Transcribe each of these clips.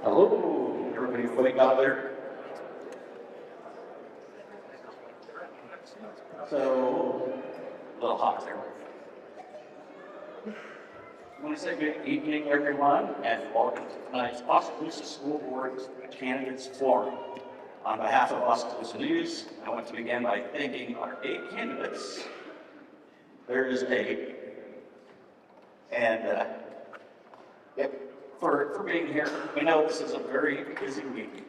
Hello, everybody wake up there. So, a little hot there. I want to say good evening, everyone, and welcome to tonight's Oskaloosa School Board Candidates Forum. On behalf of Oskaloosa News, I want to begin by thanking our 8 candidates. There is 8. And for being here. We know this is a very busy week,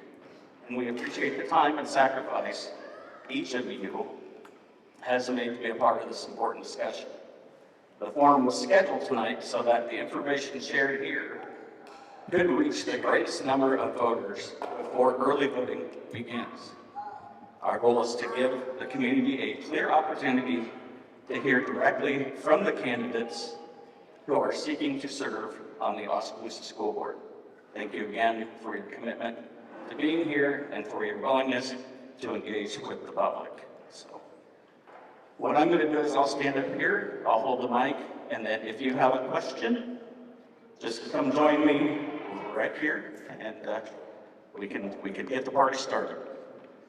and we appreciate the time and sacrifice each of you has made to be a part of this important discussion. The forum was scheduled tonight so that the information shared here could reach the greatest number of voters before early voting begins. Our goal is to give the community a clear opportunity to hear directly from the candidates who are seeking to serve on the Oskaloosa School Board. Thank you again for your commitment to being here and for your willingness to engage with the public. So, what I'm going to do is I'll stand up here, I'll hold the mic, and then if you have a question, just come join me right here, and we can get the party started.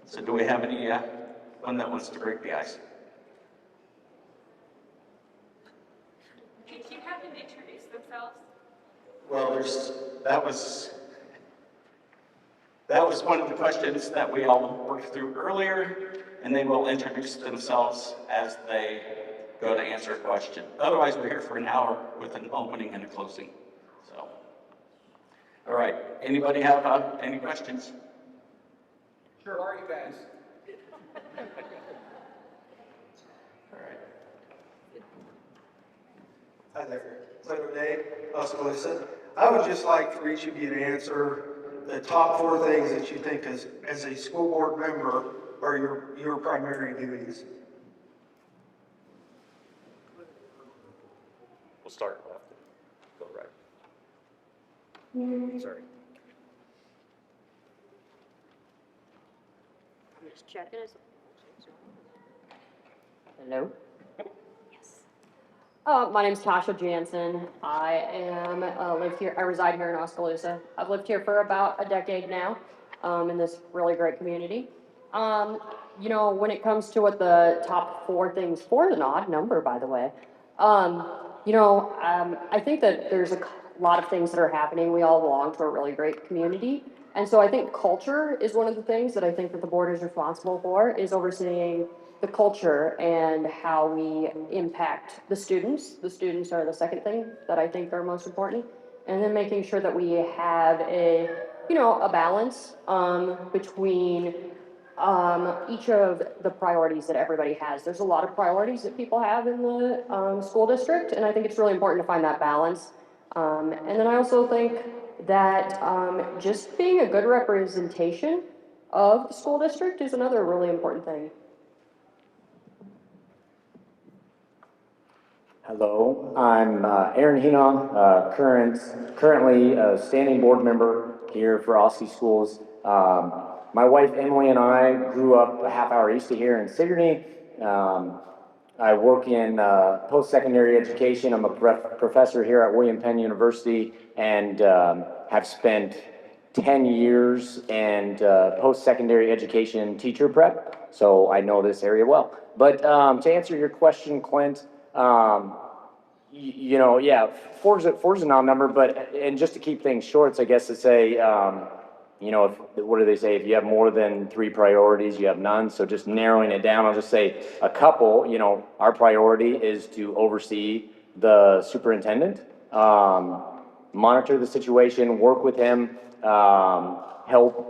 So, do we have any one that wants to break the ice? Did you have them introduce themselves? Well, that was one of the questions that we all worked through earlier, and they will introduce themselves as they go to answer a question. Otherwise, we're here for an hour with an opening and a closing. So, all right. Anybody have any questions? Sure. Who are you guys? All right. Hi there. Later day, Oskaloosa. I would just like for each of you to answer the top 4 things that you think as a school board member are your primary duties. We'll start left. Go right. Sorry. Just checking. Hello? Yes. My name's Tasha Janssen. I reside here in Oskaloosa. I've lived here for about a decade now, in this really great community. You know, when it comes to what the top 4 things, 4 is an odd number, by the way. I think that there's a lot of things that are happening. We all belong to a really great community. And so I think culture is one of the things that I think that the board is responsible for, is overseeing the culture and how we impact the students. The students are the second thing that I think are most important. And then making sure that we have a balance between each of the priorities that everybody has. There's a lot of priorities that people have in the school district, and I think it's really important to find that balance. And then I also think that just being a good representation of the school district is another really important thing. Hello, I'm Aaron Hinnah, currently a standing board member here for Oski Schools. My wife Emily and I grew up a half hour east of here in Sigourney. I work in post-secondary education. I'm a professor here at William Penn University and have spent 10 years in post-secondary education teacher prep, so I know this area well. But to answer your question, Clint, 4's an odd number, and just to keep things short, I guess to say, what do they say? If you have more than 3 priorities, you have none. So just narrowing it down, I'll just say a couple. Our priority is to oversee the superintendent, monitor the situation, work with him, help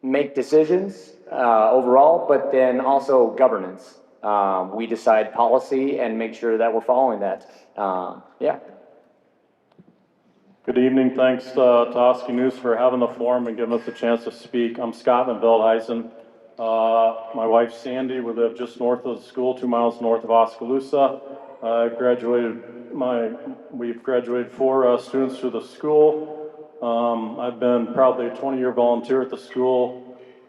make decisions overall, but then also governance. We decide policy and make sure that we're following that. Good evening. Thanks to Oski News for having the forum and giving us a chance to speak. I'm Scott in Veldhuizen. My wife Sandy, we live just north of the school, 2 miles north of Oskaloosa. We've graduated 4 students through the school. I've been probably a 20-year volunteer at the school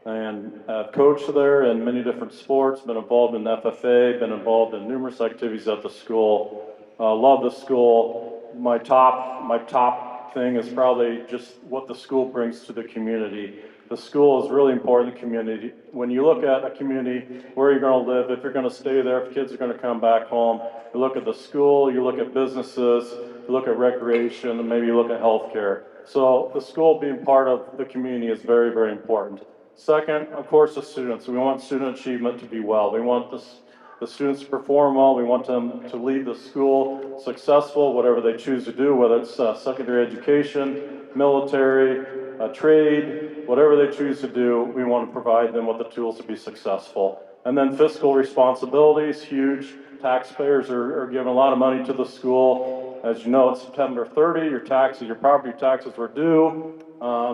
and I've coached there in many different sports, been involved in FFA, been involved in numerous activities at the school. Love the school. My top thing is probably just what the school brings to the community. The school is really important in the community. When you look at a community, where you're gonna live, if you're gonna stay there, if kids are gonna come back home, you look at the school, you look at businesses, you look at recreation, and maybe you look at healthcare. So the school being part of the community is very, very important. Second, of course, the students. We want student achievement to be well. We want the students to perform well. We want them to leave the school successful, whatever they choose to do, whether it's secondary education, military, trade, whatever they choose to do, we want to provide them with the tools to be successful. And then fiscal responsibilities, huge. Taxpayers are giving a lot of money to the school. As you know, it's September 30, your property taxes were due.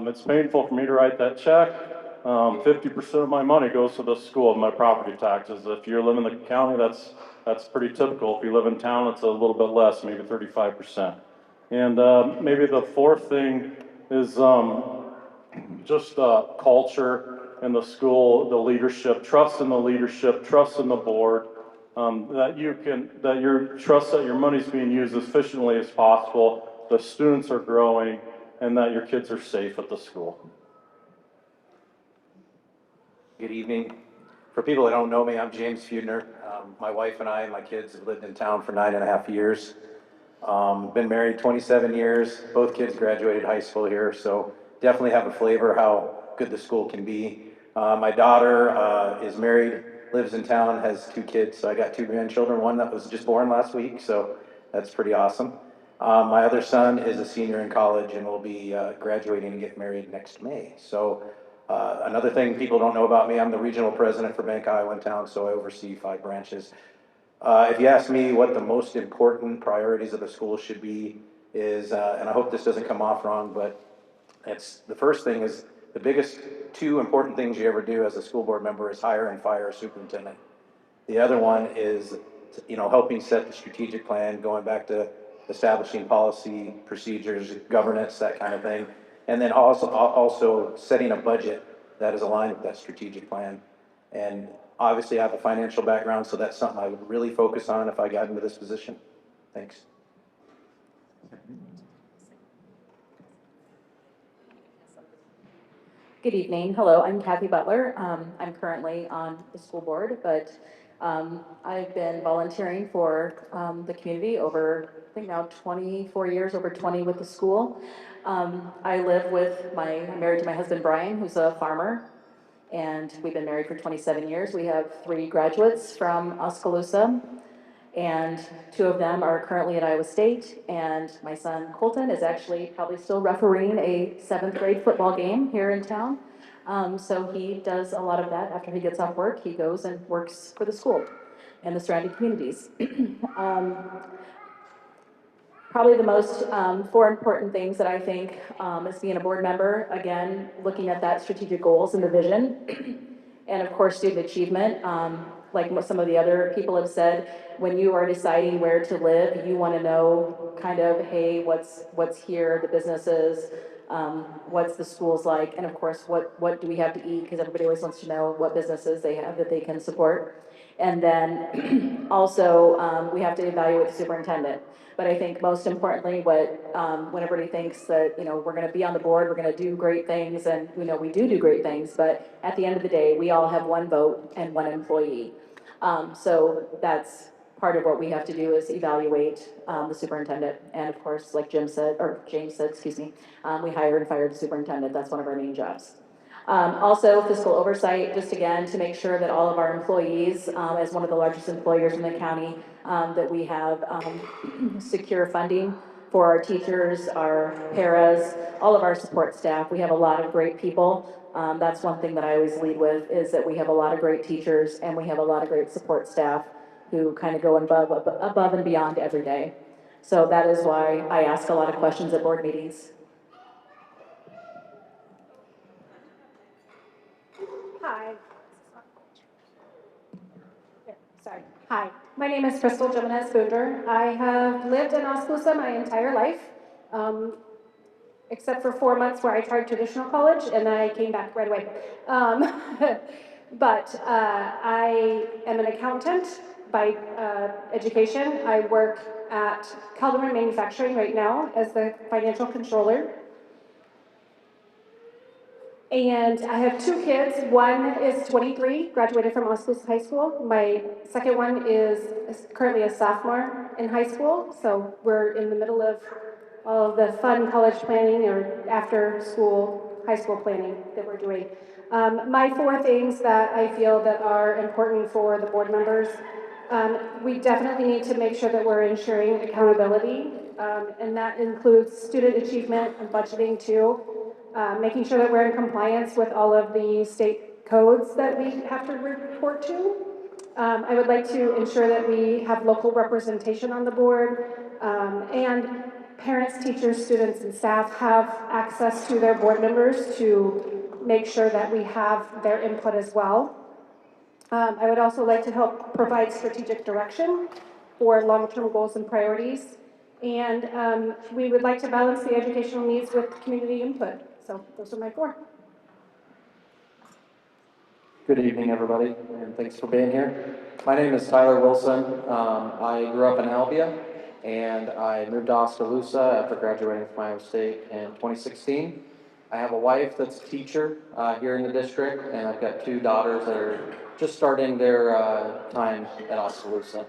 It's painful for me to write that check. 50% of my money goes to the school, my property taxes. If you live in the county, that's pretty typical. If you live in town, it's a little bit less, maybe 35%. And maybe the fourth thing is just culture in the school, the leadership, trust in the leadership, trust in the board, that your money's being used as efficiently as possible, the students are growing, and that your kids are safe at the school. Good evening. For people that don't know me, I'm James Feudner. My wife and I and my kids have lived in town for 9.5 years. Been married 27 years. Both kids graduated high school here, so definitely have a flavor how good the school can be. My daughter is married, lives in town, has 2 kids, so I got 2 grandchildren, one that was just born last week, so that's pretty awesome. My other son is a senior in college and will be graduating and getting married next May. So another thing people don't know about me, I'm the regional president for Bank Iowa in town, so I oversee 5 branches. If you ask me what the most important priorities of the school should be is, and I hope this doesn't come off wrong, but the first thing is the biggest 2 important things you ever do as a school board member is hire and fire a superintendent. The other one is, helping set the strategic plan, going back to establishing policy, procedures, governance, that kind of thing. And then also setting a budget that is aligned with that strategic plan. And obviously I have a financial background, so that's something I would really focus on if I got into this position. Thanks. Good evening. Hello, I'm Kathy Butler. I'm currently on the school board, but I've been volunteering for the community over, I think now 24 years, over 20 with the school. I'm married to my husband Brian, who's a farmer, and we've been married for 27 years. We have 3 graduates from Oskaloosa, and 2 of them are currently at Iowa State, and my son Colton is actually probably still refereeing a 7th grade football game here in town. So he does a lot of that. After he gets off work, he goes and works for the school and the surrounding communities. Probably the most 4 important things that I think as being a board member, again, looking at that strategic goals and the vision, and of course student achievement. Like what some of the other people have said, when you are deciding where to live, you want to know kind of, hey, what's here, the businesses, what's the schools like, and of course, what do we have to eat, because everybody always wants to know what businesses they have that they can support. And then also, we have to evaluate the superintendent. But I think most importantly, when everybody thinks that, we're going to be on the board, we're going to do great things, and we do great things, but at the end of the day, we all have 1 vote and 1 employee. So that's part of what we have to do is evaluate the superintendent. And of course, like James said, we hire and fire the superintendent. That's one of our main jobs. Also, fiscal oversight, just again, to make sure that all of our employees, as one of the largest employers in the county, that we have secure funding for our teachers, our paras, all of our support staff. We have a lot of great people. That's one thing that I always lead with, is that we have a lot of great teachers and we have a lot of great support staff who kind of go above and beyond every day. So that is why I ask a lot of questions at board meetings. Hi. Sorry. Hi. My name is Jimenez-Boender. I have lived in Oskaloosa my entire life, except for 4 months where I tried traditional college, and then I came back right away. But I am an accountant by education. I work at Calderman Manufacturing right now as the financial controller. And I have two kids. One is 23, graduated from Oskaloosa High School. My second one is currently a sophomore in high school. So we're in the middle of all of the fun college planning or after school, high school planning that we're doing. My four things that I feel that are important for the board members. We definitely need to make sure that we're ensuring accountability, and that includes student achievement and budgeting too. Making sure that we're in compliance with all of the state codes that we have to report to. I would like to ensure that we have local representation on the board, and parents, teachers, students, and staff have access to their board members to make sure that we have their input as well. I would also like to help provide strategic direction for long-term goals and priorities. And we would like to balance the educational needs with community input. So those are my four. Good evening, everybody, and thanks for being here. My name is Tyler Wilson. I grew up in Albia, and I moved to Oskaloosa after graduating from Iowa State in 2016. I have a wife that's a teacher here in the district, and I've got two daughters that are just starting their time at Oskaloosa.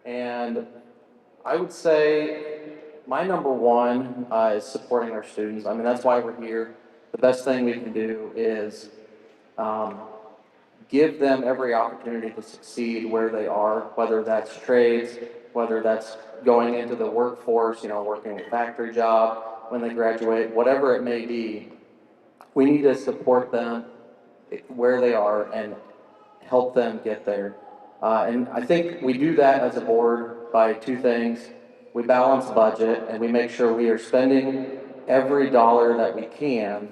And I would say my number one is supporting our students. I mean, that's why we're here. The best thing we can do is give them every opportunity to succeed where they are, whether that's trades, whether that's going into the workforce, working a factory job when they graduate, whatever it may be. We need to support them where they are and help them get there. And I think we do that as a board by two things. We balance budget and we make sure we are spending every dollar that we can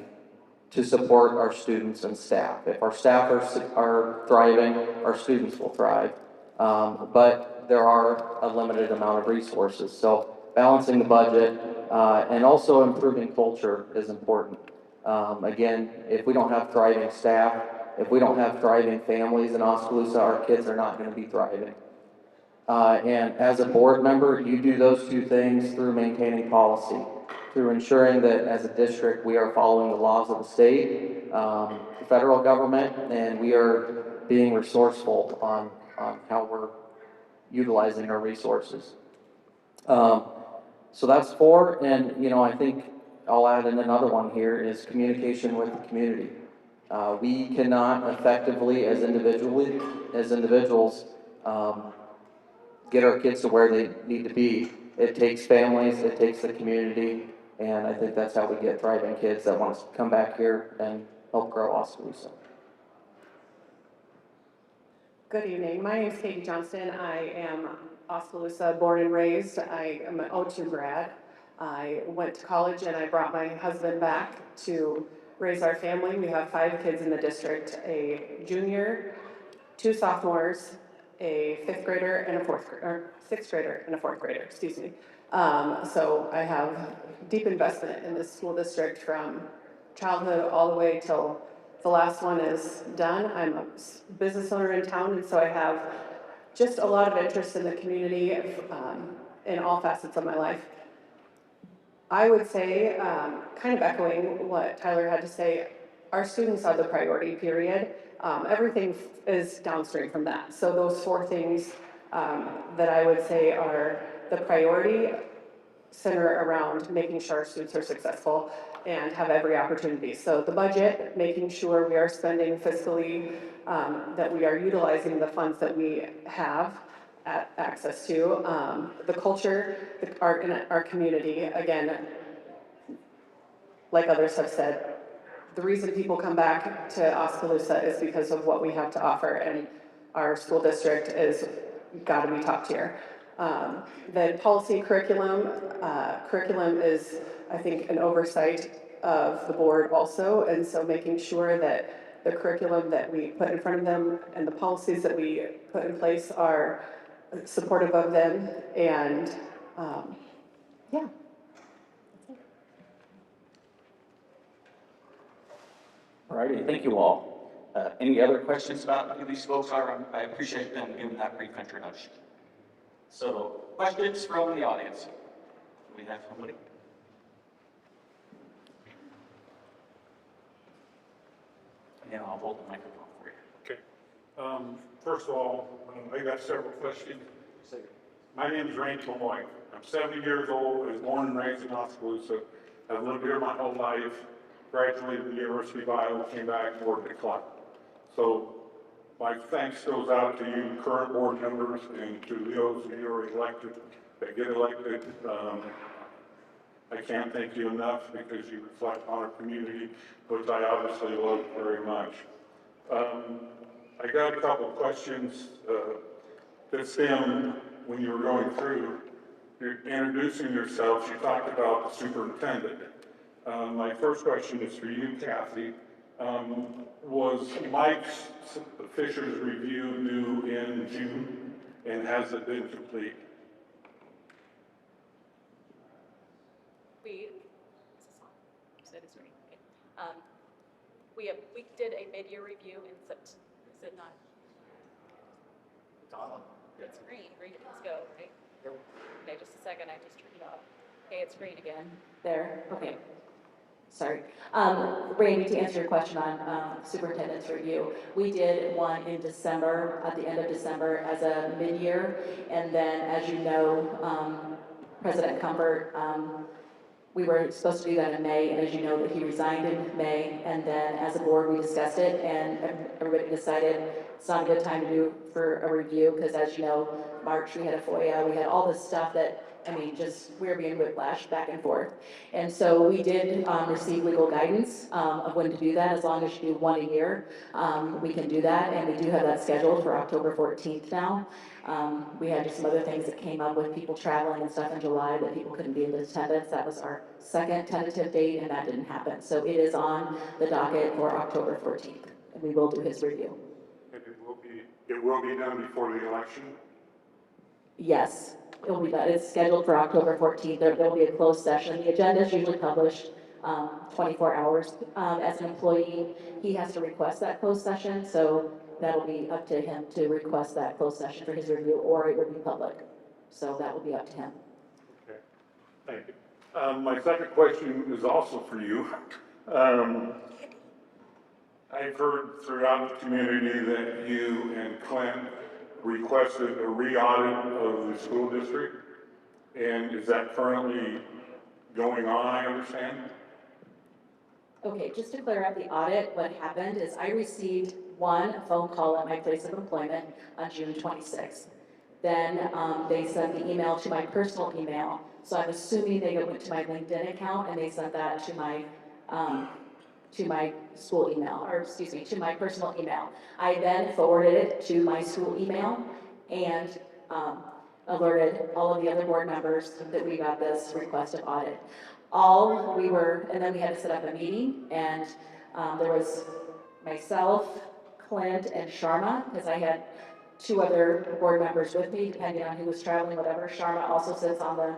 to support our students and staff. If our staff are thriving, our students will thrive. But there are a limited amount of resources. So balancing the budget and also improving culture is important. Again, if we don't have thriving staff, if we don't have thriving families in Oskaloosa, our kids are not going to be thriving. And as a board member, you do those two things through maintaining policy, through ensuring that as a district we are following the laws of the state, the federal government, and we are being resourceful on how we're utilizing our resources. So that's four, and I think I'll add in another one here is communication with the community. We cannot effectively as individuals get our kids to where they need to be. It takes families, it takes the community, and I think that's how we get thriving kids that want to come back here and help grow Oskaloosa. Good evening. My name is Katie Johnston. I am Oskaloosa born and raised. I am an O2 grad. I went to college and I brought my husband back to raise our family. We have 5 kids in the district, a junior, 2 sophomores, a 5th grader and a 6th grader and a 4th grader, excuse me. So I have deep investment in this school district from childhood all the way till the last one is done. I'm a business owner in town, and so I have just a lot of interest in the community in all facets of my life. I would say, kind of echoing what Tyler had to say, our students are the priority, period. Everything is downstream from that. So those 4 things that I would say are the priority center around making sure our students are successful and have every opportunity. So the budget, making sure we are spending fiscally, that we are utilizing the funds that we have access to. The culture, our community, again, like others have said, the reason people come back to Oskaloosa is because of what we have to offer, and our school district is got to be top tier. The policy curriculum is, I think, an oversight of the board also, and so making sure that the curriculum that we put in front of them and the policies that we put in place are supportive of them, and yeah. Alrighty, thank you all. Any other questions about who these folks are? I appreciate them giving that brief introduction. So, questions from the audience? Do we have somebody? And I'll hold the microphone for you. Okay. First of all, I got several questions. My name is Randy Malloy. I'm 70 years old. I was born and raised in Oskaloosa. I've lived here my whole life. Graduated from the University of Iowa, came back and worked at Clark. So my thanks goes out to you current board members and to those of you who are elected, that get elected. I can't thank you enough because you reflect on our community, which I obviously love very much. I got a couple of questions that stem when you were going through. You're introducing yourself, you talked about the superintendent. My first question is for you, Kathy. Was Mike Fisher's review due in June, and has it been complete? We did a mid-year review in September. Is it not? It's green. Let's go. Right? Okay, just a second. I just turned it off. Okay, it's green again. There. Okay. Sorry. Randy, to answer your question on superintendent's review, we did one in December, at the end of December as a mid-year. And then, as you know, President Comfort, we were supposed to do that in May, and as you know, that he resigned in May, and then as a board, we discussed it, and everybody decided it's not a good time to do for a review, because as you know, March, we had a FOIA, we had all this stuff that, I mean, just, we were being whiplashed back and forth. And so we did receive legal guidance of when to do that. As long as you do one a year, we can do that, and we do have that scheduled for October 14th now. We had just some other things that came up with people traveling and stuff in July that people couldn't be in attendance. That was our second tentative date, and that didn't happen. So it is on the docket for October 14th, and we will do his review. And it will be done before the election? Yes, it will be done. It's scheduled for October 14th. There will be a closed session. The agenda is usually published 24 hours. As an employee, he has to request that closed session, so that'll be up to him to request that closed session for his review, or it will be public. So that will be up to him. Okay, thank you. My second question is also for you. I've heard throughout the community that you and Clint requested a re-audit of the school district, and is that currently going on, I understand? Okay, just to clear up the audit, what happened is I received one phone call at my place of employment on June 26th. Then they sent the email to my personal email. So I'm assuming they went to my LinkedIn account and they sent that to my school email, or excuse me, to my personal email. I then forwarded it to my school email and alerted all of the other board members that we got this request of audit. And then we had to set up a meeting, and there was myself, Clint, and Sharma, because I had two other board members with me, depending on who was traveling, whatever. Sharma also sits on the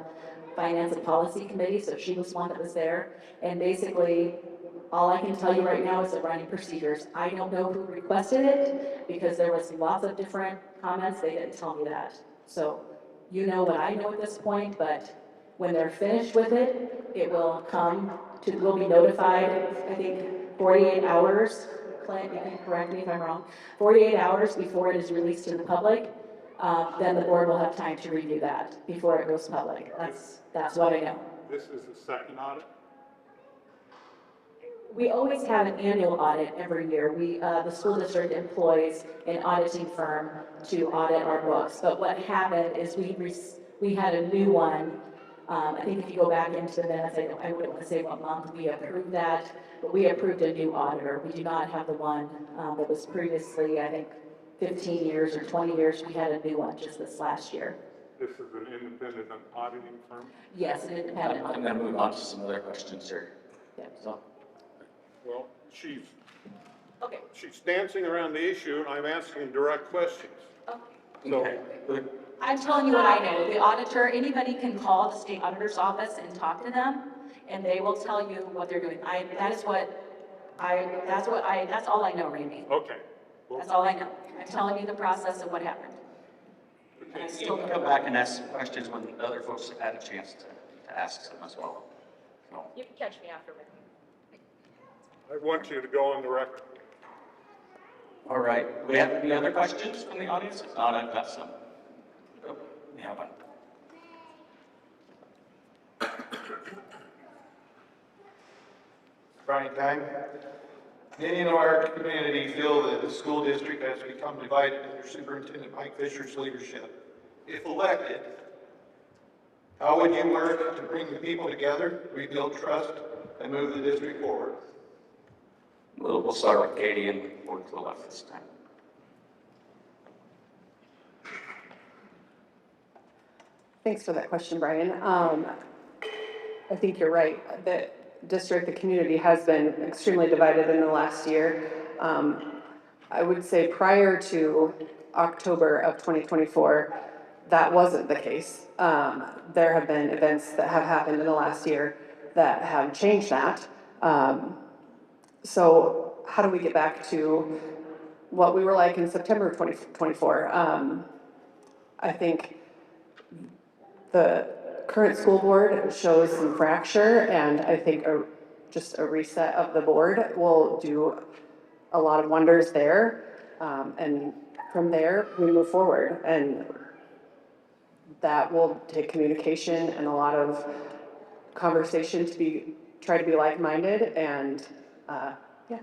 Finance and Policy Committee, so she was one that was there. And basically, all I can tell you right now is the running procedures. I don't know who requested it, because there was lots of different comments. They didn't tell me that. So you know what I know at this point, but when they're finished with it, it will we'll be notified, I think, 48 hours. Clint, you can correct me if I'm wrong. 48 hours before it is released to the public, then the board will have time to review that before it goes public. That's what I know. This is the second audit? We always have an annual audit every year. The school district employs an auditing firm to audit our books. But what happened is we had a new one. I think if you go back into the minutes, I wouldn't want to say what month we approved that, but we approved a new auditor. We do not have the one that was previously, I think, 15 years or 20 years. We had a new one just this last year. This is an independent auditing firm? Yes, an independent. I'm going to move on to some other questions here. Yeah. So, Well, she's Okay. dancing around the issue, and I'm asking direct questions. Okay. okay. I'm telling you what I know. The auditor, anybody can call the state auditor's office and talk to them, and they will tell you what they're doing. That's all I know, Randy. Okay. Well, That's all I know. I'm telling you the process of what happened. You can come back and ask some questions when the other folks have had a chance to ask them as well. So, You can catch me afterward. I want you to go on the record. all right, do we have any other questions from the audience? If not, I've got some. Oh, we have one. Brian Time. Many in our community feel that the school district has become divided under Superintendent Mike Fisher's leadership. If elected, how would you work to bring the people together, rebuild trust, and move the district forward? We'll start with Katie and work to the left this time. Thanks for that question, Brian. I think you're right. The district, the community has been extremely divided in the last year. I would say prior to October of 2024, that wasn't the case. There have been events that have happened in the last year that have changed that. So how do we get back to what we were like in September of 2024? I think the current school board shows some fracture, and I think just a reset of the board will do a lot of wonders there. And from there, we move forward. And that will take communication and a lot of conversation to try to be like-minded, and yeah.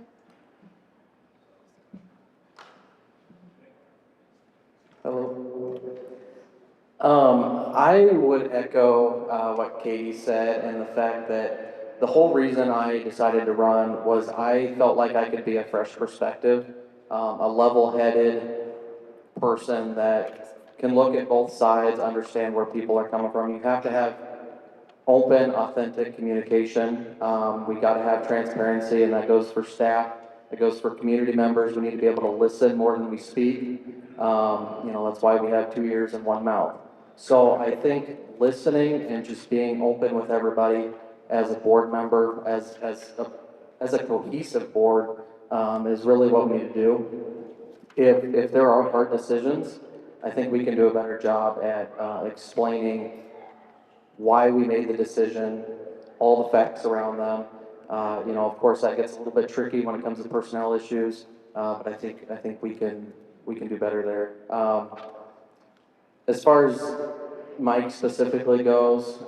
Hello. I would echo what Katie said, and the fact that the whole reason I decided to run was I felt like I could be a fresh perspective, a level-headed person that can look at both sides, understand where people are coming from. You have to have open, authentic communication. We got to have transparency, and that goes for staff. It goes for community members. We need to be able to listen more than we speak. That's why we have 2 ears and 1 mouth. So I think listening and just being open with everybody as a board member, as a cohesive board, is really what we need to do. If there are hard decisions, I think we can do a better job at explaining why we made the decision, all the facts around them. Of course, that gets a little bit tricky when it comes to personnel issues, but I think we can do better there. As far as Mike specifically goes,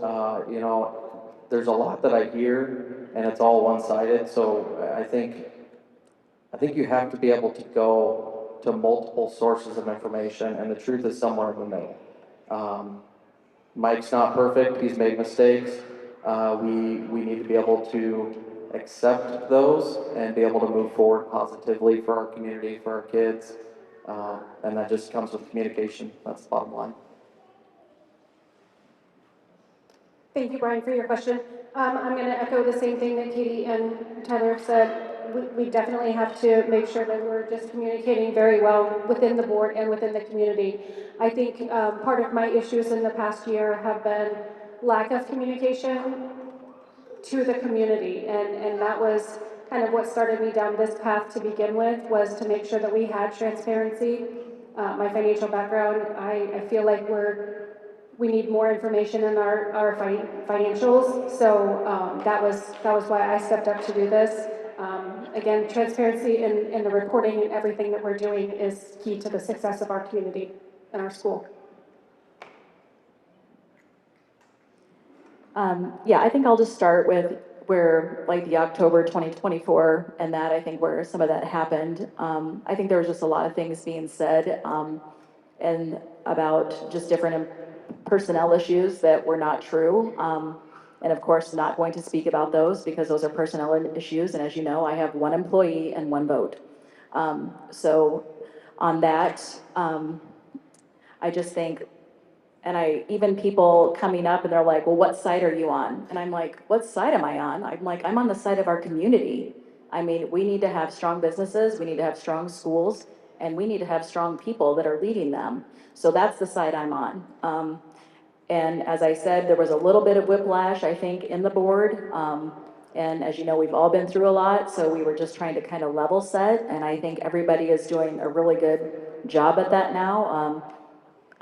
there's a lot that I hear, and it's all one-sided. So I think you have to be able to go to multiple sources of information, and the truth is somewhere in the middle. Mike's not perfect. He's made mistakes. We need to be able to accept those and be able to move forward positively for our community, for our kids. And that just comes with communication. That's the bottom line. Thank you, Brian, for your question. I'm going to echo the same thing that Katie and Tyler have said. We definitely have to make sure that we're just communicating very well within the board and within the community. I think part of my issues in the past year have been lack of communication to the community, and that was kind of what started me down this path to begin with, was to make sure that we had transparency. My financial background, I feel like we need more information in our financials, so that was why I stepped up to do this. Again, transparency in the reporting and everything that we're doing is key to the success of our community and our school. I think I'll just start with where, like, the October 2024 and that, I think where some of that happened. I think there was just a lot of things being said and about just different personnel issues that were not true. And of course, not going to speak about those because those are personnel issues. And as you know, I have 1 employee and 1 vote. So on that, I just think, and even people coming up and they're like, well, what side are you on? And I'm like, what side am I on? I'm like, I'm on the side of our community. I mean, we need to have strong businesses, we need to have strong schools, and we need to have strong people that are leading them. So that's the side I'm on. And as I said, there was a little bit of whiplash, I think, in the board. And as you know, we've all been through a lot, so we were just trying to kind of level set. And I think everybody is doing a really good job at that now.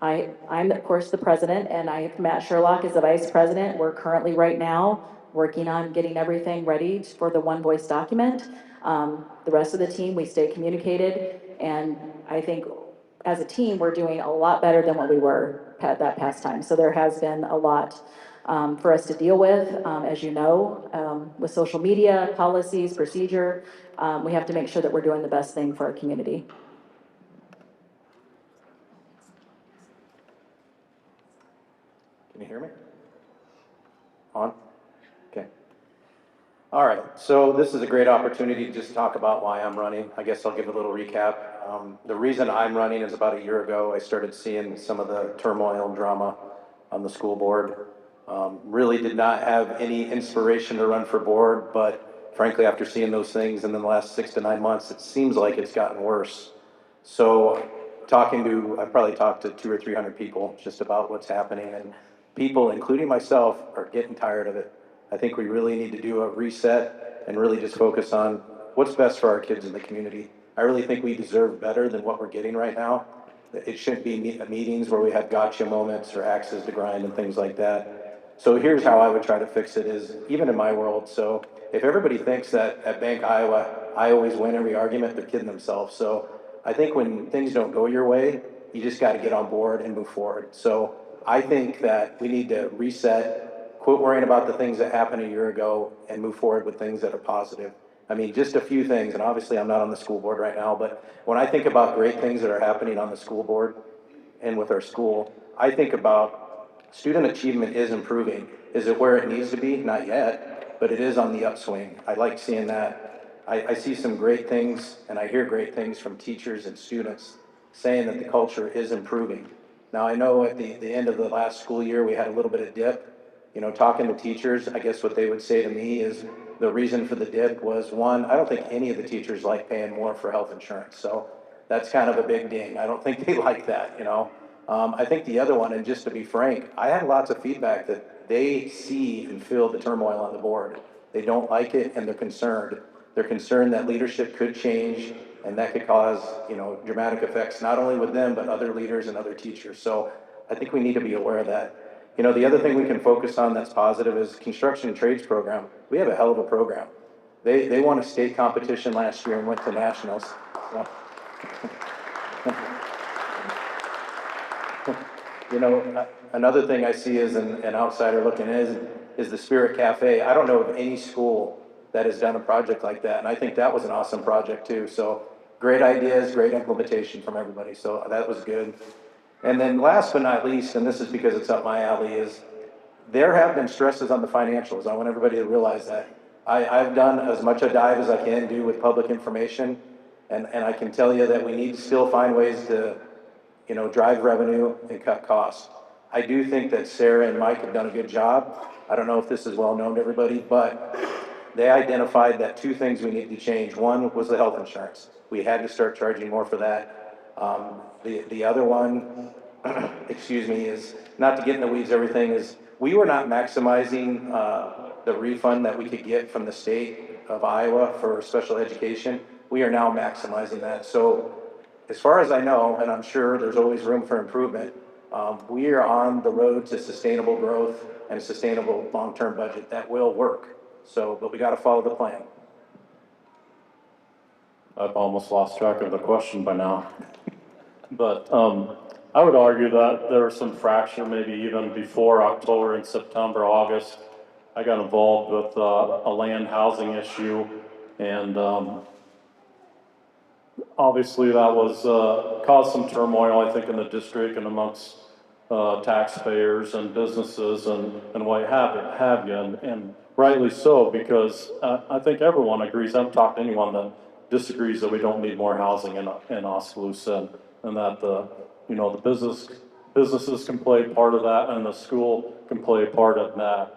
I'm of course the president, and Matt Sherlock is the vice president. We're currently right now working on getting everything ready for the One Voice document. The rest of the team, we stay communicated, and I think as a team, we're doing a lot better than what we were at that past time. So there has been a lot for us to deal with, as you know, with social media, policies, procedure. We have to make sure that we're doing the best thing for our community. Can you hear me? On? Okay. All right, so this is a great opportunity to just talk about why I'm running. I guess I'll give a little recap. The reason I'm running is about a year ago, I started seeing some of the turmoil and drama on the school board. Really did not have any inspiration to run for board, but frankly, after seeing those things in the last 6 to 9 months, it seems like it's gotten worse. So I probably talked to 200 or 300 people just about what's happening, and people, including myself, are getting tired of it. I think we really need to do a reset and really just focus on what's best for our kids in the community. I really think we deserve better than what we're getting right now. It shouldn't be meetings where we have gotcha moments or axes to grind and things like that. So here's how I would try to fix it is, even in my world, so if everybody thinks that at Bank Iowa, I always win every argument, they're kidding themselves. So I think when things don't go your way, you just got to get on board and move forward. So I think that we need to reset, quit worrying about the things that happened a year ago and move forward with things that are positive. I mean, just a few things, and obviously I'm not on the school board right now, but when I think about great things that are happening on the school board and with our school, I think about student achievement is improving. Is it where it needs to be? Not yet, but it is on the upswing. I like seeing that. I see some great things, and I hear great things from teachers and students saying that the culture is improving. Now, I know at the end of the last school year, we had a little bit of dip. You know, talking to teachers, I guess what they would say to me is the reason for the dip was, one, I don't think any of the teachers like paying more for health insurance. So that's kind of a big ding. I don't think they like that, you know. I think the other one, and just to be frank, I had lots of feedback that they see and feel the turmoil on the board. They don't like it, and they're concerned. They're concerned that leadership could change, and that could cause, you know, dramatic effects, not only with them, but other leaders and other teachers. So I think we need to be aware of that. You know, the other thing we can focus on that's positive is construction and trades program. We have a hell of a program. They won a state competition last year and went to nationals. So. You know, another thing I see as an outsider looking is the Spirit Cafe. I don't know of any school that has done a project like that, and I think that was an awesome project too. So great ideas, great implementation from everybody. So that was good. And then last but not least, and this is because it's up my alley, is there have been stresses on the financials. I want everybody to realize that. I've done as much a dive as I can do with public information, and I can tell you that we need to still find ways to, you know, drive revenue and cut costs. I do think that Sarah and Mike have done a good job. I don't know if this is well known to everybody, but they identified that two things we need to change. One was the health insurance. We had to start charging more for that. The other one, excuse me, is not to get in the weeds, everything is, we were not maximizing the refund that we could get from the state of Iowa for special education. We are now maximizing that. So as far as I know, and I'm sure there's always room for improvement, we are on the road to sustainable growth and a sustainable long-term budget that will work. So, but we got to follow the plan. I've almost lost track of the question by now. But I would argue that there was some fracture maybe even before October and September, August. I got involved with a land housing issue, and obviously that was caused some turmoil, I think, in the district and amongst taxpayers and businesses and what have you, and rightly so, because I think everyone agrees. I haven't talked to anyone that disagrees that we don't need more housing in Oskaloosa, and that the businesses can play part of that, and the school can play a part of that.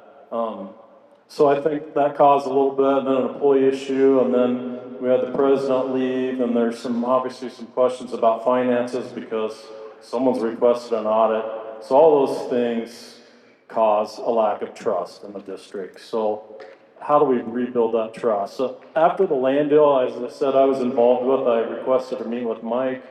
So I think that caused a little bit, and then an employee issue, and then we had the president leave, and there's obviously some questions about finances because someone's requested an audit. So all those things cause a lack of trust in the district. So how do we rebuild that trust? So after the land deal, as I said, I was involved with, I requested a meeting with Mike.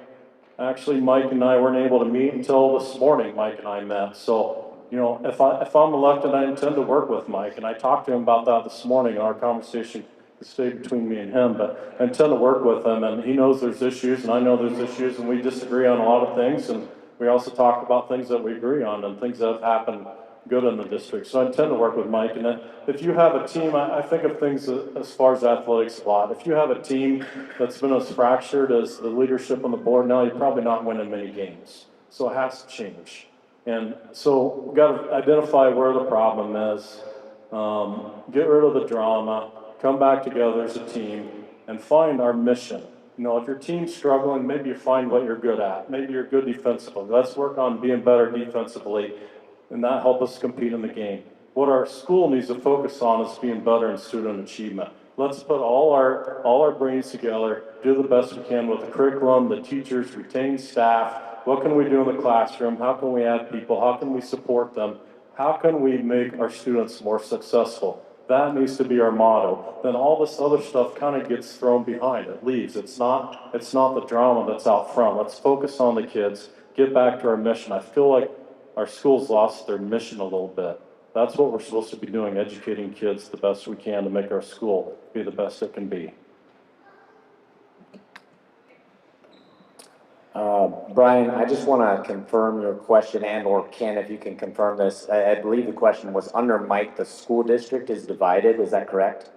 Actually, Mike and I weren't able to meet until this morning. Mike and I met. So, you know, if I'm elected, I intend to work with Mike, and I talked to him about that this morning in our conversation. It stayed between me and him, but I intend to work with him, and he knows there's issues, and I know there's issues, and we disagree on a lot of things, and we also talk about things that we agree on and things that have happened good in the district. So I intend to work with Mike, and if you have a team, I think of things as far as athletics a lot. If you have a team that's been as fractured as the leadership on the board now, you're probably not winning many games. So it has to change. And so we've got to identify where the problem is, get rid of the drama, come back together as a team, and find our mission. You know, if your team's struggling, maybe you find what you're good at. Maybe you're good defensively. Let's work on being better defensively, and that help us compete in the game. What our school needs to focus on is being better in student achievement. Let's put all our brains together, do the best we can with the curriculum, the teachers, retain staff. What can we do in the classroom? How can we add people? How can we support them? How can we make our students more successful? That needs to be our motto. Then all this other stuff kind of gets thrown behind. It leaves. It's not the drama that's out front. Let's focus on the kids, get back to our mission. I feel like our school's lost their mission a little bit. That's what we're supposed to be doing, educating kids the best we can to make our school be the best it can be. Brian, I just want to confirm your question, and or Ken, if you can confirm this. I believe the question was, under Mike, the school district is divided, is that correct?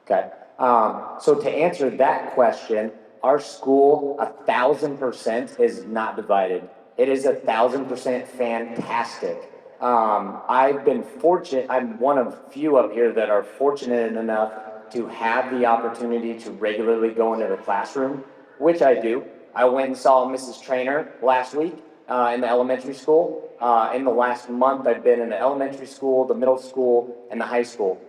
Okay. So to answer that question, our school 1,000% is not divided. It is 1,000% fantastic. I've been fortunate, I'm one of few up here that are fortunate enough to have the opportunity to regularly go into the classroom, which I do. I went and saw Mrs. Trainer last week in the elementary school. In the last month, I've been in the elementary school, the middle school, and the high school.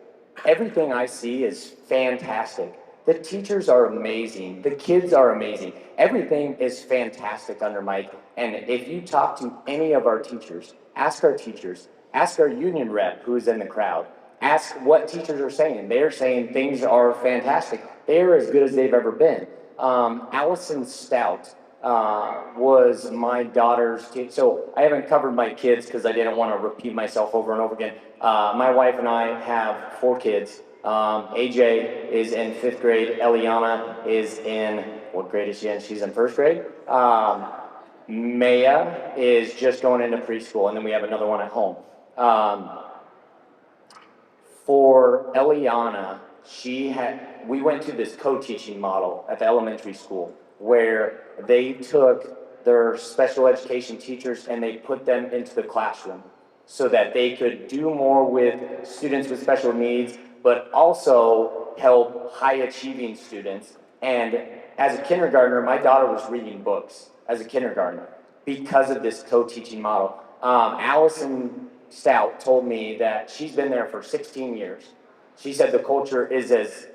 Everything I see is fantastic. The teachers are amazing. The kids are amazing. Everything is fantastic under Mike. And if you talk to any of our teachers, ask our union rep who is in the crowd, ask what teachers are saying. They're saying things are fantastic. They're as good as they've ever been. Allison Stout was my daughter's teacher. So I haven't covered my kids because I didn't want to repeat myself over and over again. My wife and I have 4 kids. AJ is in 5th grade. Eliana is in, what grade is she in? She's in 1st grade. Maya is just going into preschool, and then we have another one at home. For Eliana, we went to this co-teaching model at the elementary school where they took their special education teachers and they put them into the classroom so that they could do more with students with special needs, but also help high achieving students. And as a kindergartner, my daughter was reading books as a kindergartner because of this co-teaching model. Allison Stout told me that she's been there for 16 years. She said the culture is as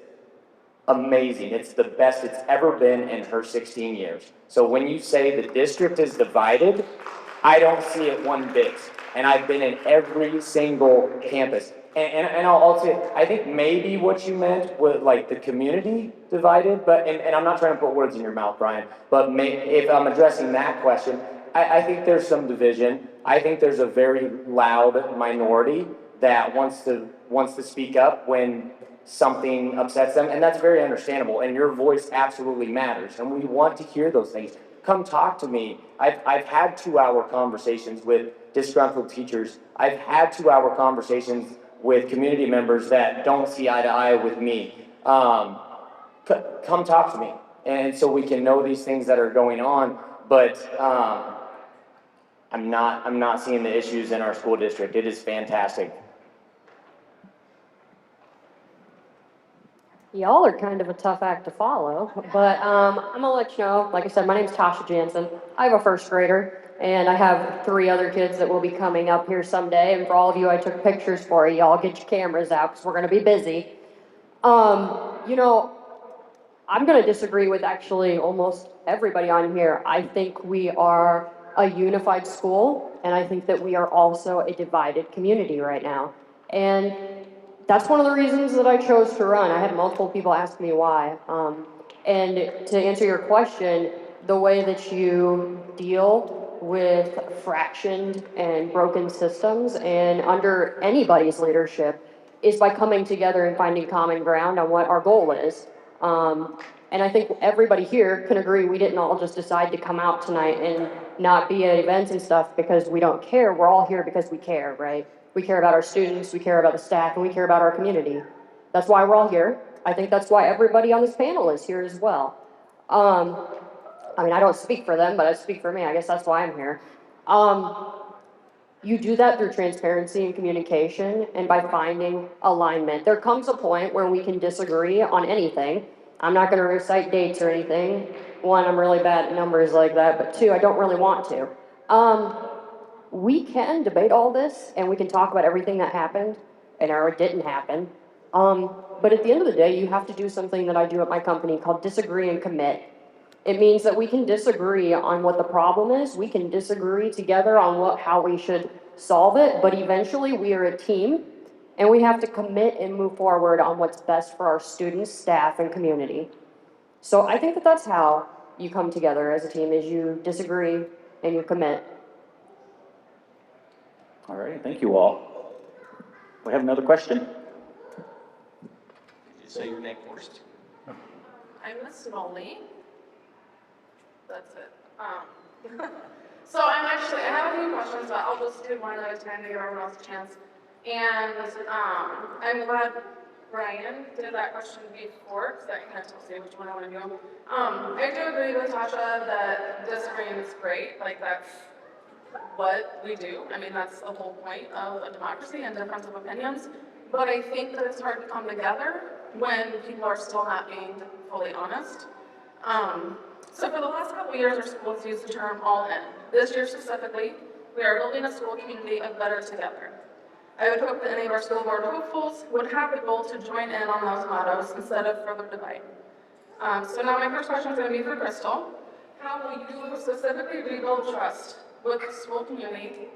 amazing. It's the best it's ever been in her 16 years. So when you say the district is divided, I don't see it one bit. And I've been in every single campus. And I'll say, I think maybe what you meant was like the community divided, but, and I'm not trying to put words in your mouth, Brian, but if I'm addressing that question, I think there's some division. I think there's a very loud minority that wants to speak up when something upsets them, and that's very understandable, and your voice absolutely matters, and we want to hear those things. Come talk to me. I've had 2-hour conversations with disgruntled teachers. I've had 2-hour conversations with community members that don't see eye to eye with me. Come talk to me, and so we can know these things that are going on, but I'm not seeing the issues in our school district. It is fantastic. Y'all are kind of a tough act to follow, but I'm gonna let you know, like I said, my name's Tasha Janssen. I have a 1st grader, and I have 3 other kids that will be coming up here someday, and for all of you, I took pictures for you. Y'all get your cameras out, because we're gonna be busy. You know, I'm gonna disagree with actually almost everybody on here. I think we are a unified school, and I think that we are also a divided community right now. And that's one of the reasons that I chose to run. I had multiple people ask me why. And to answer your question, the way that you deal with fractioned and broken systems and under anybody's leadership is by coming together and finding common ground on what our goal is. And I think everybody here can agree we didn't all just decide to come out tonight and not be at events and stuff because we don't care. We're all here because we care, right? We care about our students, we care about the staff, and we care about our community. That's why we're all here. I think that's why everybody on this panel is here as well. I mean, I don't speak for them, but I speak for me. I guess that's why I'm here. You do that through transparency and communication and by finding alignment. There comes a point where we can disagree on anything. I'm not going to recite dates or anything. One, I'm really bad at numbers like that, but two, I don't really want to. We can debate all this and we can talk about everything that happened and or didn't happen. But at the end of the day, you have to do something that I do at my company called disagree and commit. It means that we can disagree on what the problem is. We can disagree together on how we should solve it, but eventually we are a team and we have to commit and move forward on what's best for our students, staff, and community. So I think that that's how you come together as a team, is you disagree and you commit. All right, thank you all. We have another question? Did you say your name first? I'm Miss Molly. That's it. So I have a few questions, but I'll just do one at a time to give everyone else a chance. And I'm glad Brian did that question before, because that kind of tells you which one I want to do. I do agree with Tasha that disagreeing is great. Like, that's what we do. I mean, that's the whole point of a democracy and difference of opinions. But I think that it's hard to come together when people are still not being fully honest. So for the last couple of years, our schools used the term all in. This year specifically, we are building a school community of better together. I would hope that any of our school board hopefuls would have the goal to join in on those mottos instead of further divide. So now my first question is going to be for Crystal. How will you specifically rebuild trust with the school community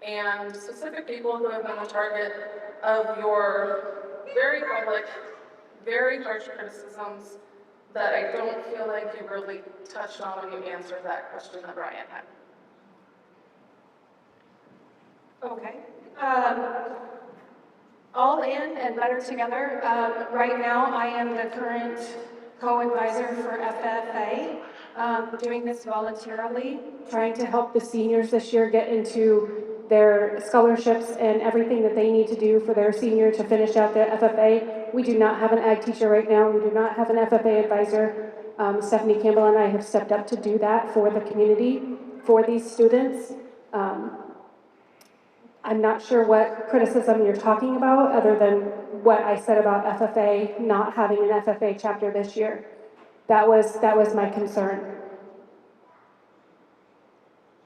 and specific people who have been the target of your very public, very harsh criticisms that I don't feel like you really touched on when you answered that question that Brian had? Okay. All in and better together. Right now, I am the current co-advisor for FFA, doing this voluntarily, trying to help the seniors this year get into their scholarships and everything that they need to do for their senior to finish out the FFA. We do not have an ag teacher right now. We do not have an FFA advisor. Stephanie Campbell and I have stepped up to do that for the community, for these students. I'm not sure what criticism you're talking about other than what I said about FFA not having an FFA chapter this year. That was my concern.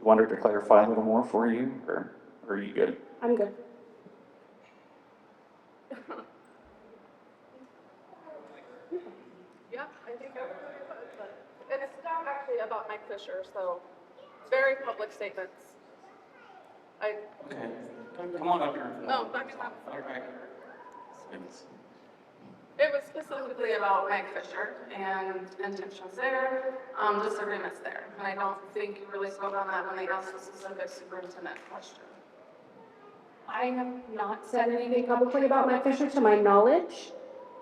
You wanted to clarify a little more for you, or are you good? I'm good. Yeah, I think I would agree with that, but, and it's not actually about Mike Fisher, so very public statements. Okay, come on up here. No, back it up. All right. It was specifically about Mike Fisher and intentions there, disagreements there. And I don't think you really spoke on that when they asked the specific superintendent question. I have not said anything publicly about Mike Fisher to my knowledge.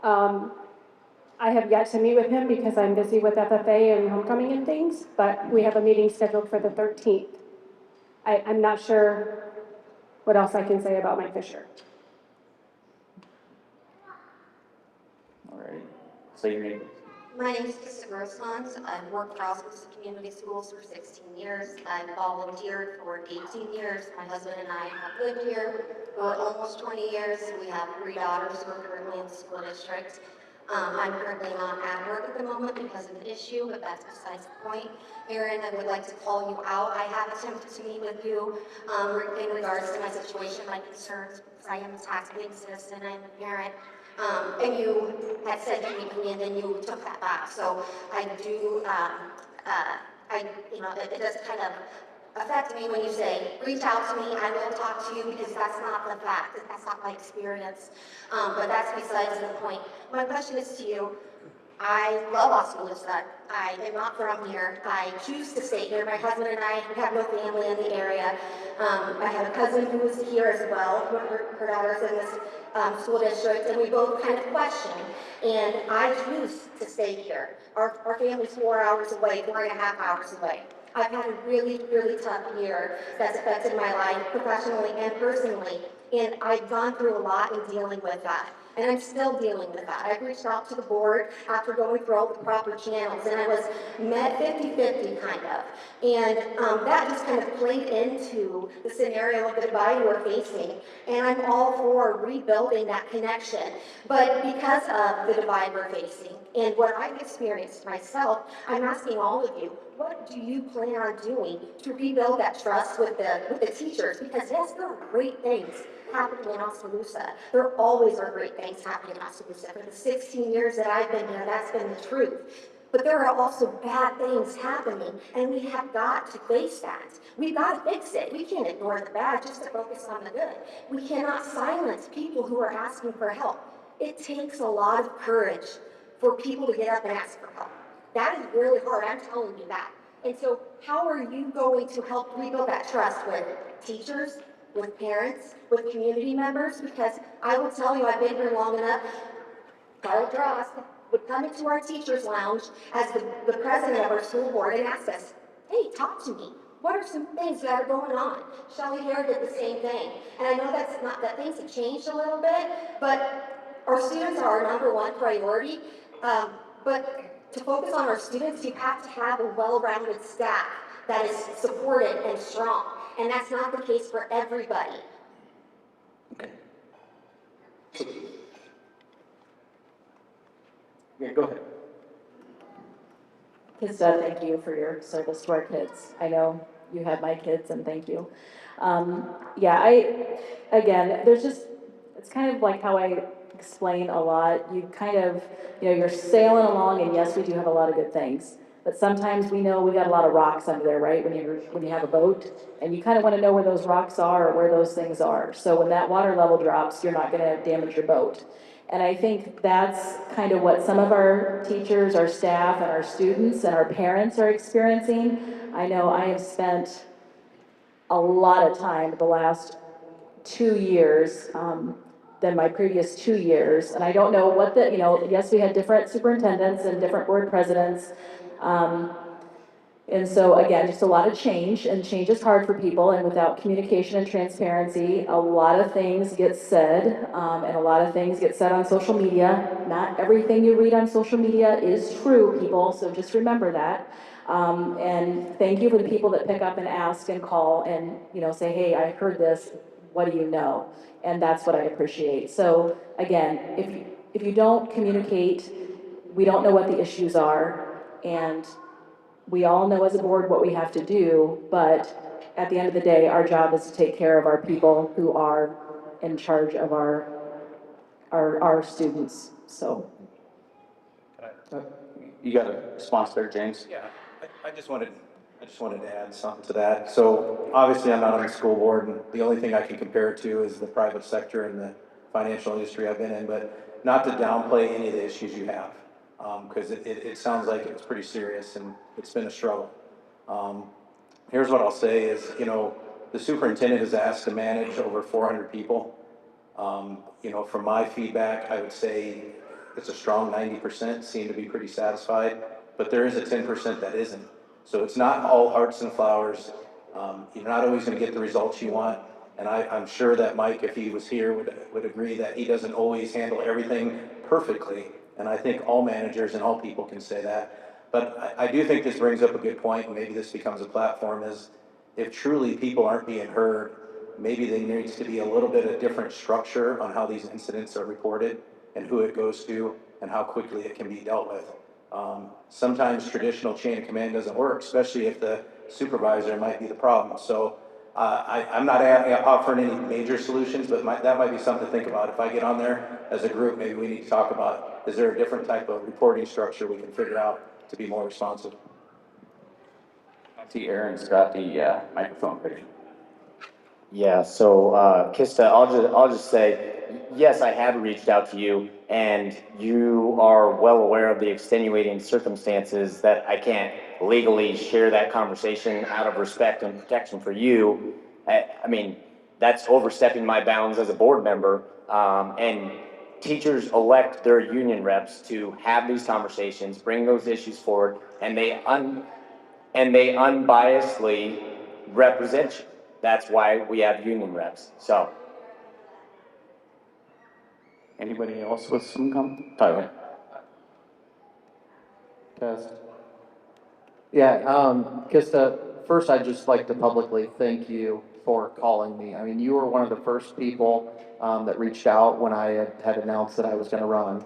I have yet to meet with him because I'm busy with FFA and homecoming and things, but we have a meeting scheduled for the 13th. I'm not sure what else I can say about Mike Fisher. All right, say your name. My name is Tasha Janssen. I've worked for Oskaloosa Community Schools for 16 years. I've volunteered for 18 years. My husband and I have lived here for almost 20 years. We have 3 daughters who are currently in the school district. I'm currently not at work at the moment because of an issue, but that's besides the point. Erin, I would like to call you out. I have attempted to meet with you in regards to my situation, my concerns, because I am a tax-paying citizen, I'm a parent. And you had said you meet with me and then you took that back. So I do, it does kind of affect me when you say, reach out to me, I will talk to you, because that's not the fact, that's not my experience. But that's besides the point. My question is to you. I love Oskaloosa. I am not from here. I choose to stay here. My husband and I have no family in the area. I have a cousin who is here as well. Her daughter's in this school district, and we both kind of question. And I choose to stay here. Our family's 4 hours away, 4.5 hours away. I've had a really, really tough year that's affected my life professionally and personally. And I've gone through a lot in dealing with that. And I'm still dealing with that. I've reached out to the board after going through all the proper channels, and I was met 50-50 kind of. And that just kind of played into the scenario of the divide we're facing. And I'm all for rebuilding that connection. But because of the divide we're facing and what I've experienced myself, I'm asking all of you, what do you plan on doing to rebuild that trust with the teachers? Because yes, there are great things happening in Oskaloosa. There always are great things happening in Oskaloosa. For the 16 years that I've been here, that's been the truth. But there are also bad things happening, and we have got to face that. We've got to fix it. We can't ignore the bad just to focus on the good. We cannot silence people who are asking for help. It takes a lot of courage for people to get up and ask for help. That is really hard, I'm telling you that. And so how are you going to help rebuild that trust with teachers, with parents, with community members? Because I will tell you, I've been here long enough. Carl Drost would come into our teacher's lounge as the president of our school board and ask us, hey, talk to me. What are some things that are going on? Shelley Hare did the same thing. And I know that things have changed a little bit, but our students are our #1 priority. But to focus on our students, you have to have a well-rounded staff that is supported and strong. And that's not the case for everybody. Okay. Yeah, go ahead. Krista, thank you for your service to our kids. I know you had my kids, and thank you. It's kind of like how I explain a lot. You kind of, you're sailing along, and yes, we do have a lot of good things. But sometimes we know we got a lot of rocks under there, right? When you have a boat, and you kind of want to know where those rocks are or where those things are. So when that water level drops, you're not going to damage your boat. And I think that's kind of what some of our teachers, our staff, and our students and our parents are experiencing. I know I have spent a lot of time the last 2 years than my previous 2 years. And I don't know what yes, we had different superintendents and different board presidents. And so again, just a lot of change, and change is hard for people, and without communication and transparency, a lot of things get said, and a lot of things get said on social media. Not everything you read on social media is true, people, so just remember that. And thank you for the people that pick up and ask and call and, say, hey, I heard this, what do you know? And that's what I appreciate. So again, if you don't communicate, we don't know what the issues are, and we all know as a board what we have to do, but at the end of the day, our job is to take care of our people who are in charge of our students, so. You got a response there, James? Yeah, I just wanted to add something to that. So obviously I'm not on the school board, and the only thing I can compare it to is the private sector and the financial industry I've been in, but not to downplay any of the issues you have. Because it sounds like it's pretty serious and it's been a struggle. Here's what I'll say is, the superintendent is asked to manage over 400 people. From my feedback, I would say it's a strong 90% seem to be pretty satisfied, but there is a 10% that isn't. So it's not all hearts and flowers. You're not always going to get the results you want. And I'm sure that Mike, if he was here, would agree that he doesn't always handle everything perfectly. And I think all managers and all people can say that. But I do think this brings up a good point, and maybe this becomes a platform, is if truly people aren't being heard, maybe there needs to be a little bit of different structure on how these incidents are reported and who it goes to and how quickly it can be dealt with. Sometimes traditional chain of command doesn't work, especially if the supervisor might be the problem. So I'm not offering any major solutions, but that might be something to think about. If I get on there as a group, maybe we need to talk about, is there a different type of reporting structure we can figure out to be more responsive? I see Aaron's got the microphone ready. Yeah, so Kista, I'll just say, yes, I have reached out to you, and you are well aware of the extenuating circumstances that I can't legally share that conversation out of respect and protection for you. I mean, that's overstepping my bounds as a board member, and teachers elect their union reps to have these conversations, bring those issues forward, and they unbiasedly represent you. That's why we have union reps, so. Anybody else with some comment? Tyler? Test. Yeah, Kista, first I'd just like to publicly thank you for calling me. I mean, you were one of the first people that reached out when I had announced that I was gonna run.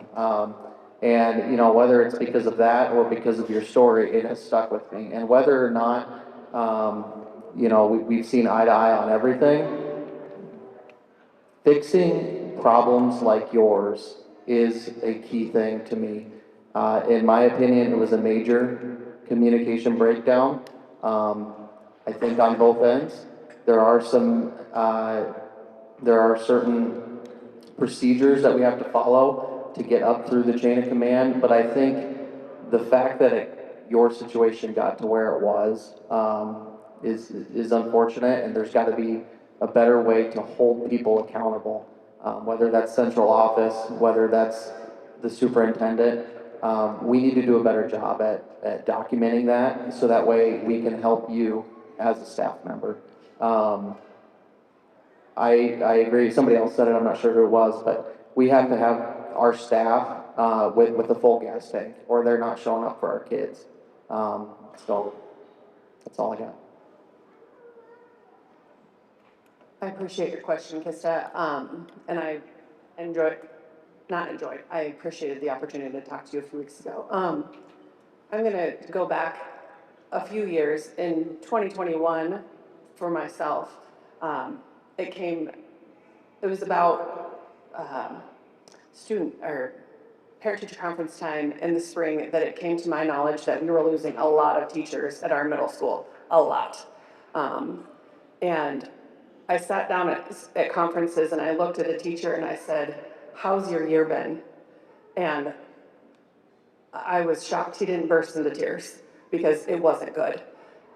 And, you know, whether it's because of that or because of your story, it has stuck with me. And whether or not, you know, we've seen eye to eye on everything, fixing problems like yours is a key thing to me. In my opinion, it was a major communication breakdown. I think on both ends, there are certain procedures that we have to follow to get up through the chain of command, but I think the fact that your situation got to where it was, is unfortunate, and there's gotta be a better way to hold people accountable. Whether that's central office, whether that's the superintendent, we need to do a better job at documenting that, so that way we can help you as a staff member. I agree, somebody else said it, I'm not sure who it was, but we have to have our staff, with a full gas tank, or they're not showing up for our kids. So, that's all I got. I appreciate your question, Kista, and I I appreciated the opportunity to talk to you a few weeks ago. I'm gonna go back a few years. In 2021, for myself, it was about student or parent-teacher conference time in the spring that it came to my knowledge that we were losing a lot of teachers at our middle school, a lot. And I sat down at conferences and I looked at a teacher and I said, "How's your year been?" And I was shocked he didn't burst into tears because it wasn't good.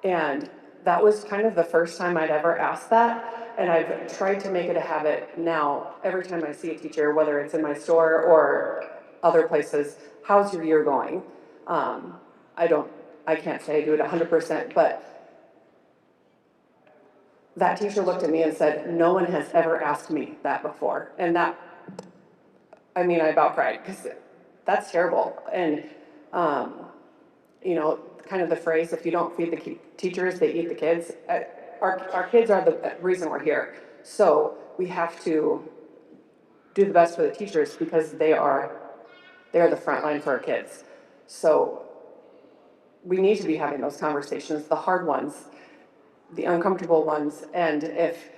And that was kind of the first time I'd ever asked that. And I've tried to make it a habit now, every time I see a teacher, whether it's in my store or other places, "How's your year going?" I can't say I do it 100%, but that teacher looked at me and said, "No one has ever asked me that before." And that, I mean, I about cried because that's terrible. And, you know, kind of the phrase, if you don't feed the teachers, they eat the kids. Our kids are the reason we're here. So we have to do the best for the teachers because they are the front line for our kids. So we need to be having those conversations, the hard ones, the uncomfortable ones. And if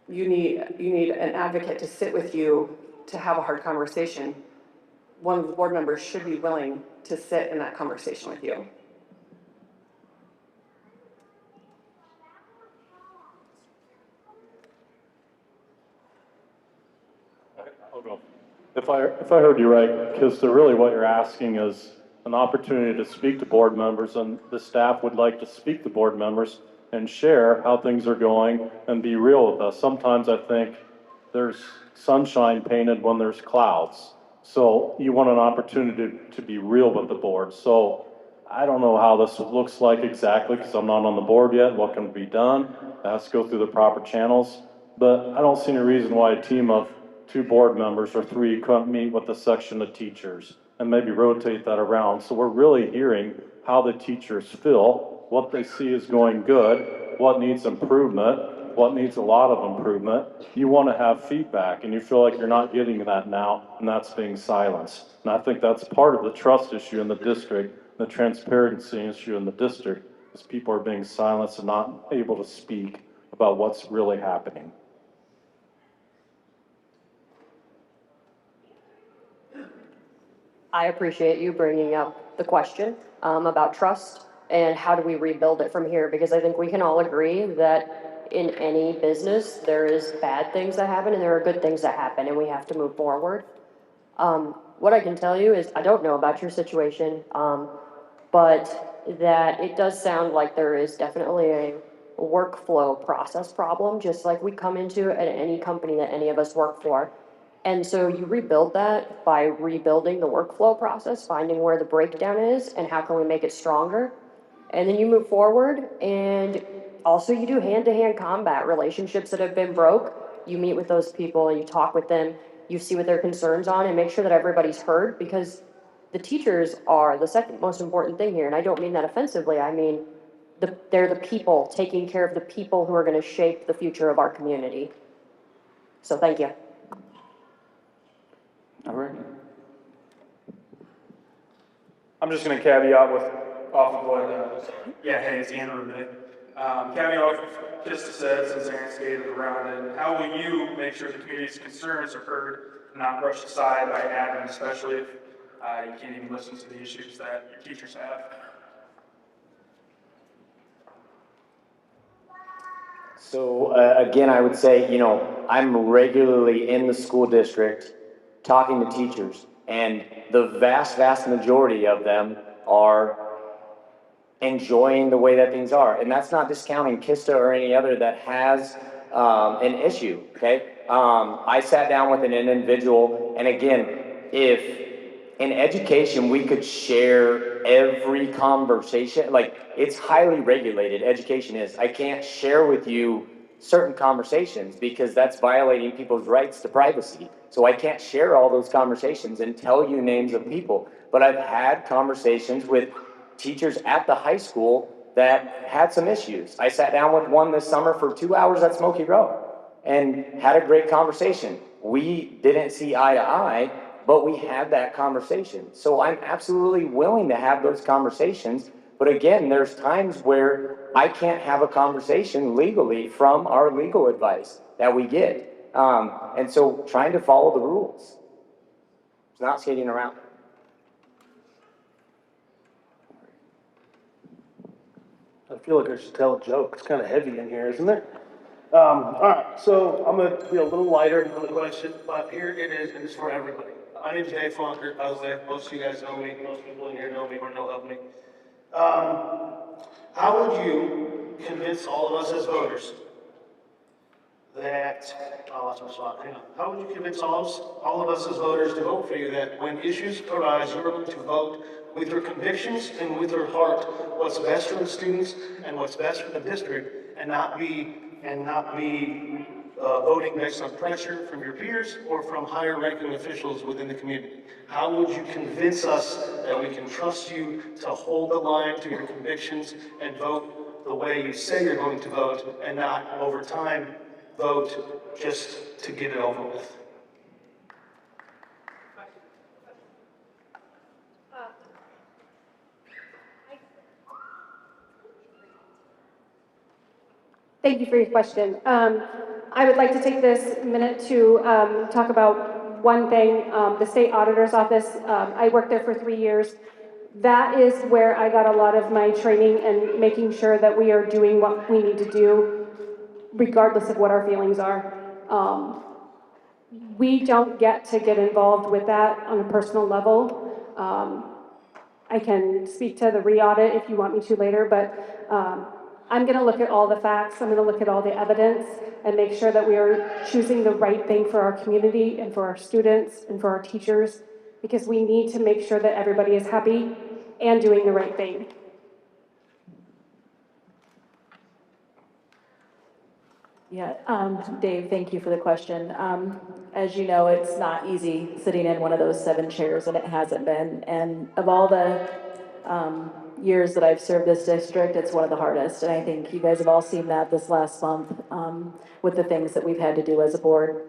you need an advocate to sit with you to have a hard conversation, one of the board members should be willing to sit in that conversation with you. I'll go. If I heard you right, Kista, really what you're asking is an opportunity to speak to board members, and the staff would like to speak to board members and share how things are going and be real with us. Sometimes I think there's sunshine painted when there's clouds. So you want an opportunity to be real with the board. So I don't know how this looks like exactly because I'm not on the board yet. What can be done? It has to go through the proper channels. But I don't see any reason why a team of 2 board members or 3 couldn't meet with a section of teachers and maybe rotate that around. So we're really hearing how the teachers feel, what they see is going good, what needs improvement, what needs a lot of improvement. You want to have feedback and you feel like you're not getting that now, and that's being silenced. And I think that's part of the trust issue in the district, the transparency issue in the district, is people are being silenced and not able to speak about what's really happening. I appreciate you bringing up the question about trust and how do we rebuild it from here, because I think we can all agree that in any business, there is bad things that happen and there are good things that happen, and we have to move forward. What I can tell you is, I don't know about your situation, but that it does sound like there is definitely a workflow process problem, just like we come into at any company that any of us work for. And so you rebuild that by rebuilding the workflow process, finding where the breakdown is and how can we make it stronger. And then you move forward, and also you do hand-to-hand combat. Relationships that have been broke, you meet with those people, you talk with them, you see what their concerns on, and make sure that everybody's heard, because the teachers are the second most important thing here. And I don't mean that offensively, I mean they're the people taking care of the people who are going to shape the future of our community. So thank you. All right. I'm just going to caveat with off of what, hey, it's Andrew Rubin. Caveat off of Krista said, since Aaron skated around it, how will you make sure the community's concerns are heard and not brushed aside by admin, especially if you can't even listen to the issues that your teachers have? So again, I would say, I'm regularly in the school district talking to teachers, and the vast, vast majority of them are enjoying the way that things are. And that's not discounting Kista or any other that has an issue, okay? I sat down with an individual, and again, if in education we could share every conversation, like it's highly regulated, education is. I can't share with you certain conversations because that's violating people's rights to privacy. So I can't share all those conversations and tell you names of people. But I've had conversations with teachers at the high school that had some issues. I sat down with one this summer for 2 hours at Smoky Row and had a great conversation. We didn't see eye to eye, but we had that conversation. So I'm absolutely willing to have those conversations. But again, there's times where I can't have a conversation legally from our legal advice that we get. And so trying to follow the rules. It's not skating around. I feel like I should tell a joke. It's kind of heavy in here, isn't it? All right, so I'm going to be a little lighter on the question, but here it is, and it's for everybody. My name's Dave Flunker. Most of you guys know me. Most people in here know me or know of me. How would you convince all of us as voters that, I lost my spot, hang on. How would you convince all of us as voters to vote for you that when issues arise, you're going to vote with your convictions and with your heart what's best for the students and what's best for the district, and not be voting based on pressure from your peers or from higher ranking officials within the community? How would you convince us that we can trust you to hold the line to your convictions and vote the way you say you're going to vote, and not over time vote just to get it over with? Thank you for your question. I would like to take this minute to talk about one thing. The state auditor's office, I worked there for 3 years. That is where I got a lot of my training and making sure that we are doing what we need to do, regardless of what our feelings are. We don't get involved with that on a personal level. I can speak to the re-audit if you want me to later, but I'm going to look at all the facts, I'm going to look at all the evidence and make sure that we are choosing the right thing for our community and for our students and for our teachers, because we need to make sure that everybody is happy and doing the right thing. Yeah, Dave, thank you for the question. As you know, it's not easy sitting in one of those 7 chairs, and it hasn't been. And of all the years that I've served this district, it's one of the hardest. And I think you guys have all seen that this last month with the things that we've had to do as a board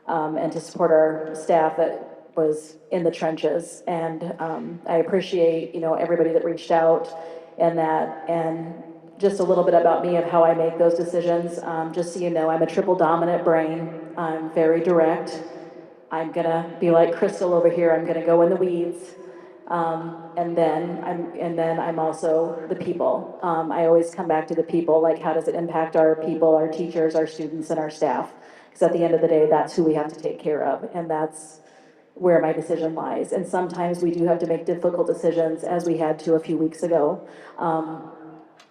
and to support our staff that was in the trenches. And I appreciate, everybody that reached out and that, and just a little bit about me of how I make those decisions. Just so you know, I'm a triple dominant brain. I'm very direct. I'm gonna be like Crystal over here. I'm gonna go in the weeds. And then I'm also the people. I always come back to the people, like how does it impact our people, our teachers, our students, and our staff? Because at the end of the day, that's who we have to take care of, and that's where my decision lies. And sometimes we do have to make difficult decisions, as we had to a few weeks ago.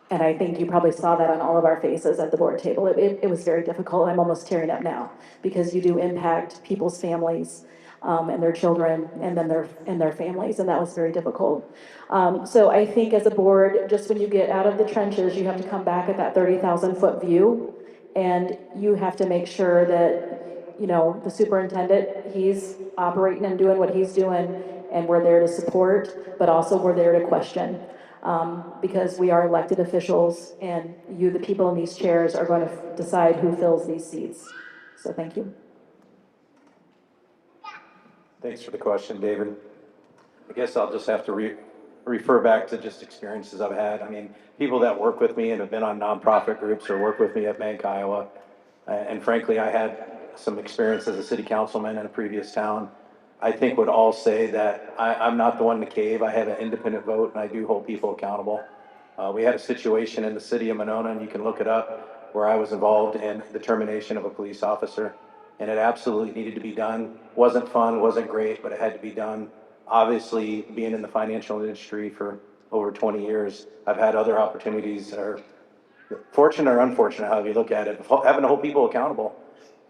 And I think you probably saw that on all of our faces at the board table. It was very difficult. I'm almost tearing up now because you do impact people's families and their children and then their families, and that was very difficult. So I think as a board, just when you get out of the trenches, you have to come back at that 30,000-foot view, and you have to make sure that, you know, the superintendent, he's operating and doing what he's doing, and we're there to support, but also we're there to question. Because we are elected officials, and you, the people in these chairs, are going to decide who fills these seats. So thank you. Thanks for the question, David. I guess I'll just have to refer back to just experiences I've had. I mean, people that work with me and have been on nonprofit groups or work with me at Bank Iowa, and frankly, I had some experience as a city councilman in a previous town, I think would all say that I'm not the one to cave. I have an independent vote, and I do hold people accountable. We had a situation in the city of Monona, and you can look it up, where I was involved in the termination of a police officer, and it absolutely needed to be done. Wasn't fun, wasn't great, but it had to be done. Obviously, being in the financial industry for over 20 years, I've had other opportunities that are fortunate or unfortunate, however you look at it, having to hold people accountable.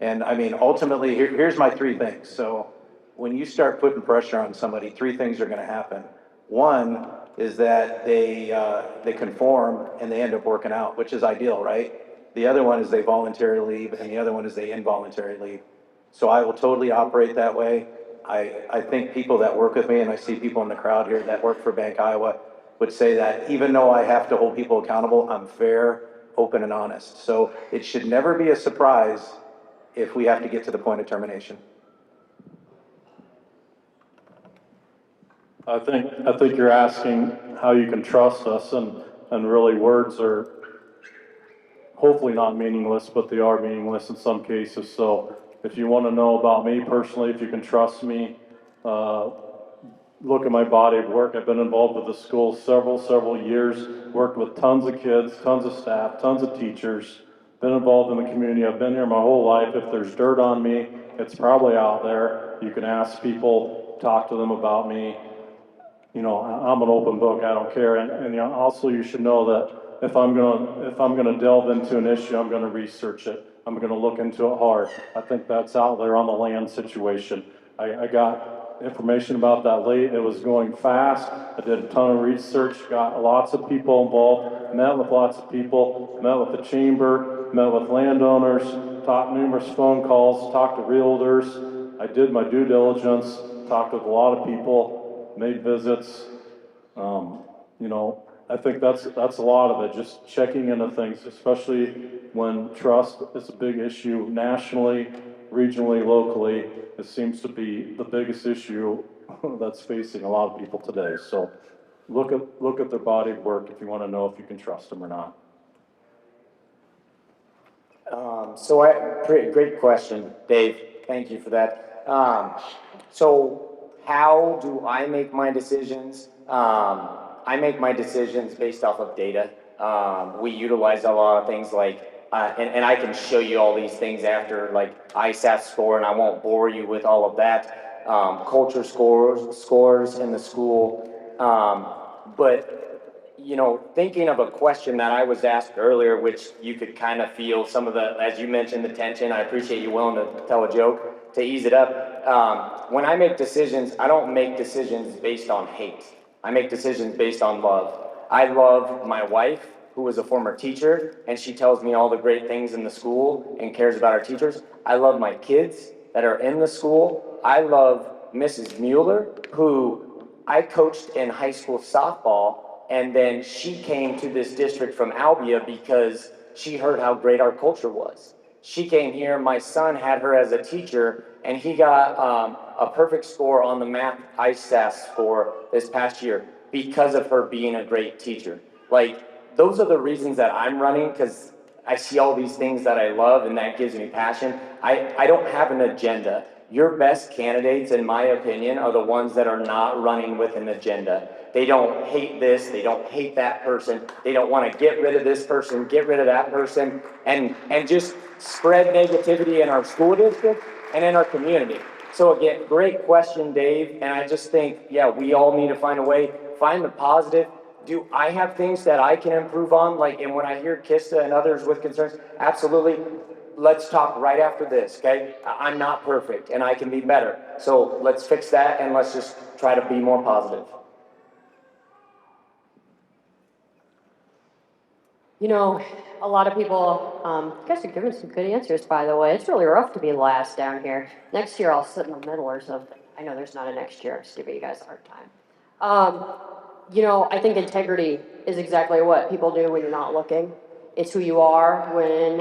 And I mean, ultimately, here's my three things. So when you start putting pressure on somebody, three things are going to happen. One is that they conform and they end up working out, which is ideal, right? The other one is they voluntarily leave, and the other one is they involuntarily leave. So I will totally operate that way. I think people that work with me, and I see people in the crowd here that work for Bank Iowa, would say that even though I have to hold people accountable, I'm fair, open, and honest. So it should never be a surprise if we have to get to the point of termination. I think you're asking how you can trust us, and really words are hopefully not meaningless, but they are meaningless in some cases. So if you want to know about me personally, if you can trust me, look at my body of work. I've been involved with the school several years, worked with tons of kids, tons of staff, tons of teachers, been involved in the community. I've been here my whole life. If there's dirt on me, it's probably out there. You can ask people, talk to them about me. You know, I'm an open book. I don't care. And you know, also you should know that if I'm gonna delve into an issue, I'm gonna research it. I'm gonna look into it hard. I think that's out there on the land situation. I got information about that late. It was going fast. I did a ton of research, got lots of people involved, met with lots of people, met with the chamber, met with landowners, talked numerous phone calls, talked to realtors. I did my due diligence, talked with a lot of people, made visits. You know, I think that's a lot of it, just checking into things, especially when trust is a big issue nationally, regionally, locally. It seems to be the biggest issue that's facing a lot of people today. So look at their body of work if you want to know if you can trust them or not. Great question, Dave. Thank you for that. So how do I make my decisions? I make my decisions based off of data. We utilize a lot of things like, and I can show you all these things after, like ISAT score, and I won't bore you with all of that. Culture scores in the school. But you know, thinking of a question that I was asked earlier, which you could kind of feel some of the, as you mentioned, the tension. I appreciate you willing to tell a joke to ease it up. When I make decisions, I don't make decisions based on hate. I make decisions based on love. I love my wife, who is a former teacher, and she tells me all the great things in the school and cares about our teachers. I love my kids that are in the school. I love Mrs. Mueller, who I coached in high school softball, and then she came to this district from Albia because she heard how great our culture was. She came here, my son had her as a teacher, and he got a perfect score on the math ISAS score this past year because of her being a great teacher. Like, those are the reasons that I'm running, because I see all these things that I love and that gives me passion. I don't have an agenda. Your best candidates, in my opinion, are the ones that are not running with an agenda. They don't hate this, they don't hate that person, they don't want to get rid of this person, get rid of that person, and just spread negativity in our school district and in our community. So again, great question, Dave, and I just think, yeah, we all need to find a way, find the positive. Do I have things that I can improve on? Like, and when I hear Kista and others with concerns, absolutely. Let's talk right after this, okay? I'm not perfect and I can be better. So let's fix that and let's just try to be more positive. You know, a lot of people, you guys are giving some good answers, by the way. It's really rough to be last down here. Next year, I'll sit in the middle or something. I know there's not a next year, just giving you guys a hard time. You know, I think integrity is exactly what people do when you're not looking. It's who you are when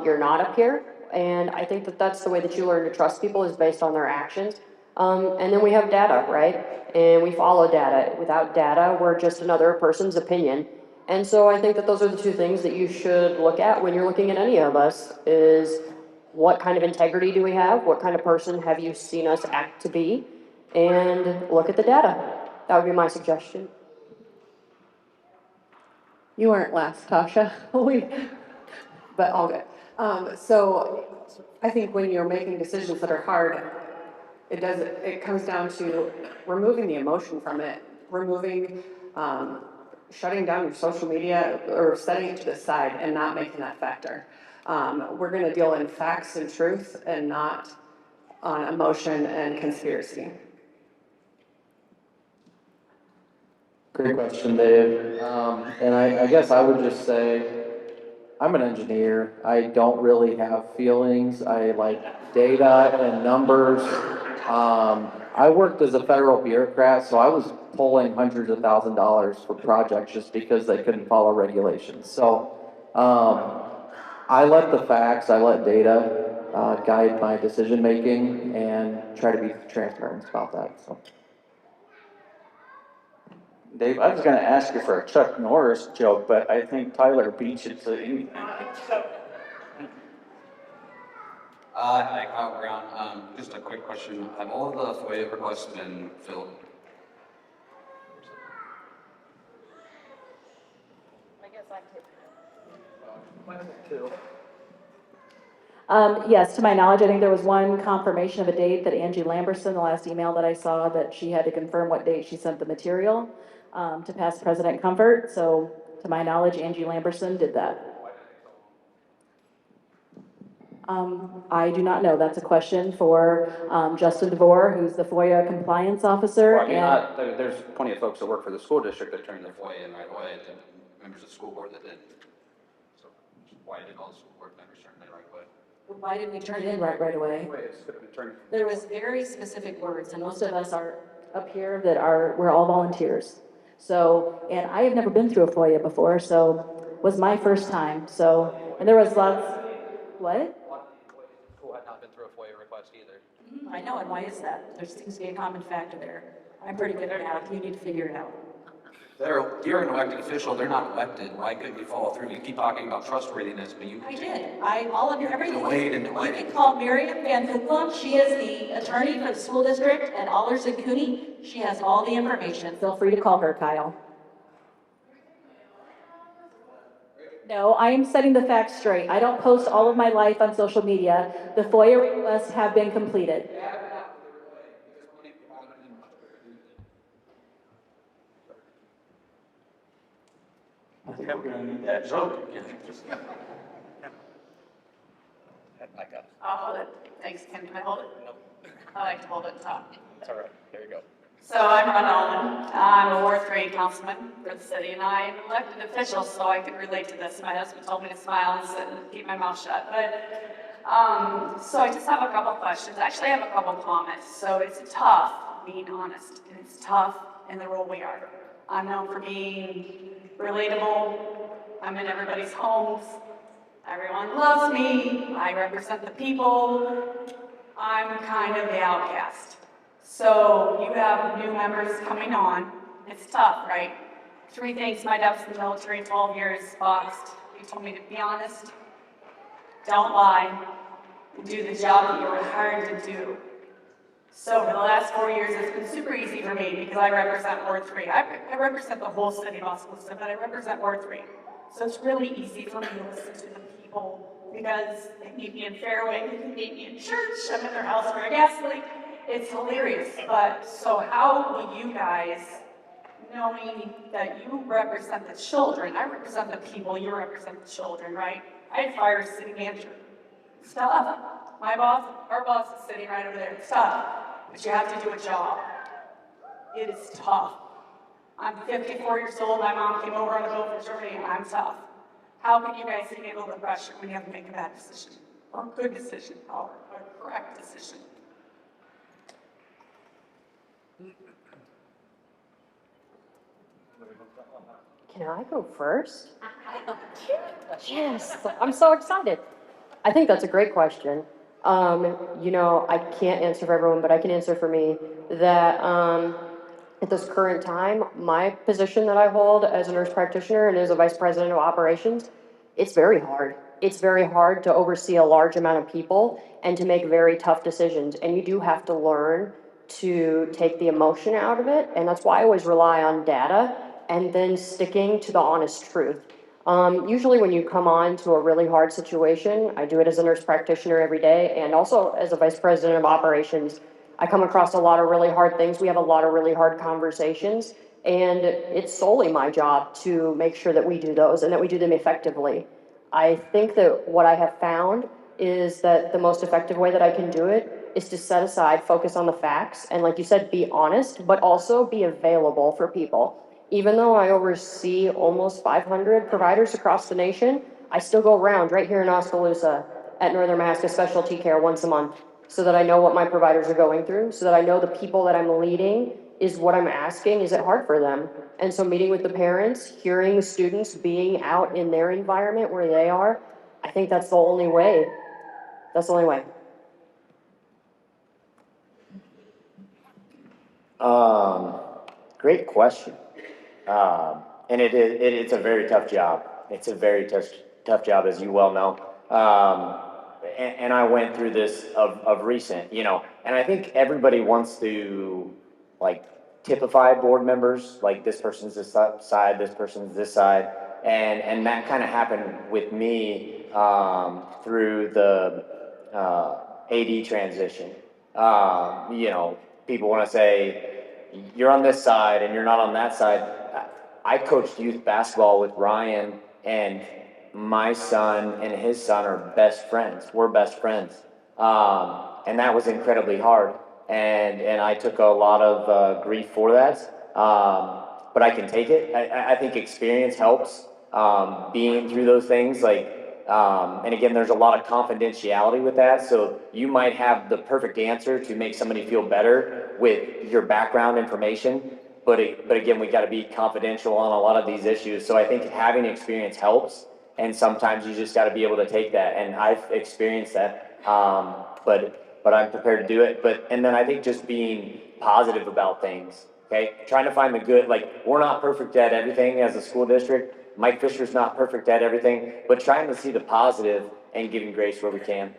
you're not up here. And I think that that's the way that you learn to trust people is based on their actions. And then we have data, right? And we follow data. Without data, we're just another person's opinion. And so I think that those are the two things that you should look at when you're looking at any of us is what kind of integrity do we have? What kind of person have you seen us act to be? And look at the data. That would be my suggestion. You weren't last, Tasha. But all good. So I think when you're making decisions that are hard, it comes down to removing the emotion from it, shutting down your social media or setting it to the side and not making that factor. We're going to deal in facts and truth and not on emotion and conspiracy. Great question, Dave. And I guess I would just say, I'm an engineer. I don't really have feelings. I like data and numbers. I worked as a federal bureaucrat, so I was pulling hundreds of $1,000s for projects just because they couldn't follow regulations. So I let the facts, I let data guide my decision making and try to be transparent about that. So. Dave, I was going to ask you for a Chuck Norris joke, but I think Tyler beat you to anything. Hi, Kyle Brown. Just a quick question. Have all of the FOIA requests been filled? I guess I could. Yes, to my knowledge, I think there was one confirmation of a date that Angie Lamberson, the last email that I saw, that she had to confirm what date she sent the material to pass President Comfort. So to my knowledge, Angie Lamberson did that. I do not know. That's a question for Justin DeVore, who's the FOIA compliance officer. Well, I mean, there's plenty of folks that work for the school district that turned their FOIA in right away, and members of the school board that didn't. So why did all the school board members turn it in right away? Why didn't we turn it in right away? There was very specific words, and most of us are up here that we're all volunteers. So, and I have never been through a FOIA before, so it was my first time. So, and there was lots, what? Who had not been through a FOIA request either. I know, and why is that? There seems to be a common factor there. I'm pretty good at math, you need to figure it out. You're an elected official, they're not elected. Why couldn't you follow through? You keep talking about trustworthiness, but you... I did. All of everything. Delayed and You delayed. can call Miriam Van Hooklam. She is the attorney for the school district at Allers and Cooney. She has all the information. Feel free to call her, Kyle. No, I am setting the facts straight. I don't post all of my life on social media. The FOIA requests have been completed. I think I'm going to need that joke again. I'll hold it. Thanks, Kim. Can I hold it? Nope. I like to hold it top. It's all right. There you go. So I'm Rhonda Allman. I'm a fourth grade councilman for the city, and I'm an elected official, so I can relate to this. My husband told me to smile and sit and keep my mouth shut. But so I just have a couple questions. Actually, I have a couple comments. So it's tough, being honest, and it's tough in the role we are. I'm known for being relatable. I'm in everybody's homes. Everyone loves me. I represent the people. I'm kind of the outcast. So you have new members coming on. It's tough, right? 3 things. My dad's in the military, 12 years, boxed. He told me to be honest, don't lie, and do the job that you were hired to do. So for the last 4 years, it's been super easy for me because I represent Ward 3. I represent the whole city of Oskaloosa, but I represent Ward 3. So it's really easy for me to listen to the people because they meet me in Fairway, they can meet me in church, I'm at their house for a gas leak. It's hilarious, but so how will you guys, knowing that you represent the children, I represent the people, you represent the children, right? I'd fire a city manager. It's tough. My boss, our boss is sitting right over there. It's tough, but you have to do a job. It is tough. I'm 54 years old. My mom came over on a boat from Germany, and I'm tough. How can you guys handle the pressure when you have to make a bad decision, or a good decision, or a correct decision? Can I go first? Yes, I'm so excited. I think that's a great question. I can't answer for everyone, but I can answer for me that at this current time, my position that I hold as a nurse practitioner and as a vice president of operations, it's very hard. It's very hard to oversee a large amount of people and to make very tough decisions. And you do have to learn to take the emotion out of it. And that's why I always rely on data and then sticking to the honest truth. Usually when you come on to a really hard situation, I do it as a nurse practitioner every day and also as a vice president of operations. I come across a lot of really hard things. We have a lot of really hard conversations, and it's solely my job to make sure that we do those and that we do them effectively. I think that what I have found is that the most effective way that I can do it is to set aside, focus on the facts, and like you said, be honest, but also be available for people. Even though I oversee almost 500 providers across the nation, I still go around right here in Oskaloosa at Northern Mahaska Specialty Care once a month so that I know what my providers are going through, so that I know the people that I'm leading is what I'm asking, is it hard for them? And so meeting with the parents, hearing the students, being out in their environment where they are, I think that's the only way. That's the only way. Great question. And it's a very tough job. It's a very tough job, as you well know. And I went through this of recent, and I think everybody wants to typify board members, like this person's this side, this person's this side. And that kind of happened with me through the AD transition. People want to say, you're on this side and you're not on that side. I coached youth basketball with Ryan, and my son and his son are best friends. We're best friends. And that was incredibly hard. And I took a lot of grief for that. But I can take it. I think experience helps, being through those things. And again, there's a lot of confidentiality with that. So you might have the perfect answer to make somebody feel better with your background information. But again, we got to be confidential on a lot of these issues. So I think having experience helps. And sometimes you just got to be able to take that. And I've experienced that. But I'm prepared to do it. And then I think just being positive about things. Okay, trying to find the good. We're not perfect at everything as a school district. Mike Fisher's not perfect at everything, but trying to see the positive and giving grace where we can.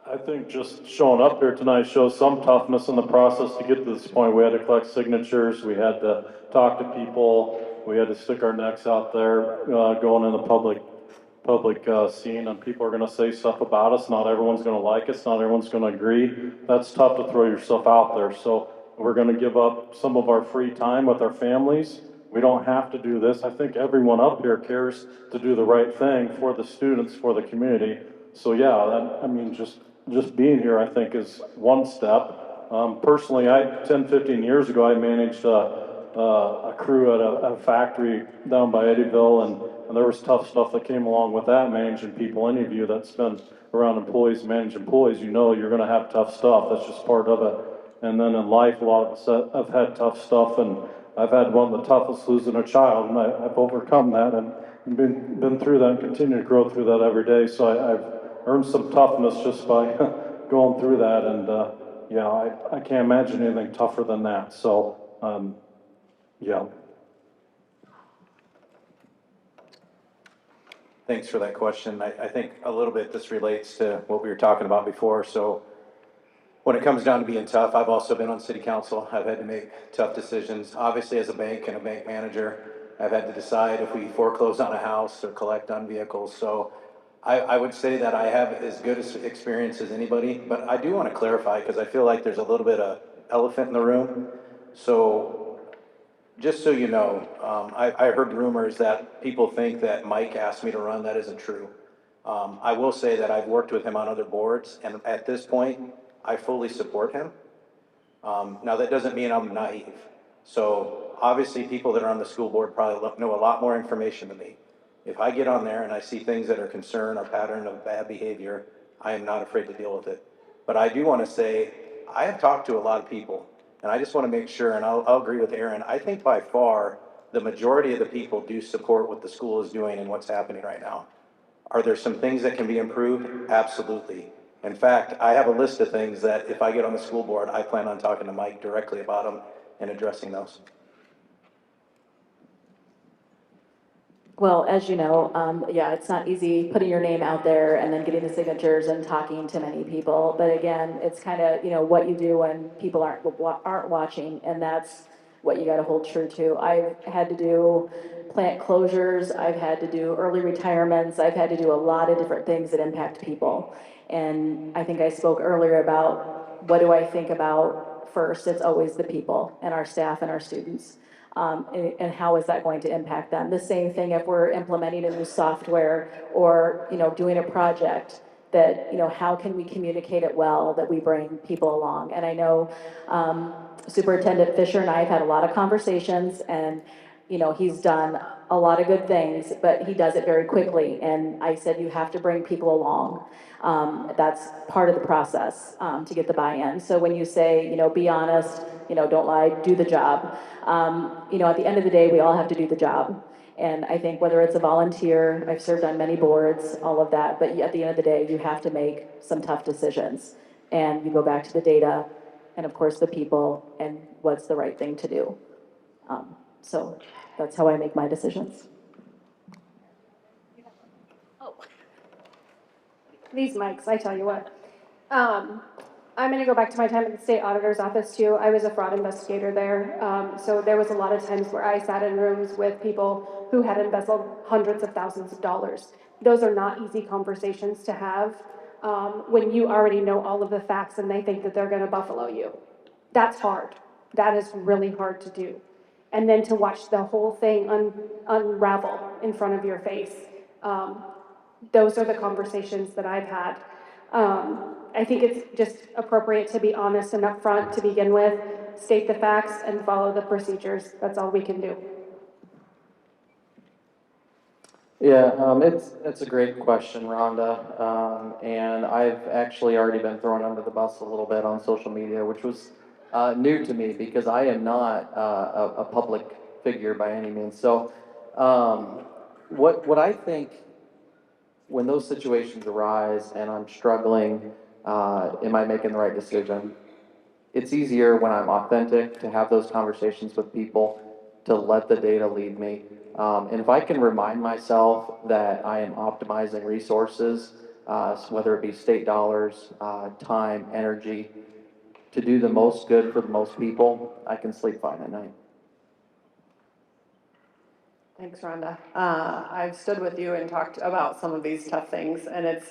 I think just showing up here tonight shows some toughness in the process to get to this point. We had to collect signatures, we had to talk to people, we had to stick our necks out there, going in the public scene, and people are going to say stuff about us. Not everyone's going to like us, not everyone's going to agree. That's tough to throw yourself out there. So we're going to give up some of our free time with our families. We don't have to do this. I think everyone up here cares to do the right thing for the students, for the community. So yeah, just being here, I think, is one step. Personally, 10, 15 years ago, I managed a crew at a factory down by Eddyville, and there was tough stuff that came along with that, managing people. Any of you that's been around employees, manage employees, you're going to have tough stuff. That's just part of it. And then in life, a lot of us have had tough stuff, and I've had one of the toughest, losing a child, and I've overcome that and been through that and continue to grow through that every day. So I've earned some toughness just by going through that, and I can't imagine anything tougher than that. So, yeah. Thanks for that question. I think a little bit this relates to what we were talking about before. So when it comes down to being tough, I've also been on city council. I've had to make tough decisions. Obviously, as a bank and a bank manager, I've had to decide if we foreclose on a house or collect on vehicles. So I would say that I have as good as experience as anybody, but I do want to clarify because I feel like there's a little bit of elephant in the room. So just so you know, I heard rumors that people think that Mike asked me to run. That isn't true. I will say that I've worked with him on other boards, and at this point, I fully support him. Now, that doesn't mean I'm naive. So obviously, people that are on the school board probably know a lot more information than me. If I get on there and I see things that are concern or pattern of bad behavior, I am not afraid to deal with it. But I do want to say, I have talked to a lot of people, and I just want to make sure, and I'll agree with Aaron, I think by far, the majority of the people do support what the school is doing and what's happening right now. Are there some things that can be improved? Absolutely. In fact, I have a list of things that if I get on the school board, I plan on talking to Mike directly about them and addressing those. Well, as you know, yeah, it's not easy putting your name out there and then getting the signatures and talking to many people. But again, it's kind of, what you do when people aren't watching, and that's what you got to hold true to. I've had to do plant closures. I've had to do early retirements. I've had to do a lot of different things that impact people. And I think I spoke earlier about what do I think about first. It's always the people and our staff and our students. And how is that going to impact them? The same thing if we're implementing a new software or, doing a project that, how can we communicate it well that we bring people along? And I know Superintendent Fisher and I have had a lot of conversations, and, he's done a lot of good things, but he does it very quickly. And I said, you have to bring people along. That's part of the process to get the buy-in. So when you say, be honest, don't lie, do the job. At the end of the day, we all have to do the job. And I think whether it's a volunteer, I've served on many boards, all of that, but at the end of the day, you have to make some tough decisions. And you go back to the data and of course the people and what's the right thing to do. So that's how I make my decisions. These mics, I tell you what. I'm going to go back to my time at the state auditor's office too. I was a fraud investigator there. So there was a lot of times where I sat in rooms with people who had embezzled hundreds of thousands of dollars. Those are not easy conversations to have when you already know all of the facts and they think that they're going to buffalo you. That's hard. That is really hard to do. And then to watch the whole thing unravel in front of your face. Those are the conversations that I've had. I think it's just appropriate to be honest and upfront to begin with, state the facts and follow the procedures. That's all we can do. Yeah, it's a great question, Rhonda. And I've actually already been thrown under the bus a little bit on social media, which was new to me because I am not a public figure by any means. So what I think when those situations arise and I'm struggling, am I making the right decision? It's easier when I'm authentic to have those conversations with people, to let the data lead me. And if I can remind myself that I am optimizing resources, whether it be state dollars, time, energy, to do the most good for the most people, I can sleep fine at night. Thanks, Rhonda. I've stood with you and talked about some of these tough things, and it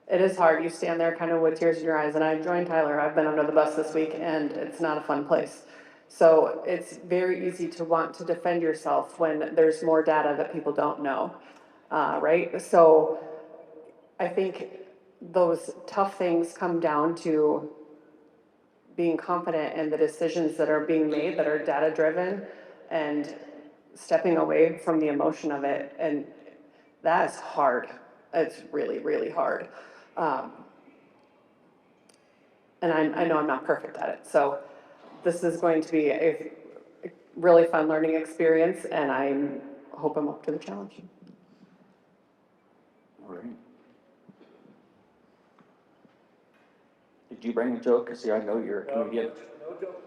is hard. You stand there kind of with tears in your eyes, and I joined Tyler. I've been under the bus this week, and it's not a fun place. So it's very easy to want to defend yourself when there's more data that people don't know, right? So I think those tough things come down to being confident in the decisions that are being made that are data-driven and stepping away from the emotion of it. And that is hard. It's really, really hard. And I know I'm not perfect at it. So this is going to be a really fun learning experience, and I hope I'm up to the challenge. All right. Did you bring a joke? Because I know you're a comedian. No joke.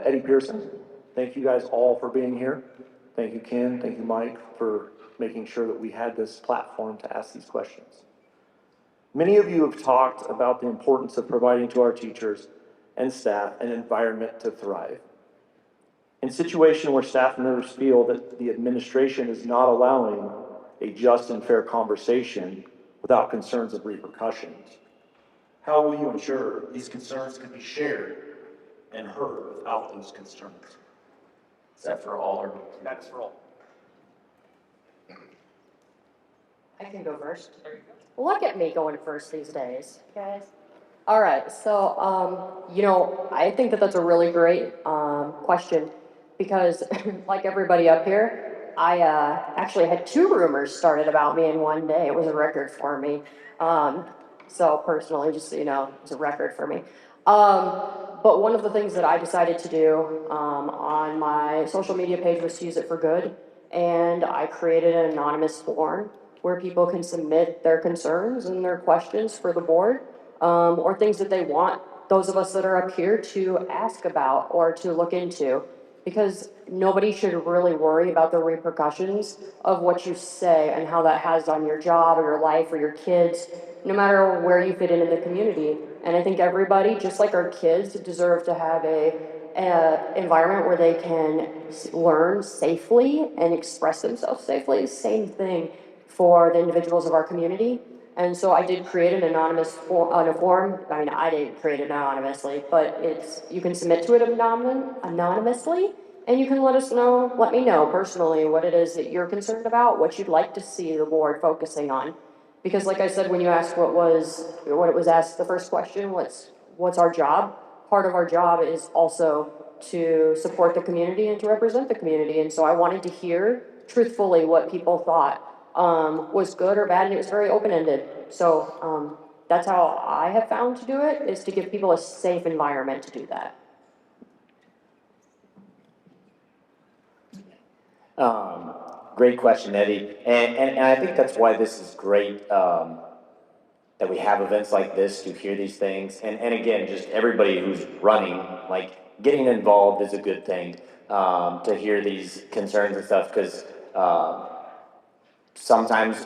Eddie Pearson, thank you guys all for being here. Thank you, Ken. Thank you, Mike, for making sure that we had this platform to ask these questions. Many of you have talked about the importance of providing to our teachers and staff an environment to thrive. In situations where staff members feel that the administration is not allowing a just and fair conversation without concerns of repercussions, how will you ensure these concerns can be shared and heard without those concerns? Is that for all or? That's for all. I can go first. Look at me going first these days, guys. All right, so, I think that that's a really great question because like everybody up here, I actually had 2 rumors started about me in one day. It was a record for me. So personally, just so you know, it's a record for me. But one of the things that I decided to do on my social media page was to use it for good. And I created an anonymous form where people can submit their concerns and their questions for the board, or things that they want those of us that are up here to ask about or to look into. Because nobody should really worry about the repercussions of what you say and how that has on your job or your life or your kids, no matter where you fit in the community. And I think everybody, just like our kids, deserve to have a environment where they can learn safely and express themselves safely. Same thing for the individuals of our community. And so I did create an anonymous form. I mean, I didn't create it anonymously, but you can submit to it anonymously, and you can let me know personally what it is that you're concerned about, what you'd like to see the board focusing on. Because like I said, when you asked what it was asked, the first question, what's our job? Part of our job is also to support the community and to represent the community. And so I wanted to hear truthfully what people thought was good or bad, and it was very open-ended. So that's how I have found to do it, is to give people a safe environment to do that. Great question, Eddie. And I think that's why this is great, that we have events like this to hear these things. And again, just everybody who's running, like getting involved is a good thing, to hear these concerns and stuff, because sometimes,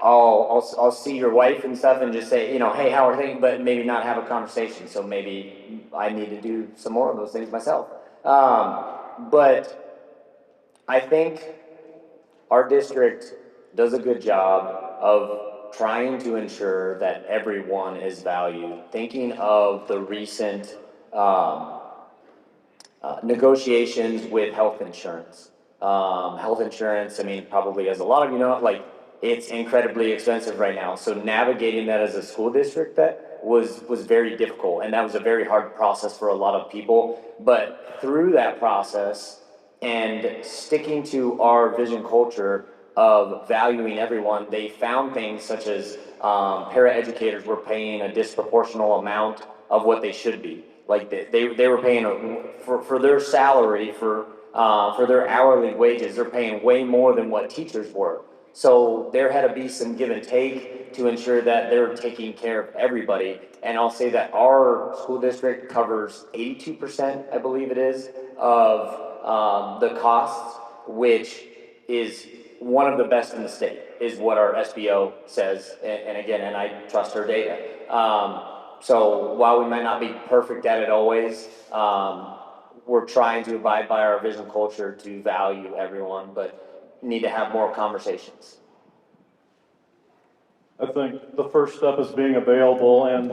I'll see your wife and stuff and just say, hey, how are things, but maybe not have a conversation. So maybe I need to do some more of those things myself. But I think our district does a good job of trying to ensure that everyone is valued. Thinking of the recent negotiations with health insurance. Health insurance, I mean, probably as a lot of you know, it's incredibly expensive right now. So navigating that as a school district, that was very difficult. And that was a very hard process for a lot of people. But through that process and sticking to our vision culture of valuing everyone, they found things such as paraeducators were paying a disproportional amount of what they should be. Like they were paying for their salary, for their hourly wages, they're paying way more than what teachers were. So there had to be some give and take to ensure that they're taking care of everybody. And I'll say that our school district covers 82%, I believe it is, of the costs, which is one of the best in the state, is what our SBO says. And again, and I trust her data. So while we might not be perfect at it always, we're trying to abide by our vision culture to value everyone, but need to have more conversations. I think the first step is being available, and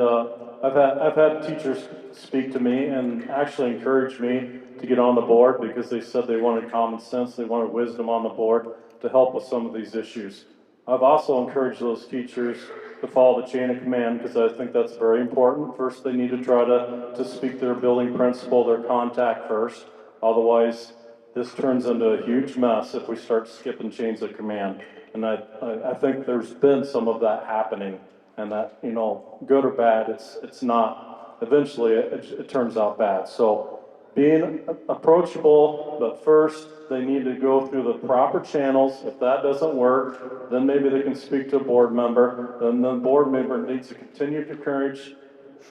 I've had teachers speak to me and actually encourage me to get on the board because they said they wanted common sense, they wanted wisdom on the board to help with some of these issues. I've also encouraged those teachers to follow the chain of command because I think that's very important. First, they need to try to speak their building principal, their contact first. Otherwise, this turns into a huge mess if we start skipping chains of command. And I think there's been some of that happening, and that, good or bad, it's not, eventually it turns out bad. So being approachable, but first they need to go through the proper channels. If that doesn't work, then maybe they can speak to a board member. Then the board member needs to continue to encourage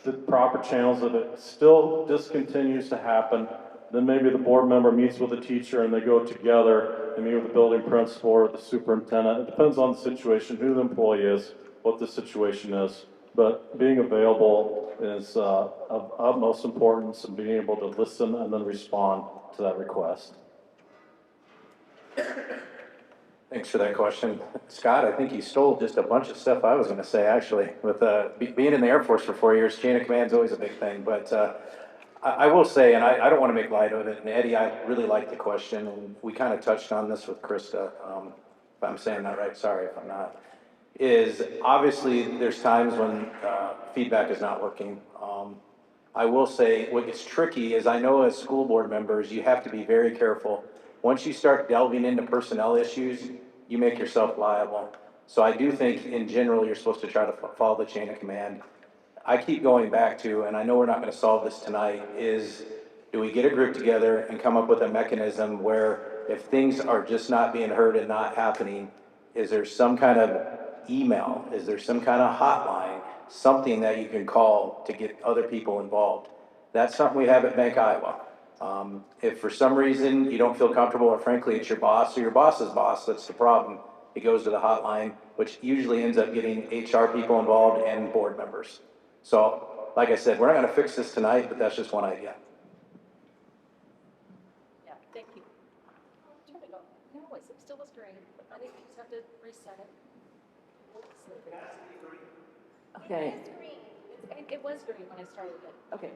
the proper channels. If it still discontinues to happen, then maybe the board member meets with the teacher and they go together and meet with the building principal or the superintendent. It depends on the situation, who the employee is, what the situation is. But being available is of utmost importance, and being able to listen and then respond to that request. Thanks for that question. Scott, I think you stole just a bunch of stuff I was going to say, actually. With being in the Air Force for 4 years, chain of command is always a big thing. But I will say, and I don't want to make light of it, and Eddie, I really like the question, and we kind of touched on this with Krista. If I'm saying that right, sorry if I'm not. Is obviously there's times when feedback is not working. I will say what gets tricky is I know as school board members, you have to be very careful. Once you start delving into personnel issues, you make yourself liable. So I do think in general, you're supposed to try to follow the chain of command. I keep going back to, and I know we're not going to solve this tonight, is do we get a group together and come up with a mechanism where if things are just not being heard and not happening, is there some kind of email? Is there some kind of hotline? Something that you can call to get other people involved? That's something we have at Bank Iowa. If for some reason you don't feel comfortable, or frankly it's your boss or your boss's boss, that's the problem, it goes to the hotline, which usually ends up getting HR people involved and board members. So, like I said, we're not going to fix this tonight, but that's just one idea. Yeah, thank you. Turn it on. No, it still was green. I think you just have to reset it. Okay. It was green when I started it. Okay.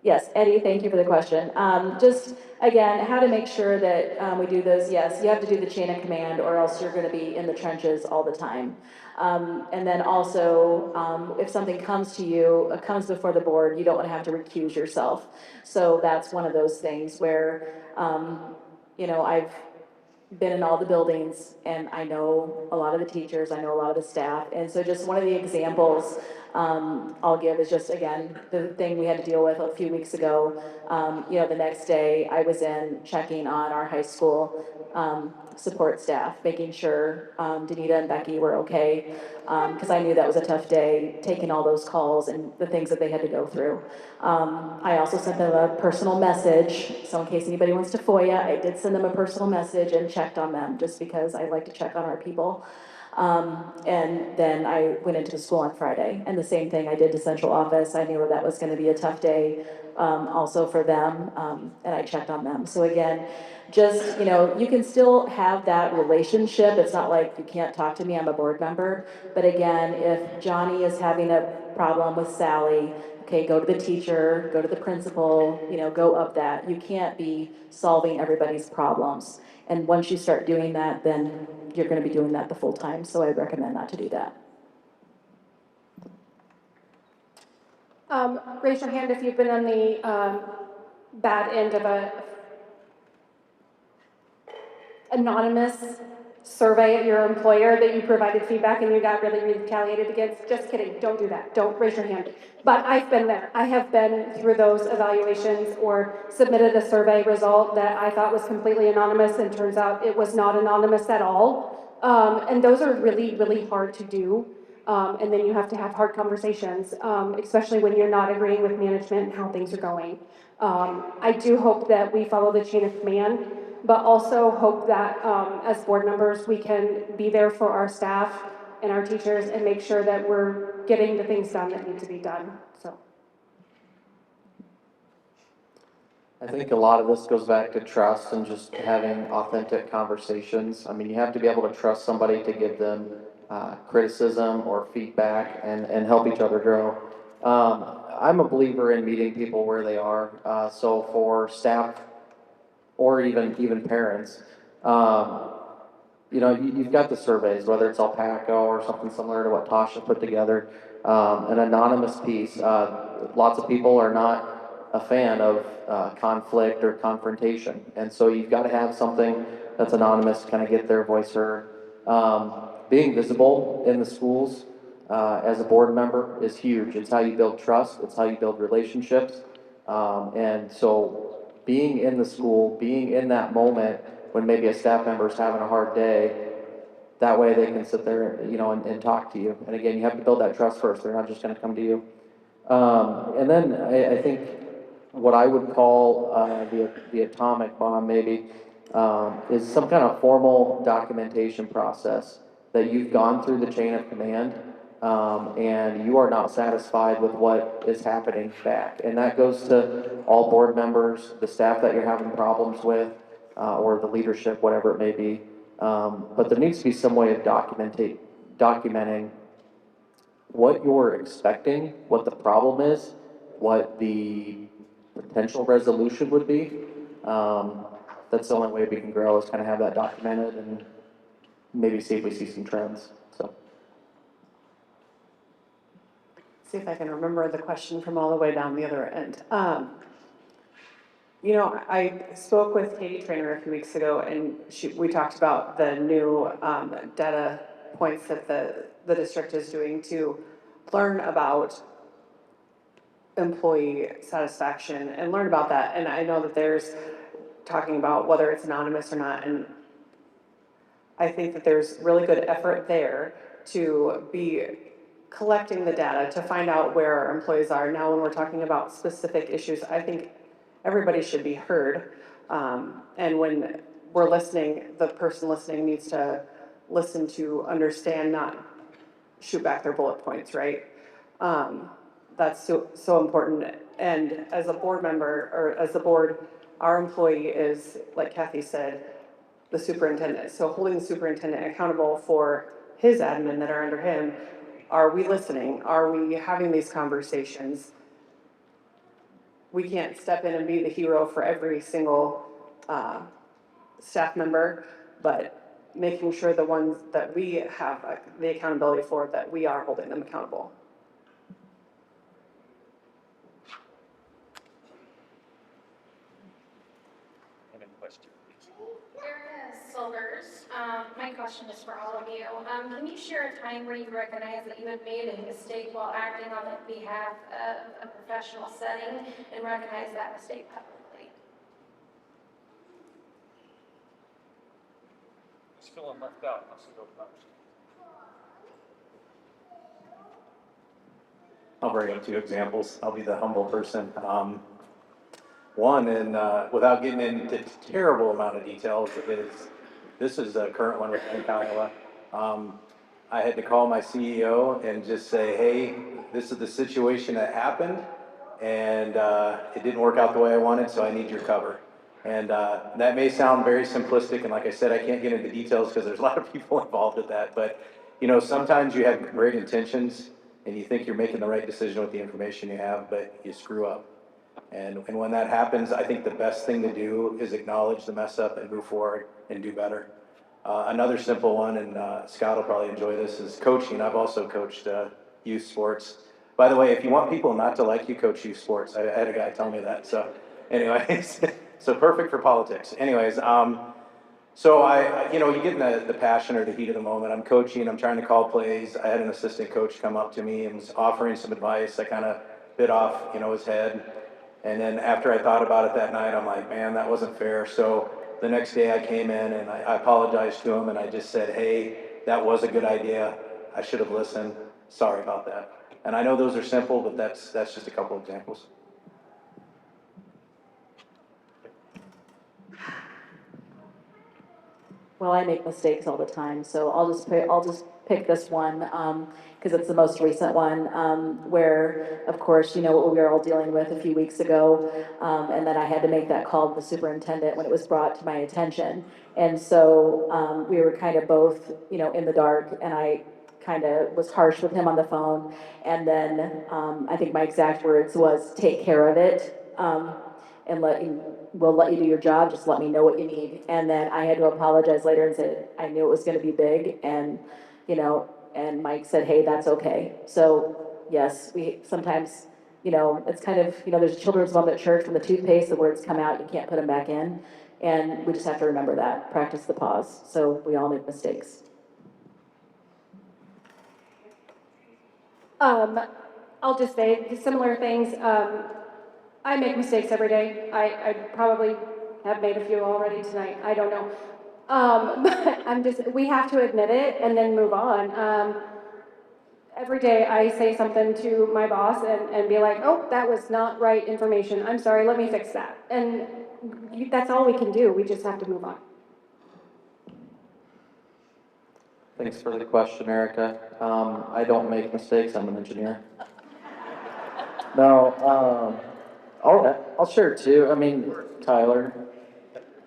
Yes, Eddie, thank you for the question. Just, again, how to make sure that we do those, yes, you have to do the chain of command or else you're going to be in the trenches all the time. And then also, if something comes to you, comes before the board, you don't want to have to recuse yourself. So that's one of those things where, you know, I've been in all the buildings and I know a lot of the teachers, I know a lot of the staff. And so just one of the examples I'll give is just, again, the thing we had to deal with a few weeks ago. You know, the next day I was in checking on our high school support staff, making sure Danita and Becky were okay, because I knew that was a tough day, taking all those calls and the things that they had to go through. I also sent them a personal message, so in case anybody wants to FOIA, I did send them a personal message and checked on them, just because I like to check on our people. And then I went into the school on Friday, and the same thing I did to central office. I knew that was going to be a tough day, also for them, and I checked on them. So again, just, you know, you can still have that relationship. It's not like you can't talk to me, I'm a board member. But again, if Johnny is having a problem with Sally, okay, go to the teacher, go to the principal, you know, go up that. You can't be solving everybody's problems. And once you start doing that, then you're going to be doing that the full time. So I'd recommend not to do that. Raise your hand if you've been on the bad end of a anonymous survey at your employer that you provided feedback and you got really retaliated against. Just kidding, don't do that, don't raise your hand. But I've been there. I have been through those evaluations or submitted a survey result that I thought was completely anonymous and turns out it was not anonymous at all. And those are really, really hard to do. And then you have to have hard conversations, especially when you're not agreeing with management and how things are going. I do hope that we follow the chain of command, but also hope that as board members, we can be there for our staff and our teachers and make sure that we're getting the things done that need to be done, so. I think a lot of this goes back to trust and just having authentic conversations. I mean, you have to be able to trust somebody to give them criticism or feedback and help each other grow. I'm a believer in meeting people where they are. So for staff or even parents, you know, you've got the surveys, whether it's Alpaca or something similar to what Tasha put together, an anonymous piece. Lots of people are not a fan of conflict or confrontation. And so you've got to have something that's anonymous to kind of get their voice heard. Being visible in the schools as a board member is huge. It's how you build trust. It's how you build relationships. And so being in the school, being in that moment when maybe a staff member is having a hard day, that way they can sit there, you know, and talk to you. And again, you have to build that trust first. They're not just going to come to you. And then I think what I would call the atomic bomb maybe, is some kind of formal documentation process that you've gone through the chain of command, and you are not satisfied with what is happening back. And that goes to all board members, the staff that you're having problems with, or the leadership, whatever it may be. But there needs to be some way of documenting what you're expecting, what the problem is, what the potential resolution would be. That's the only way we can grow, is kind of have that documented and maybe see if we see some trends, so. See if I can remember the question from all the way down the other end. You know, I spoke with Katie Trainer a few weeks ago, and we talked about the new data points that the district is doing to learn about employee satisfaction and learn about that. And I know that there's talking about whether it's anonymous or not, and I think that there's really good effort there to be collecting the data to find out where our employees are. Now, when we're talking about specific issues, I think everybody should be heard. And when we're listening, the person listening needs to listen to understand, not shoot back their bullet points, right? That's so important. And as a board member, or as the board, our employee is, like Kathy said, the superintendent. So holding the superintendent accountable for his admin that are under him. Are we listening? Are we having these conversations? We can't step in and be the hero for every single staff member, but making sure the ones that we have the accountability for, that we are holding them accountable. Solers, my question is for all of you. Can you share a time where you recognize that you had made a mistake while acting on behalf of a professional setting and recognize that mistake publicly? Just feeling left out. Let's go first. I'll bring up two examples. I'll be the humble person. One, and without getting into terrible amount of details, this is a current one with Iowa. I had to call my CEO and just say, hey, this is the situation that happened, and it didn't work out the way I wanted, so I need your cover. And that may sound very simplistic, and like I said, I can't get into details because there's a lot of people involved with that, but you know, sometimes you have great intentions and you think you're making the right decision with the information you have, but you screw up. And when that happens, I think the best thing to do is acknowledge the mess up and move forward and do better. Another simple one, and Scott will probably enjoy this, is coaching. I've also coached youth sports. By the way, if you want people not to like you, coach youth sports. I had a guy tell me that. So anyways, so perfect for politics. Anyways, so you know, you get in the passion or the heat of the moment. I'm coaching, I'm trying to call plays. I had an assistant coach come up to me and was offering some advice. I kind of bit off, you know, his head. And then after I thought about it that night, I'm like, man, that wasn't fair. So the next day I came in and I apologized to him and I just said, hey, that was a good idea. I should have listened. Sorry about that. And I know those are simple, but that's just a couple examples. Well, I make mistakes all the time, so I'll just pick this one, because it's the most recent one, where, of course, you know what we were all dealing with a few weeks ago, and then I had to make that call to the superintendent when it was brought to my attention. And so we were kind of both, you know, in the dark, and I kind of was harsh with him on the phone. And then I think my exact words was, take care of it, and we'll let you do your job, just let me know what you need. And then I had to apologize later and said, I knew it was gonna be big, and, you know, and Mike said, hey, that's okay. So, yes, we sometimes, you know, it's kind of, you know, there's a children's moment at church, when the toothpaste, the words come out, you can't put them back in. And we just have to remember that, practice the pause. So we all make mistakes. I'll just say similar things. I make mistakes every day. I probably have made a few already tonight. I don't know. But we have to admit it and then move on. every day I say something to my boss and be like, oh, that was not right information. I'm sorry, let me fix that. And that's all we can do. We just have to move on. Thanks for the question, Erica. I don't make mistakes, I'm an engineer. No, I'll share too. I mean, Tyler.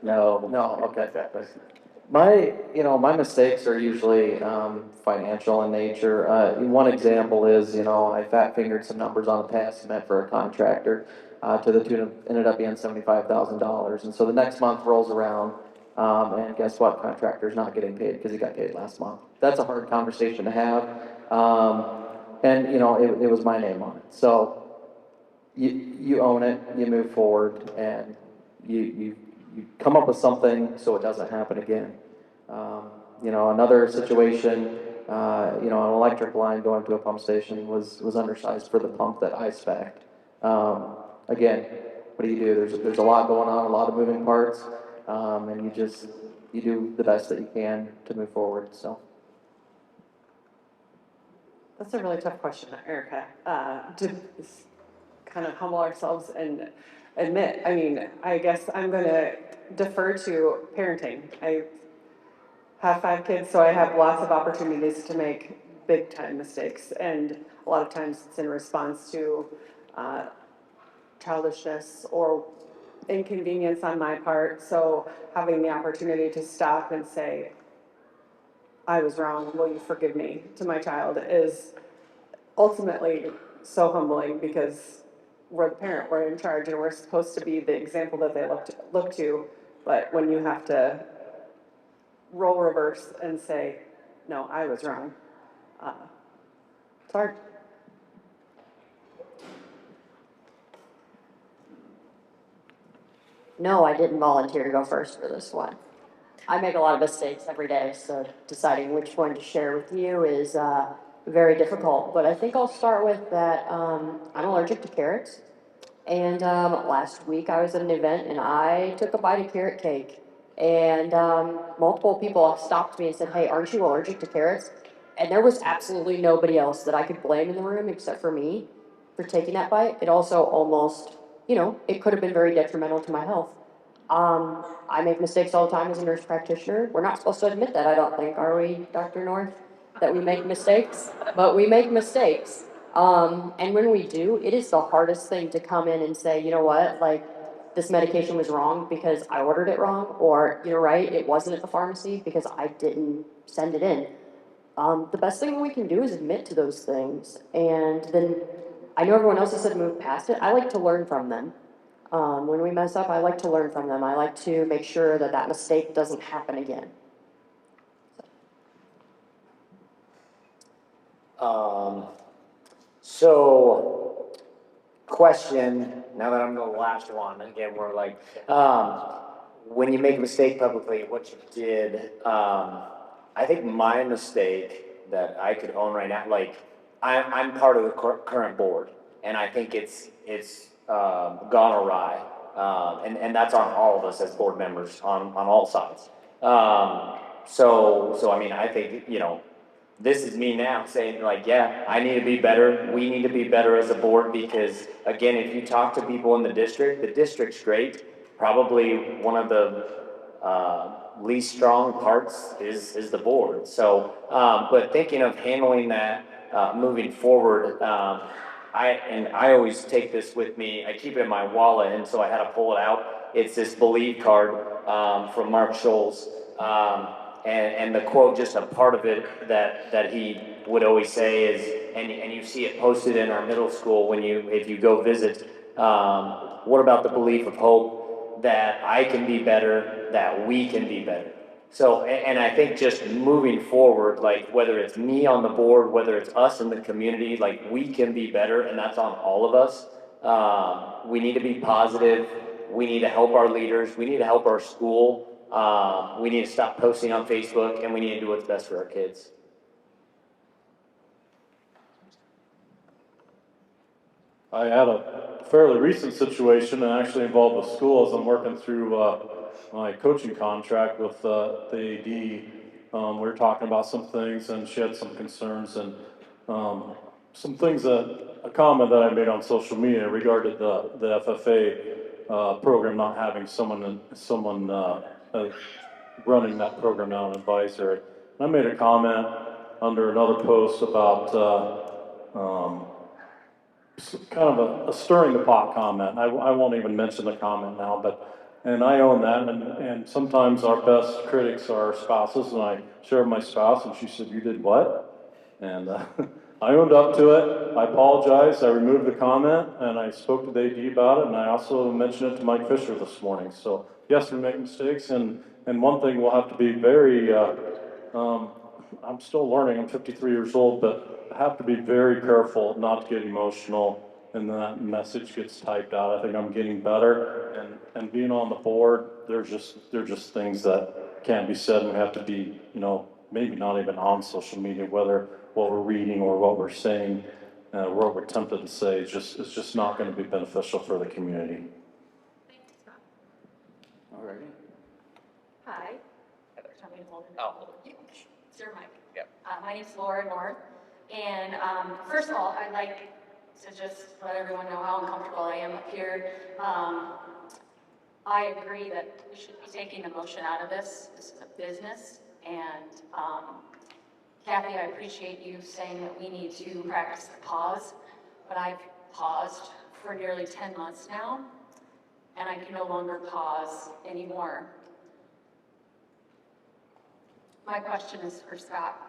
No, okay. My mistakes are usually financial in nature. One example is, I fat fingered some numbers on a pay estimate for a contractor to the tune of, ended up being $75,000. And so the next month rolls around, and guess what? Contractor's not getting paid because he got paid last month. That's a hard conversation to have. And it was my name on it. So you own it, you move forward, and you come up with something so it doesn't happen again. Another situation, an electric line going to a pump station was undersized for the pump that I spec'd. Again, what do? There's a lot going on, a lot of moving parts, and you do the best that you can to move forward, so. That's a really tough question, Erica, to kind of humble ourselves and admit. I mean, I guess I'm going to defer to parenting. I have 5 kids, so I have lots of opportunities to make big time mistakes. And a lot of times it's in response to childishness or inconvenience on my part. So having the opportunity to stop and say, I was wrong, will you forgive me, to my child is ultimately so humbling, because we're the parent, we're in charge, and we're supposed to be the example that they look to. But when you have to role reverse and say, no, I was wrong, it's hard. No, I didn't volunteer to go first for this one. I make a lot of mistakes every day, so deciding which one to share with you is very difficult. But I think I'll start with that I'm allergic to carrots. And last week I was at an event and I took a bite of carrot cake. And multiple people stopped me and said, hey, aren't you allergic to carrots? And there was absolutely nobody else that I could blame in the room except for me for taking that bite. It also almost, it could have been very detrimental to my health. I make mistakes all the time as a nurse practitioner. We're not supposed to admit that, I don't think, are we, Dr. North? That we make mistakes? But we make mistakes. And when we do, it is the hardest thing to come in and say, you know what, this medication was wrong because I ordered it wrong, or you're right, it wasn't at the pharmacy because I didn't send it in. The best thing we can do is admit to those things. And then, I know everyone else has said move past it. I like to learn from them. When we mess up, I like to learn from them. I like to make sure that that mistake doesn't happen again. So, question, now that I'm the last one, again, we're like, when you make a mistake publicly, what you did, I think my mistake that I could own right now, I'm part of the current board, and I think it's gone awry, and that's on all of us as board members on all sides. So I mean, I think, this is me now saying yeah, I need to be better. We need to be better as a board, because again, if you talk to people in the district's great. Probably one of the least strong parts is the board. So, but thinking of handling that moving forward, I always take this with me. I keep it in my wallet, and so I had to pull it out. It's this Believe card from Mark Scholes. And the quote, just a part of it that he would always say is, and you see it posted in our middle school if you go visit, what about the belief of hope that I can be better, that we can be better? So, and I think just moving forward, whether it's me on the board, whether it's us in the community, we can be better, and that's on all of us. We need to be positive. We need to help our leaders. We need to help our school. We need to stop posting on Facebook, and we need to do what's best for our kids. I had a fairly recent situation and actually involved the school as I'm working through my coaching contract with the AD. We were talking about some things, and she had some concerns, and some things a comment that I made on social media regarding the FFA program not having someone running that program now, an advisor. And I made a comment under another post about kind of a stirring the pot comment. I won't even mention the comment now, and I own that, and sometimes our best critics are our spouses, and I shared with my spouse, and she said, "You did what?" And I owned up to it. I apologized. I removed the comment, and I spoke to the AD about it, and I also mentioned it to Mike Fisher this morning. So yes, we make mistakes, and one thing we'll have to be very, I'm still learning, I'm 53 years old, but I have to be very careful not to get emotional and that message gets typed out. I think I'm getting better, and being on the board, they're just things that can't be said, and we have to be, maybe not even on social media, whether what we're reading or what we're saying, what we're tempted to say, it's just not going to be beneficial for the community. All righty. Hi. Tell me to hold it. Oh, It's your mic. Yep. My name's Laura North, and first of all, I'd like to just let everyone know how uncomfortable I am up here. I agree that we should be taking emotion out of this. This is a business, and Kathy, I appreciate you saying that we need to practice the pause, but I've paused for nearly 10 months now, and I can no longer pause anymore. My question is for Scott.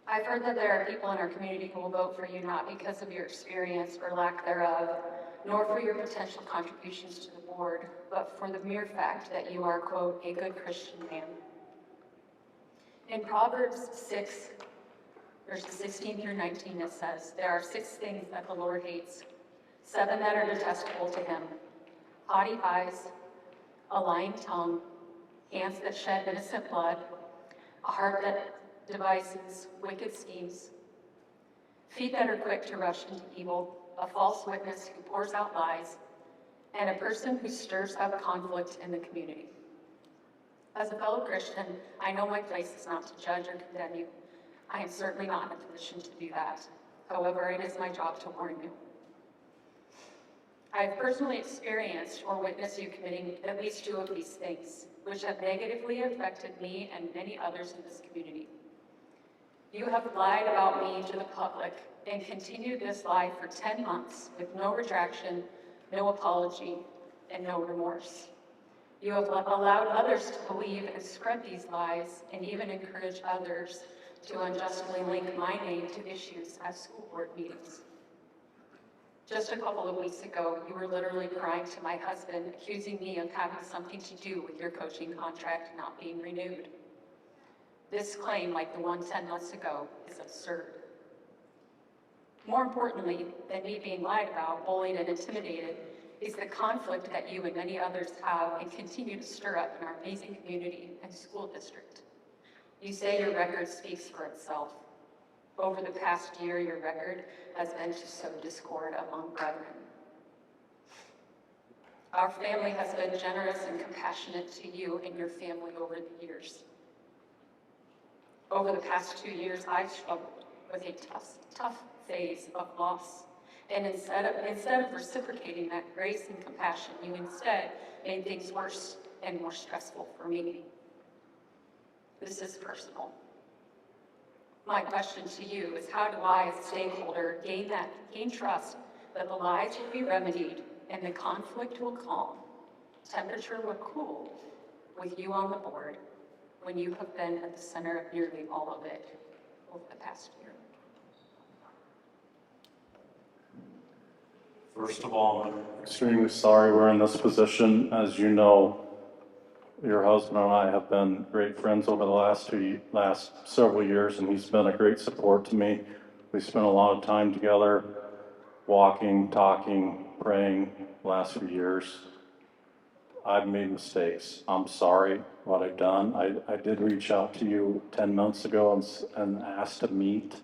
I've heard that there are people in our community who will vote for you not because of your experience or lack thereof, nor for your potential contributions to the board, but for the mere fact that you are, quote, a good Christian man. In Proverbs 6, verses 16 through 19, it says, "There are 6 things that the Lord hates, 7 that are detestable to him: haughty eyes, a lying tongue, hands that shed innocent blood, a heart that devises wicked schemes, feet that are quick to rush into evil, a false witness who pours out lies, and a person who stirs up conflict in the community." As a fellow Christian, I know my place is not to judge or condemn you. I am certainly not in a position to do that. However, it is my job to warn you. I have personally experienced or witnessed you committing at least 2 of these things, which have negatively affected me and many others in this community. You have lied about me to the public and continued this lie for 10 months with no retraction, no apology, and no remorse. You have allowed others to believe and spread these lies and even encourage others to unjustly link my name to issues at school board meetings. Just a couple of weeks ago, you were literally crying to my husband, accusing me of having something to do with your coaching contract not being renewed. This claim, like the one 10 months ago, is absurd. More importantly than me being lied about, bullied, and intimidated is the conflict that you and many others have and continue to stir up in our amazing community and school district. You say your record speaks for itself. Over the past year, your record has been to sow discord among brethren. Our family has been generous and compassionate to you and your family over the years. Over the past 2 years, I've struggled with a tough phase of loss. And instead of reciprocating that grace and compassion, you instead made things worse and more stressful for me. This is personal. My question to you is, how do I, as a stakeholder, gain trust that the lies will be remedied and the conflict will calm, temperature will cool with you on the board when you have been at the center of nearly all of it over the past year? First of all, I'm extremely sorry we're in this position. As you know, your husband and I have been great friends over the last several years, and he's been a great support to me. We spent a lot of time together, walking, talking, praying the last few years. I've made mistakes. I'm sorry what I've done. I did reach out to you 10 months ago and asked to meet.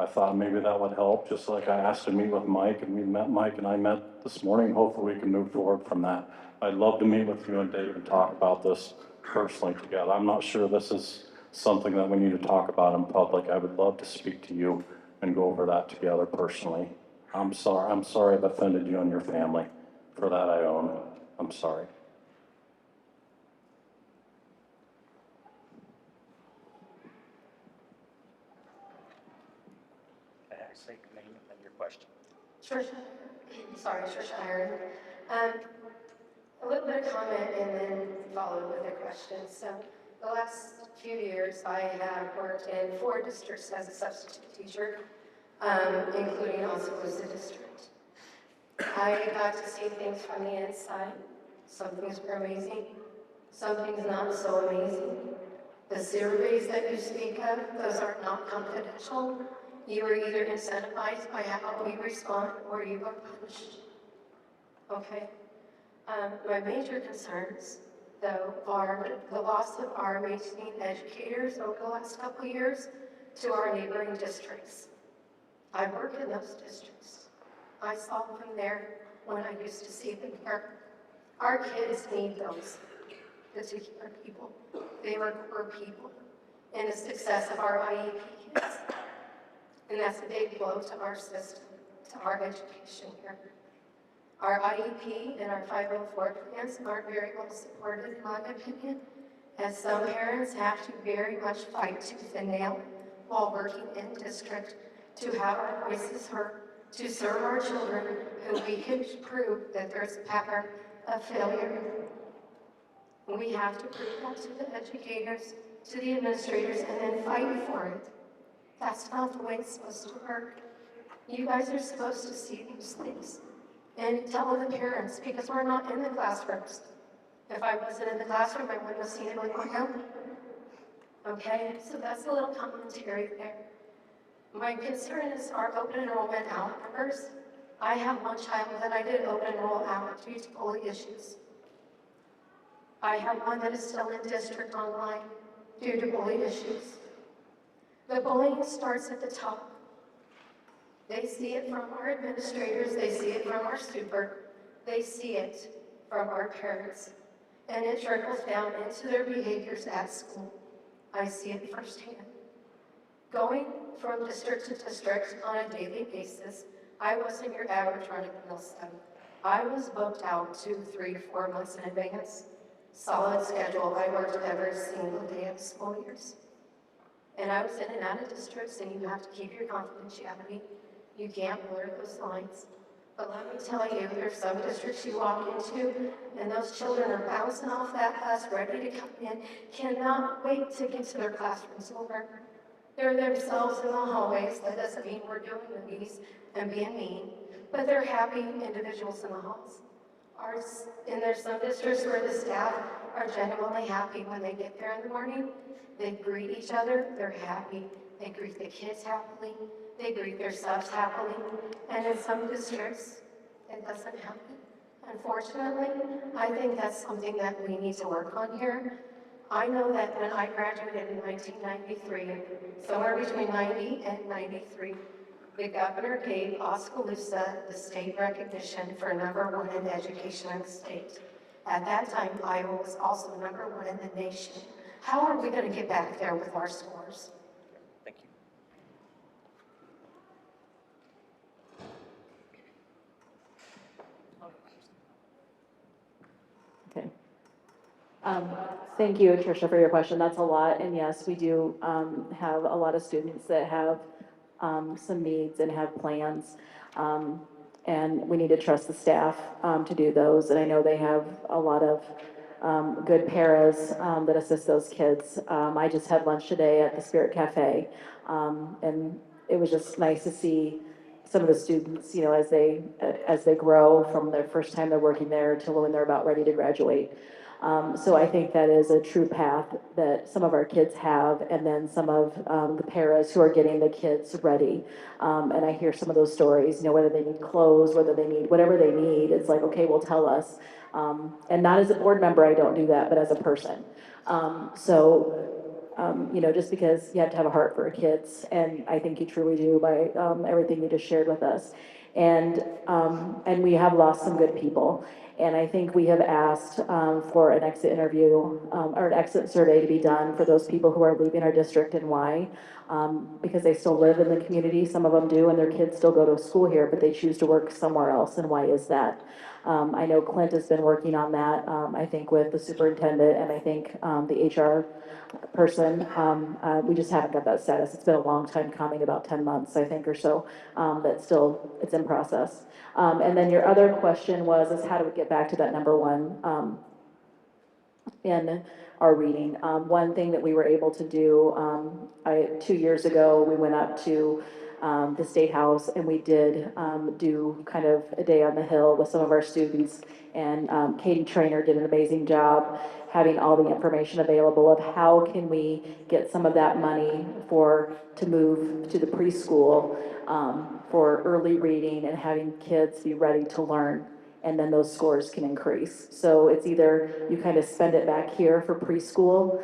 I thought maybe that would help, just like I asked to meet with Mike, and we met Mike and I met this morning. Hopefully we can move forward from that. I'd love to meet with you and Dave and talk about this personally together. I'm not sure this is something that we need to talk about in public, I would love to speak to you and go over that together personally. I'm sorry I've offended you and your family. For that I own. I'm sorry. Say your name and then your question. Trisha, sorry, Trisha Iron. A little bit of comment and then followed with a question. So the last few years, I have worked in 4 districts as a substitute teacher, including Oskaloosa District. I got to see things from the inside. Some things were amazing, some things not so amazing. The surveys that you speak of, those are not confidential. You are either incentivized by how we respond or you are punished. Okay? My major concerns, though, are the loss of our mainstream educators over the last couple of years to our neighboring districts. I work in those districts. I saw them there when I used to see them here. Our kids need those particular people. They are core people in the success of our IEP kids. And that's a big blow to our system, to our education here. Our IEP and our 504 plans aren't very well supported, in my opinion, as some parents have to very much fight tooth and nail while working in district to have our voices heard, to serve our children who we can prove that there's a pattern of failure. We have to prove that to the educators, to the administrators, and then fight for it. That's not the way it's supposed to work. You guys are supposed to see these things and tell the parents, because we're not in the classrooms. If I wasn't in the classroom, I wouldn't have seen it with my own. Okay, so that's a little commentary there. My concern is our open enrollment out numbers. I have one child that I did open enroll out due to bully issues. I have one that is still in district online due to bully issues. The bullying starts at the top. They see it from our administrators, they see it from our super, they see it from our parents, and it trickles down into their behaviors at school. I see it firsthand. Going from district to district on a daily basis, I wasn't your average run-of-the-mill study. I was booked out 2, 3, 4 months in advance. Solid schedule, I worked every single day of school years. And I was in and out of districts, and you have to keep your confidentiality. You can't blur those lines. But let me tell you, there's some districts you walk into, and those children are bouncing off that bus, ready to come in, cannot wait to get to their classrooms over. They're themselves in the hallways. That doesn't mean we're doing movies and being mean, but they're happy individuals in the halls. And there's some districts where the staff are genuinely happy when they get there in the morning. They greet each other, they're happy. They greet the kids happily. They greet their subs happily. And in some districts, it doesn't happen. Unfortunately, I think that's something that we need to work on here. I know that when I graduated in 1993, somewhere between 90 and 93, the governor gave Oskaloosa the state recognition for #1 in education in the state. At that time, Iowa was also #1 in the nation. How are we going to get back there with our scores? Thank you. Okay. Thank you, Tricia, for your question. That's a lot. And yes, we do have a lot of students that have some needs and have plans. And we need to trust the staff to do those. And I know they have a lot of good paras that assist those kids. I just had lunch today at the Spirit Cafe. And it was just nice to see some of the students, you know, as they grow from their first time they're working there till when they're about ready to graduate. So I think that is a true path that some of our kids have, and then some of the paras who are getting the kids ready. And I hear some of those stories, you know, whether they need clothes, whether they need whatever they need, it's like, okay, well, tell us. And not as a board member, I don't do that, but as a person. You know, just because you have to have a heart for kids, and I think you truly do by everything you just shared with us. And we have lost some good people. And I think we have asked for an exit interview or an exit survey to be done for those people who are leaving our district and why. Because they still live in the community, some of them do, and their kids still go to school here, but they choose to work somewhere else, and why is that? I know Clint has been working on that, I think with the superintendent, and I think the HR person. We just haven't got that status. It's been a long time coming, about 10 months, I think, or so, but still, it's in process. And then your other question is how do we get back to that number one in our reading? One thing that we were able to do, 2 years ago, we went up to the State House and we did do kind of a day on the Hill with some of our students, and Katie Trainer did an amazing job having all the information available of how can we get some of that money to move to the preschool for early reading and having kids be ready to learn, and then those scores can increase. So it's either you kind of spend it back here for preschool,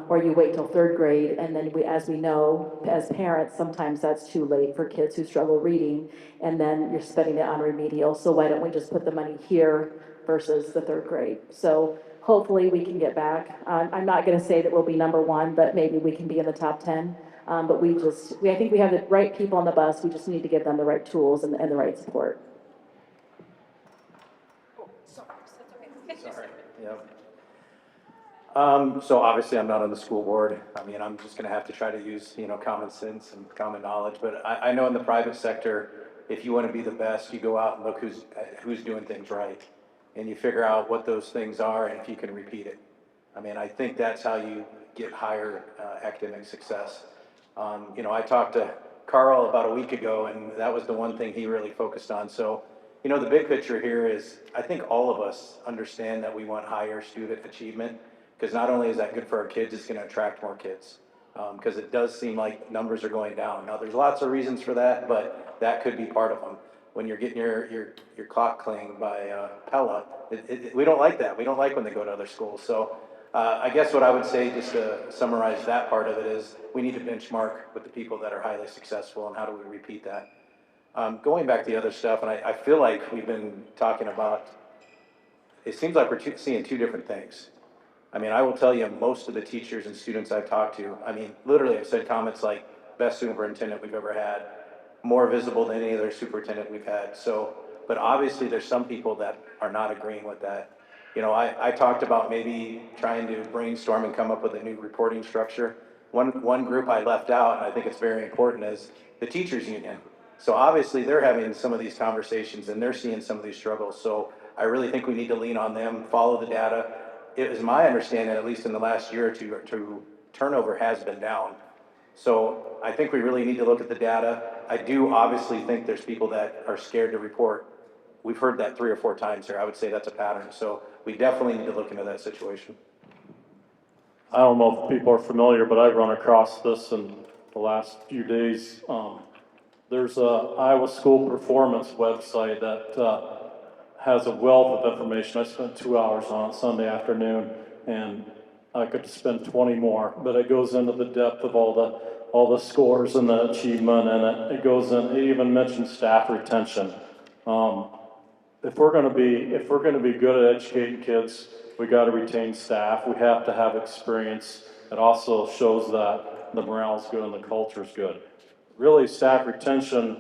or you wait till third grade, and then as we know, as parents, sometimes that's too late for kids who struggle reading, and then you're spending it on remedial. So why don't we just put the money here versus the third grade? So hopefully we can get back. I'm not gonna say that we'll be number one, but maybe we can be in the top 10. But I think we have the right people on the bus. We just need to give them the right tools and the right support. Sorry, yep. So obviously I'm not on the school board. I mean, I'm just gonna have to try to use, common sense and common knowledge. But I know in the private sector, if you wanna be the best, you go out and look who's doing things right. And you figure out what those things are and if you can repeat it. I mean, I think that's how you get higher academic success. I talked to Carl about a week ago, and that was the one thing he really focused on. So, the big picture here is, I think all of us understand that we want higher student achievement, because not only is that good for our kids, it's gonna attract more kids. Because it does seem like numbers are going down. Now, there's lots of reasons for that, but that could be part of them. When you're getting your clock clanged by Pella, we don't like that. We don't like when they go to other schools. So I guess what I would say, just to summarize that part of it, is we need to benchmark with the people that are highly successful, and how do we repeat that? Going back to the other stuff, and I feel like we've been talking about, it seems like we're seeing two different things. I mean, I will tell you, most of the teachers and students I've talked to, I mean, literally I've said comments like, best superintendent we've ever had, more visible than any other superintendent we've had. So, but obviously there's some people that are not agreeing with that. I talked about maybe trying to brainstorm and come up with a new reporting structure. One group I left out, and I think it's very important, is the teachers union. So obviously they're having some of these conversations and they're seeing some of these struggles. So I really think we need to lean on them, follow the data. It is my understanding, at least in the last year or two, turnover has been down. So I think we really need to look at the data. I do obviously think there's people that are scared to report. We've heard that 3 or 4 times here. I would say that's a pattern. So we definitely need to look into that situation. I don't know if people are familiar, but I've run across this in the last few days. There's a Iowa School Performance website that has a wealth of information. I spent 2 hours on it Sunday afternoon, and I could spend 20 more, but it goes into the depth of all the scores and the achievement, and it goes in, it even mentions staff retention. If we're gonna be good at educating kids, we gotta retain staff. We have to have experience. It also shows that the morale's good and the culture's good. Really, staff retention,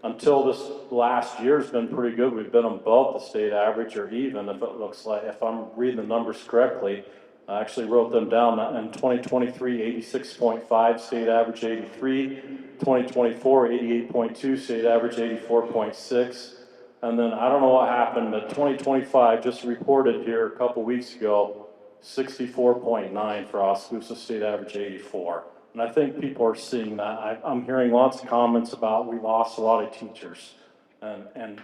until this last year, has been pretty good. We've been above the state average, or even, if it looks like, if I'm reading the numbers correctly. I actually wrote them down. In 2023, 86.5, state average 83. 2024, 88.2, state average 84.6. And then I don't know what happened, but 2025 just reported here a couple weeks ago, 64.9 for Oskaloosa, state average 84. And I think people are seeing that. I'm hearing lots of comments about we lost a lot of teachers. And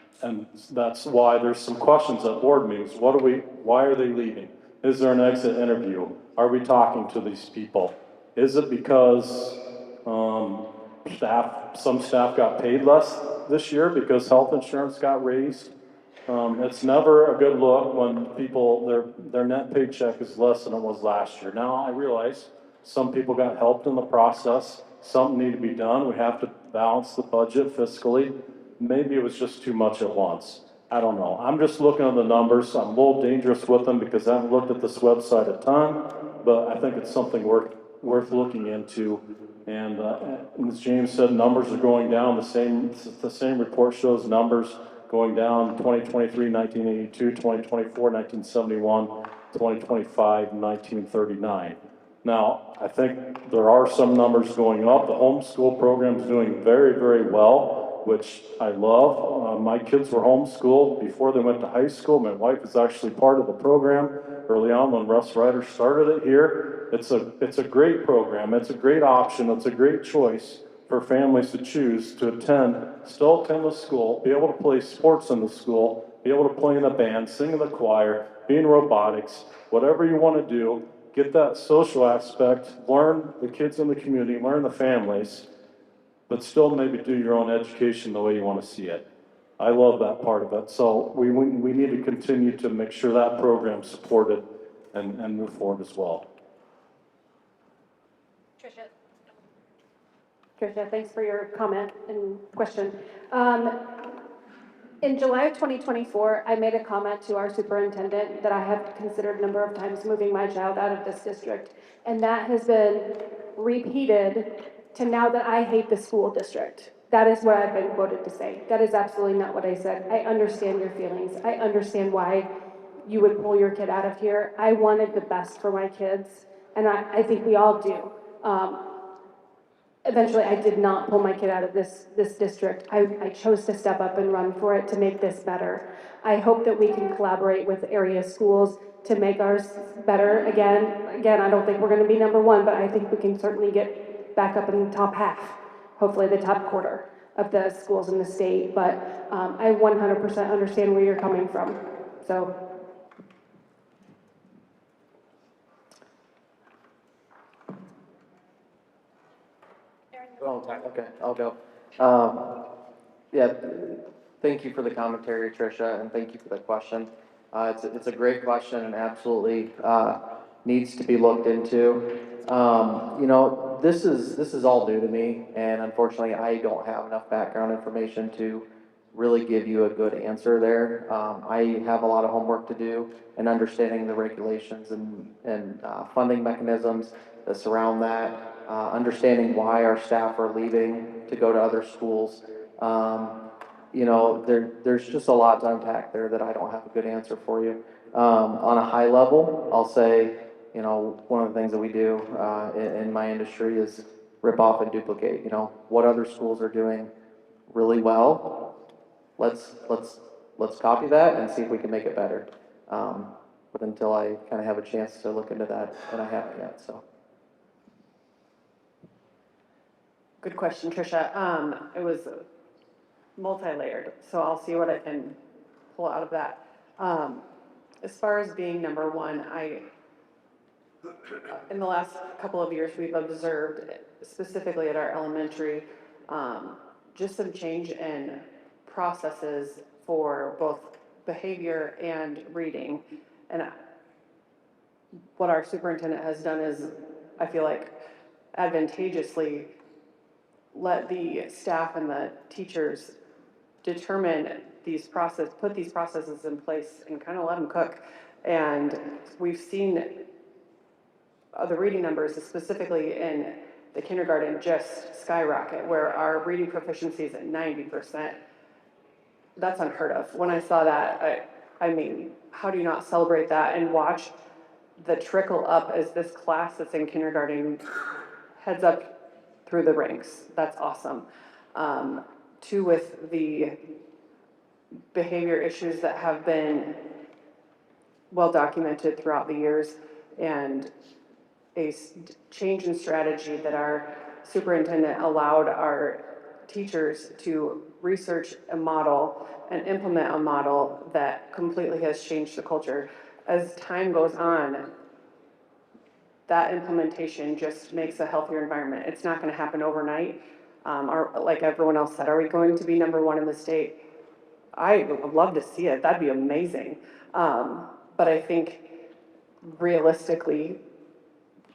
that's why there's some questions at board meetings. Why are they leaving? Is there an exit interview? Are we talking to these people? Is it because some staff got paid less this year because health insurance got raised? It's never a good look when people, their net paycheck is less than it was last year. Now, I realize some people got helped in the process. Something needs to be done. We have to balance the budget fiscally. maybe it was just too much at once. I don't know. I'm just looking at the numbers. I'm a little dangerous with them because I haven't looked at this website a ton, but I think it's something worth looking into. And as James said, numbers are going down. The same report shows numbers going down. 2023, 1982, 2024, 1971, 2025, 1939. Now, I think there are some numbers going up. The homeschool program is doing very, very well, which I love. My kids were homeschooled before they went to high school. My wife is actually part of the program early on when Russ Ryder started it here. It's a great program. It's a great option. It's a great choice for families to choose to still attend the school, be able to play sports in the school, be able to play in the band, sing in the choir, be in robotics, whatever you want to do. Get that social aspect, learn the kids in the community, learn the families, but still maybe do your own education the way you want to see it. I love that part of it. So we need to continue to make sure that program's supported and move forward as well. Tricia, thanks for your comment and question. In July of 2024, I made a comment to our superintendent that I have considered a number of times moving my child out of this district. And that has been repeated to now that I hate the school district. That is what I've been quoted to say. That is absolutely not what I said. I understand your feelings. I understand why you would pull your kid out of here. I wanted the best for my kids, and I think we all do. Eventually, I did not pull my kid out of this district. I chose to step up and run for it to make this better. I hope that we can collaborate with area schools to make ours better. Again, I don't think we're going to be number one, but I think we can certainly get back up in the top half, hopefully the top quarter of the schools in the state. But I 100% understand where you're coming from. So. Oh, okay, I'll go. Yeah, thank you for the commentary, Tricia, and thank you for the question. It's a great question and absolutely needs to be looked into. You know, this is all new to me, and unfortunately, I don't have enough background information to really give you a good answer there. I have a lot of homework to do in understanding the regulations and funding mechanisms that surround that. Understanding why our staff are leaving to go to other schools. You know, there's just a lot to unpack there that I don't have a good answer for you. On a high level, I'll say, you know, one of the things that we do in my industry is rip off and duplicate. You know, what other schools are doing really well, let's copy that and see if we can make it better. But until I kind of have a chance to look into that, and I haven't yet, so. Good question, Tricia. It was multi-layered, so I'll see what I can pull out of that. As far as being number one, in the last couple of years, we've observed, specifically at our elementary, just some change in processes for both behavior and reading. And what our superintendent has done is, I feel like, advantageously let the staff and the teachers determine put these processes in place and kind of let them cook. And we've seen the reading numbers, specifically in the kindergarten, just skyrocket, where our reading proficiency is at 90%. That's unheard of. When I saw that, I mean, how do you not celebrate that and watch the trickle up as this class that's in kindergarten heads up through the ranks? That's awesome. Two, with the behavior issues that have been well documented throughout the years, and a change in strategy that our superintendent allowed our teachers to research a model and implement a model that completely has changed the culture. As time goes on, that implementation just makes a healthier environment. It's not going to happen overnight. Like everyone else said, are we going to be number one in the state? I would love to see it. That'd be amazing. But I think realistically,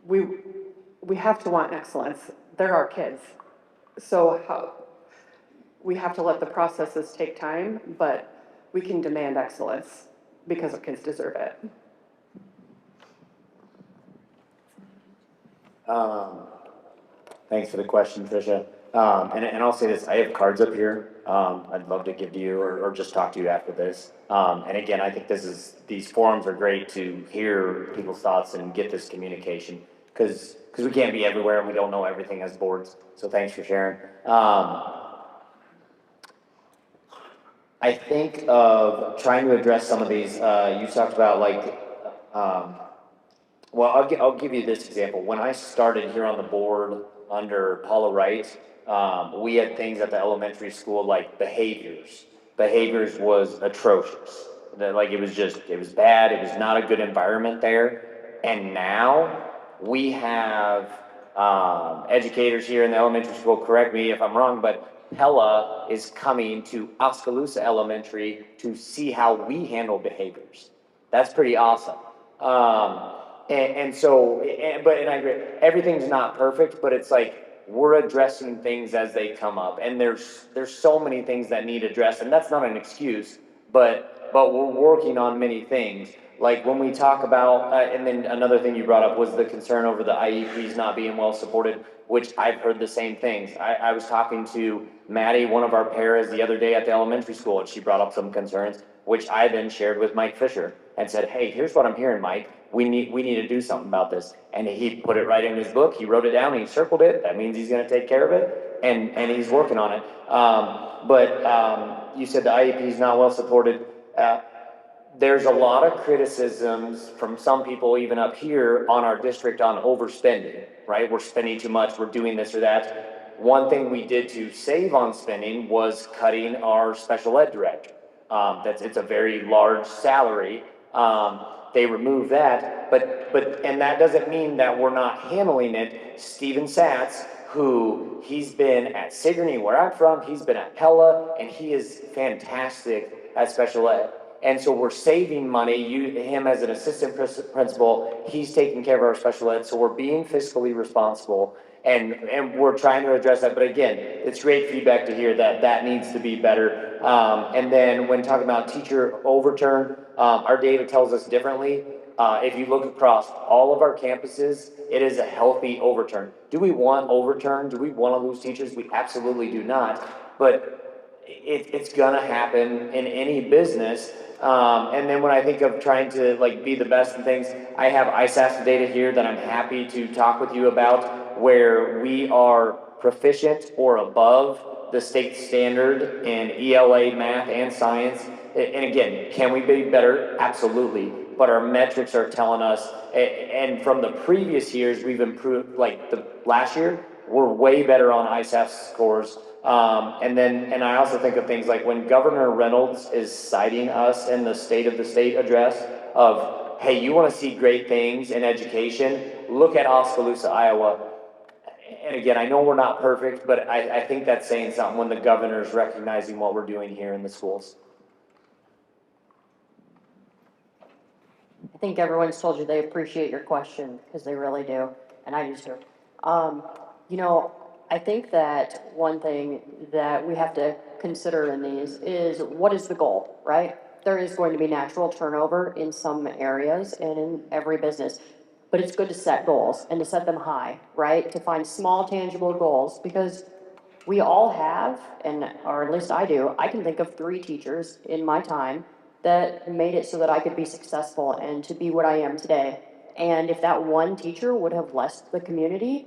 we have to want excellence. They're our kids. So we have to let the processes take time, but we can demand excellence because our kids deserve it. Thanks for the question, Tricia. And I'll say this, I have cards up here. I'd love to give to you or just talk to you after this. And again, I think these forums are great to hear people's thoughts and get this communication because we can't be everywhere and we don't know everything as boards. So thanks for sharing. I think of trying to address some of these, you talked about like, well, I'll give you this example. When I started here on the board under Paula Wright, we had things at the elementary school like behaviors. Behaviors was atrocious. Like it was bad. It was not a good environment there. And now we have educators here in the elementary school, correct me if I'm wrong, but Pella is coming to Oskaloosa Elementary to see how we handle behaviors. That's pretty awesome. And I agree, everything's not perfect, but it's like we're addressing things as they come up. And there's so many things that need addressed, and that's not an excuse, but we're working on many things. Like when we talk about, and then another thing you brought up was the concern over the IEPs not being well supported, which I've heard the same things. I was talking to Maddie, one of our paras, the other day at the elementary school, and she brought up some concerns, which I then shared with Mike Fisher and said, hey, here's what I'm hearing, Mike. We need to do something about this. And he put it right in his book. He wrote it down and he circled it. That means he's going to take care of it. And he's working on it. But you said the IEP is not well supported. There's a lot of criticisms from some people, even up here, on our district on overspending, right? We're spending too much, we're doing this or that. One thing we did to save on spending was cutting our special ed director. It's a very large salary. They removed that, and that doesn't mean that we're not handling it. Steven Satz, who he's been at Sigourney, where I'm from, he's been at Pella, and he is fantastic at special ed. And so we're saving money, him as an assistant principal, he's taking care of our special ed, so we're being fiscally responsible, and we're trying to address that. But again, it's great feedback to hear that needs to be better. And then when talking about teacher overturn, our data tells us differently. If you look across all of our campuses, it is a healthy overturn. Do we want overturn? Do we want to lose teachers? We absolutely do not. But it's gonna happen in any business. And then when I think of trying to like be the best in things, I have ISAST data here that I'm happy to talk with you about, where we are proficient or above the state standard in ELA, math, and science. And again, can we be better? Absolutely. But our metrics are telling us, and from the previous years, we've improved, like the last year, we're way better on ISAST scores. And I also think of things like when Governor Reynolds is citing us in the State of the State address of, hey, you want to see great things in education? Look at Oskaloosa, Iowa. And again, I know we're not perfect, but I think that's saying something when the governor's recognizing what we're doing here in the schools. I think everyone's told you they appreciate your question, because they really do, and I do too. I think that one thing that we have to consider in these is what is the goal, right? There is going to be natural turnover in some areas and in every business, but it's good to set goals and to set them high, right? To find small, tangible goals, because we all have, or at least I do, I can think of 3 teachers in my time that made it so that I could be successful and to be what I am today. And if that one teacher would have left the community,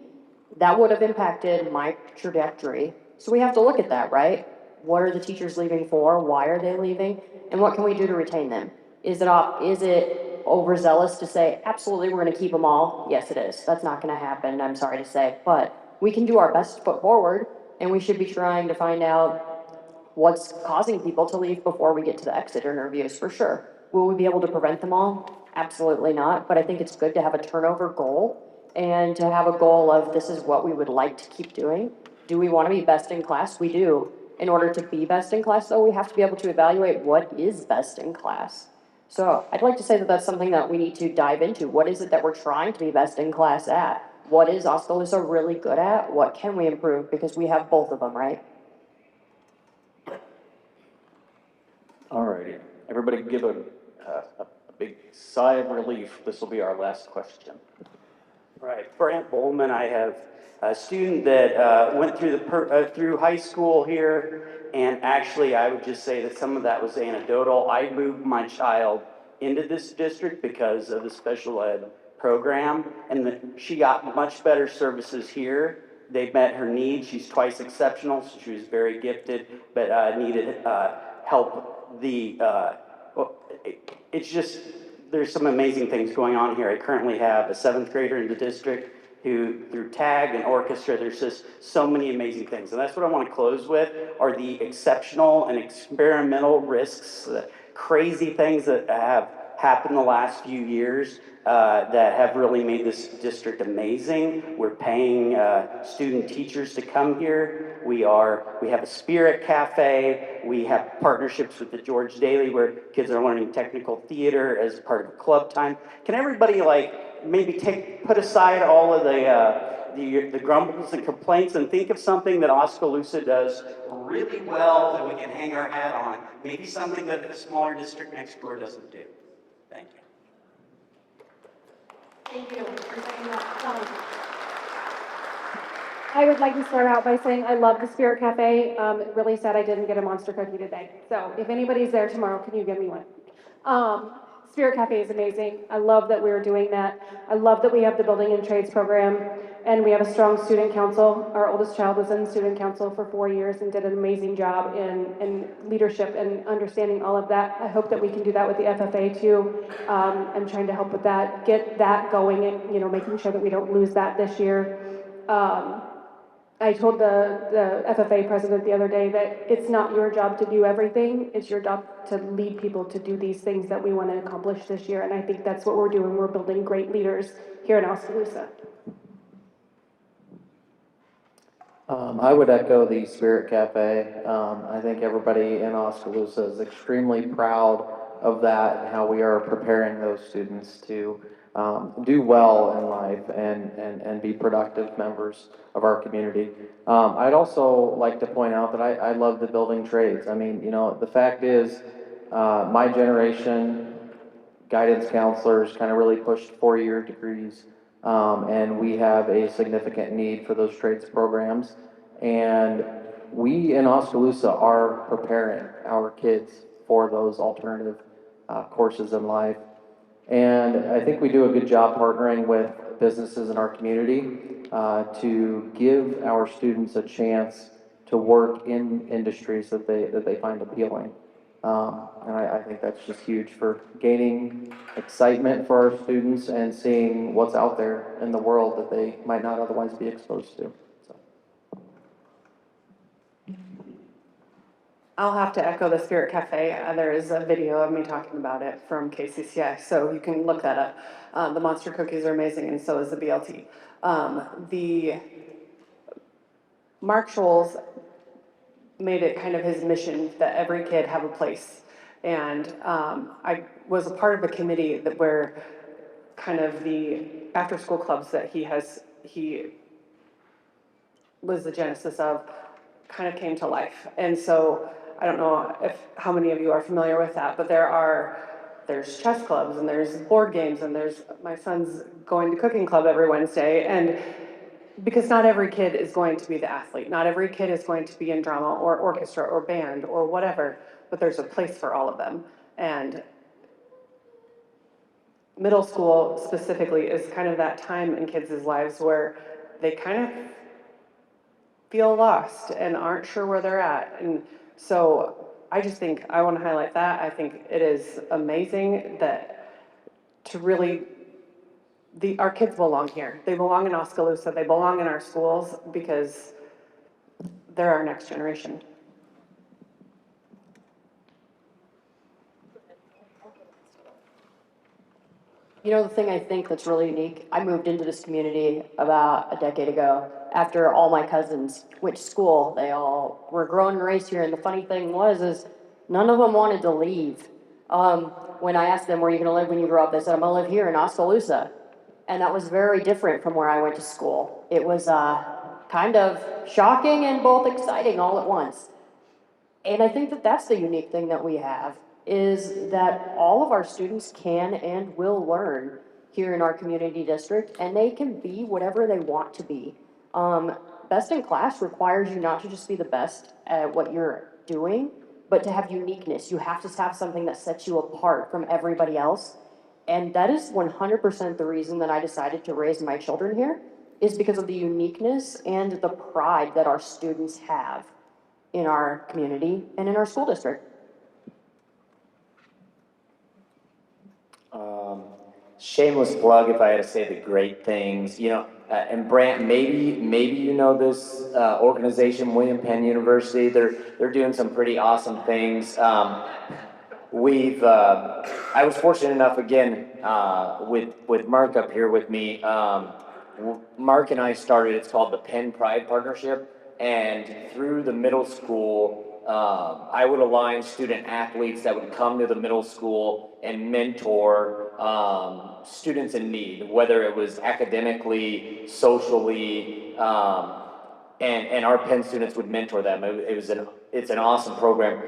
that would have impacted my trajectory. So we have to look at that, right? What are the teachers leaving for? Why are they leaving? And what can we do to retain them? Is it overzealous to say, absolutely, we're going to keep them all? Yes, it is. That's not going to happen, I'm sorry to say. But we can do our best foot forward, and we should be trying to find out what's causing people to leave before we get to the exit interviews, for sure. Will we be able to prevent them all? Absolutely not. But I think it's good to have a turnover goal and to have a goal of this is what we would like to keep doing. Do we want to be best in class? We do. In order to be best in class, though, we have to be able to evaluate what is best in class. So I'd like to say that that's something that we need to dive into. What is it that we're trying to be best in class at? What is Oskaloosa really good at? What can we improve? Because we have both of them, right? All righty. Everybody give a big sigh of relief. This will be our last question. Right. Brant Bowman, I have a student that went through through high school here, and actually I would just say that some of that was anecdotal. I moved my child into this district because of the special ed program, and she got much better services here. They met her needs. She's twice exceptional, so she was very gifted, but needed help. It's just, there's some amazing things going on here. I currently have a 7th grader in the district who, through tag and orchestra, there's just so many amazing things. And that's what I want to close with, are the exceptional and experimental risks, crazy things that have happened the last few years that have really made this district amazing. We're paying student teachers to come here. We have a Spirit Cafe. We have partnerships with the George Daly where kids are learning technical theater as part of club time. Can everybody maybe put aside all of the grumbles and complaints and think of something that Oskaloosa does really well that we can hang our hat on? Maybe something that a smaller district next door doesn't do. Thank you. Thank you for saying that. I would like to start out by saying I love the Spirit Cafe. Really sad I didn't get a monster cookie today. So if anybody's there tomorrow, can you give me one? Spirit Cafe is amazing. I love that we're doing that. I love that we have the Building and Trades program, and we have a strong student council. Our oldest child was in student council for 4 years and did an amazing job in leadership and understanding all of that. I hope that we can do that with the FFA too. I'm trying to help with that, get that going, and making sure that we don't lose that this year. I told the FFA president the other day that it's not your job to do everything. It's your job to lead people to do these things that we want to accomplish this year. And I think that's what we're doing. We're building great leaders here in Oskaloosa. I would echo the Spirit Cafe. I think everybody in Oskaloosa is extremely proud of that and how we are preparing those students to do well in life and be productive members of our community. I'd also like to point out that I love the building trades. I mean, the fact is, my generation, guidance counselors kind of really pushed 4-year degrees, and we have a significant need for those trades programs. And we in Oskaloosa are preparing our kids for those alternative courses in life. And I think we do a good job partnering with businesses in our community to give our students a chance to work in industries that they find appealing. And I think that's just huge for gaining excitement for our students and seeing what's out there in the world that they might not otherwise be exposed to. I'll have to echo the Spirit Cafe. There is a video of me talking about it from KCCI, so you can look that up. The monster cookies are amazing, and so is the BLT. The Mark Scholes made it kind of his mission that every kid have a place. And I was a part of a committee where kind of the after-school clubs that he was the genesis of kind of came to life. And so I don't know how many of you are familiar with that, but there's chess clubs and there's board games and my son's going to cooking club every Wednesday. And because not every kid is going to be the athlete, not every kid is going to be in drama or orchestra or band or whatever, but there's a place for all of them. And middle school specifically is kind of that time in kids' lives where they kind of feel lost and aren't sure where they're at. And so I just think I want to highlight that. I think it is amazing that our kids belong here. They belong in Oskaloosa. They belong in our schools because they're our next generation. The thing I think that's really unique, I moved into this community about a decade ago after all my cousins went to school. They all were grown and raised here, and the funny thing is none of them wanted to leave. When I asked them, where are you going to live when you grow up, they said, I'm going to live here in Oskaloosa. And that was very different from where I went to school. It was kind of shocking and both exciting all at once. And I think that that's the unique thing that we have, is that all of our students can and will learn here in our community district, and they can be whatever they want to be. Best in class requires you not to just be the best at what you're doing, but to have uniqueness. You have to have something that sets you apart from everybody else. And that is 100% the reason that I decided to raise my children here, is because of the uniqueness and the pride that our students have in our community and in our school district. Shameless plug, if I had to say the great things, and Brant, maybe you know this organization, William Penn University. They're doing some pretty awesome things. I was fortunate enough again with Mark up here with me. Mark and I started. It's called the Penn Pride Partnership, and through the middle school, I would align student athletes that would come to the middle school and mentor students in need, whether it was academically, socially, and our Penn students would mentor them. It's an awesome program.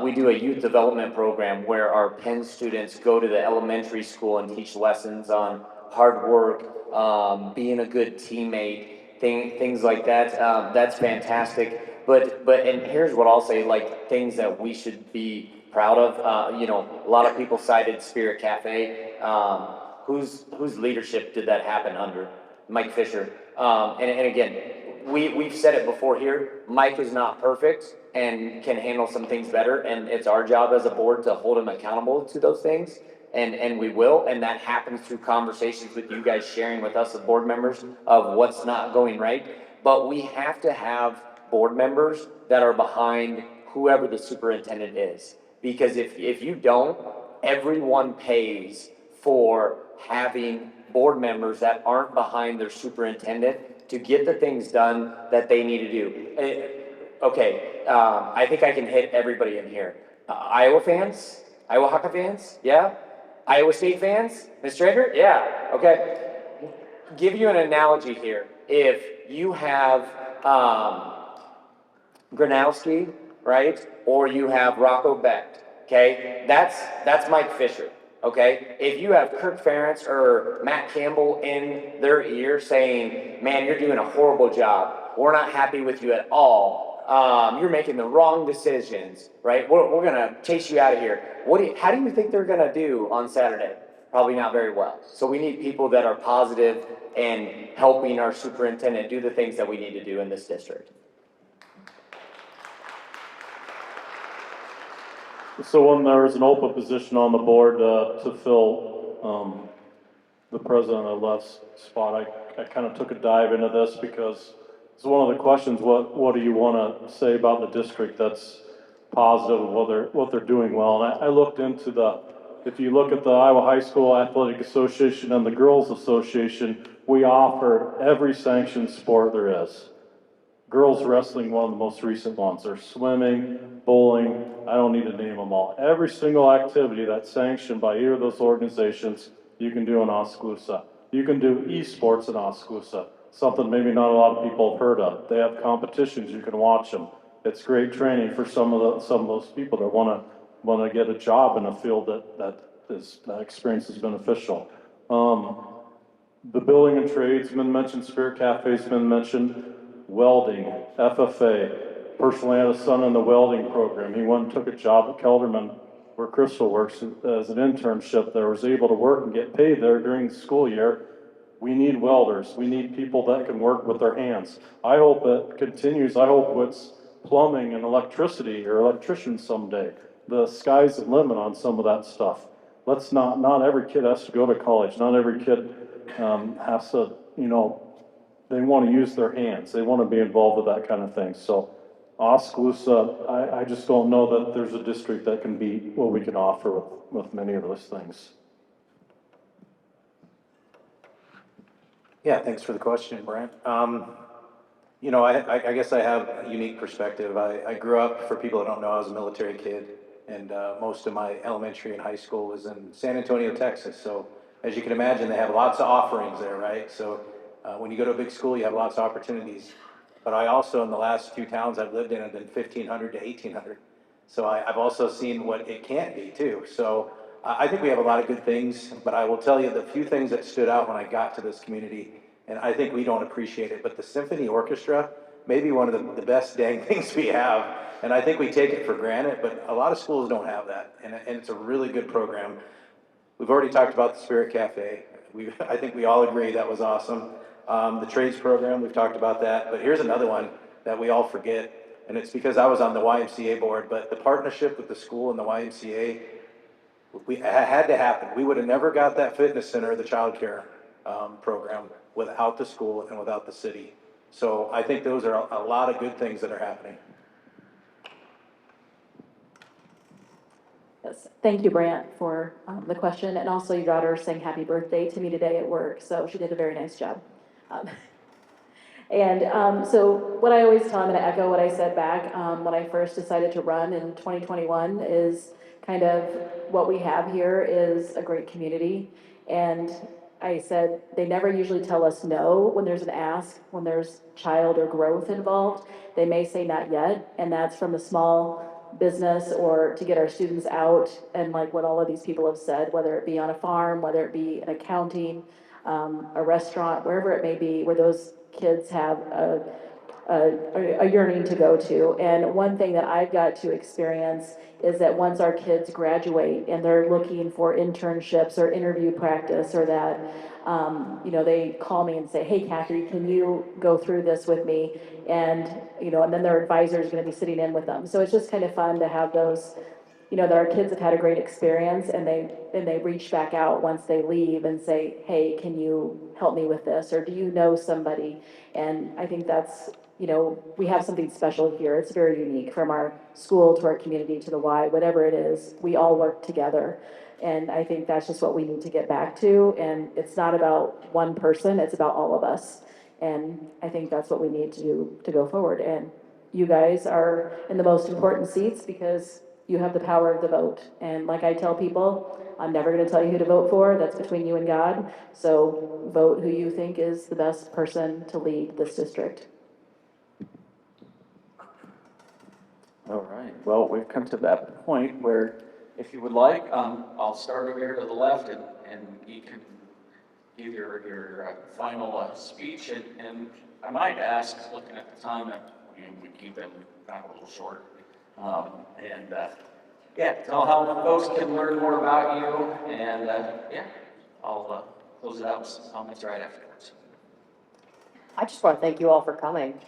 We do a youth development program where our Penn students go to the elementary school and teach lessons on hard work, being a good teammate, things like that. That's fantastic. But and here's what I'll say, like things that we should be proud of. A lot of people cited Spirit Cafe. Whose leadership did that happen under? Mike Fisher. And again, we've said it before here. Mike is not perfect and can handle some things better, and it's our job as a board to hold him accountable to those things. And we will, and that happens through conversations with you guys sharing with us as board members of what's not going right. But we have to have board members that are behind whoever the superintendent is. Because if you don't, everyone pays for having board members that aren't behind their superintendent to get the things done that they need to do. Okay, I think I can hit everybody in here. Iowa fans? Iowa Hawkeye fans? Yeah? Iowa State fans? Ms. Trader? Yeah, okay. Give you an analogy here. If you have Gronowski, right? Or you have Rocco Becht, okay? That's Mike Fisher, okay? If you have Kirk Ferentz or Matt Campbell in their ear saying, man, you're doing a horrible job. We're not happy with you at all. You're making the wrong decisions, right? We're gonna chase you out of here. How do you think they're gonna do on Saturday? Probably not very well. So we need people that are positive and helping our superintendent do the things that we need to do in this district. So when there was an open position on the board to fill the president of left's spot, I kind of took a dive into this because it's one of the questions, what do you want to say about the district that's positive of what they're doing well? And I looked into if you look at the Iowa High School Athletic Association and the Girls Association, we offer every sanctioned sport there is. Girls wrestling, one of the most recent ones. There's swimming, bowling, I don't need to name them all. Every single activity that's sanctioned by either of those organizations, you can do in Oskaloosa. You can do esports in Oskaloosa, something maybe not a lot of people have heard of. They have competitions, you can watch them. It's great training for some of those people that want to get a job in a field that experience is beneficial. The building and trades been mentioned, Spirit Cafe's been mentioned. Welding, FFA. Personally, I had a son in the welding program. He went and took a job at Kelderman, where Crystal works, as an internship there, was able to work and get paid there during the school year. We need welders. We need people that can work with their hands. I hope it continues. I hope it's plumbing and electricity or electricians someday. The sky's the limit on some of that stuff. Not every kid has to go to college. Not every kid has to, they want to use their hands. They want to be involved with that kind of thing. So Oskaloosa, I just don't know that there's a district that can beat what we can offer with many of those things. Yeah, thanks for the question, Brent. I guess I have a unique perspective. I grew up, for people that don't know, I was a military kid, and most of my elementary and high school was in San Antonio, Texas. So as you can imagine, they have lots of offerings there, right? So when you go to a big school, you have lots of opportunities. but I also, in the last 2 towns I've lived in, have been 1,500 to 1,800. So I've also seen what it can be too. So I think we have a lot of good things, but I will tell you the few things that stood out when I got to this community, and I think we don't appreciate it, but the symphony orchestra, maybe one of the best dang things we have. And I think we take it for granted, but a lot of schools don't have that. And it's a really good program. We've already talked about the Spirit Cafe. I think we all agree that was awesome. The trades program, we've talked about that. But here's another one that we all forget, and it's because I was on the YMCA board, but the partnership with the school and the YMCA, it had to happen. We would have never got that fitness center or the childcare program without the school and without the city. So I think those are a lot of good things that are happening. Yes, thank you, Brant, for the question, and also your daughter saying happy birthday to me today at work, so she did a very nice job. So what I always tell, I'm gonna echo what I said back when I first decided to run in 2021 is kind of what we have here is a great community. And I said, they never usually tell us no when there's an ask, when there's child or growth involved. They may say not yet, and that's from the small business or to get our students out, and like what all of these people have said, whether it be on a farm, whether it be in accounting, a restaurant, wherever it may be, where those kids have a yearning to go to. And one thing that I've got to experience is that once our kids graduate and they're looking for internships or interview practice or that, they call me and say, hey, Kathy, can you go through this with me? And, and then their advisor is going to be sitting in with them. So it's just kind of fun to have those, that our kids have had a great experience and they reach back out once they leave and say, hey, can you help me with this? Or do you know somebody? And I think that's, we have something special here. It's very unique from our school to our community to the Y, whatever it is, we all work together. And I think that's just what we need to get back to. And it's not about one person, it's about all of us. And I think that's what we need to do to go forward. And you guys are in the most important seats because you have the power of the vote. And like I tell people, I'm never going to tell you who to vote for. That's between you and God. So vote who you think is the best person to lead this district. All right, well, we've come to that point where, if you would like, I'll start over here to the left and you can give your final speech. And I might ask, looking at the time, that we keep them kind of a little short. Tell how folks can learn more about you, and I'll close it out with some comments right afterwards. I just want to thank you all for coming.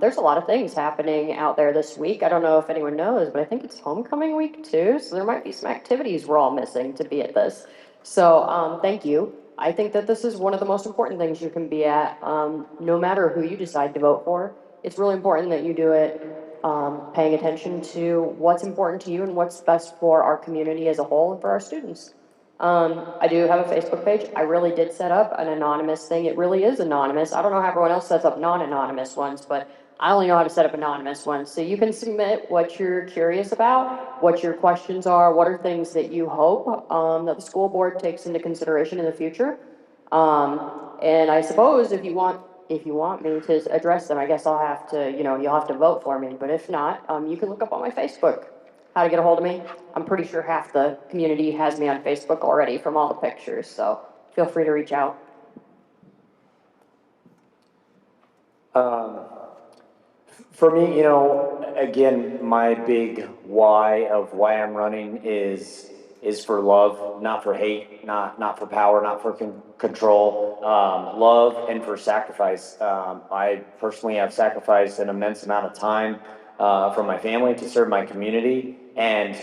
There's a lot of things happening out there this week. I don't know if anyone knows, but I think it's homecoming week too, so there might be some activities we're all missing to be at this. So thank you. I think that this is one of the most important things you can be at, no matter who you decide to vote for. It's really important that you do it paying attention to what's important to you and what's best for our community as a whole and for our students. I do have a Facebook page. I really did set up an anonymous thing. It really is anonymous. I don't know how everyone else sets up non-anonymous ones, but I only know how to set up anonymous ones. So you can submit what you're curious about, what your questions are, what are things that you hope that the school board takes into consideration in the future. And I suppose if you want me to address them, I guess I'll have to, you'll have to vote for me. But if not, you can look up on my Facebook how to get a hold of me. I'm pretty sure half the community has me on Facebook already from all the pictures, so feel free to reach out. For me, again, my big why of why I'm running is for love, not for hate, not for power, not for control, love and for sacrifice. I personally have sacrificed an immense amount of time from my family to serve my community, and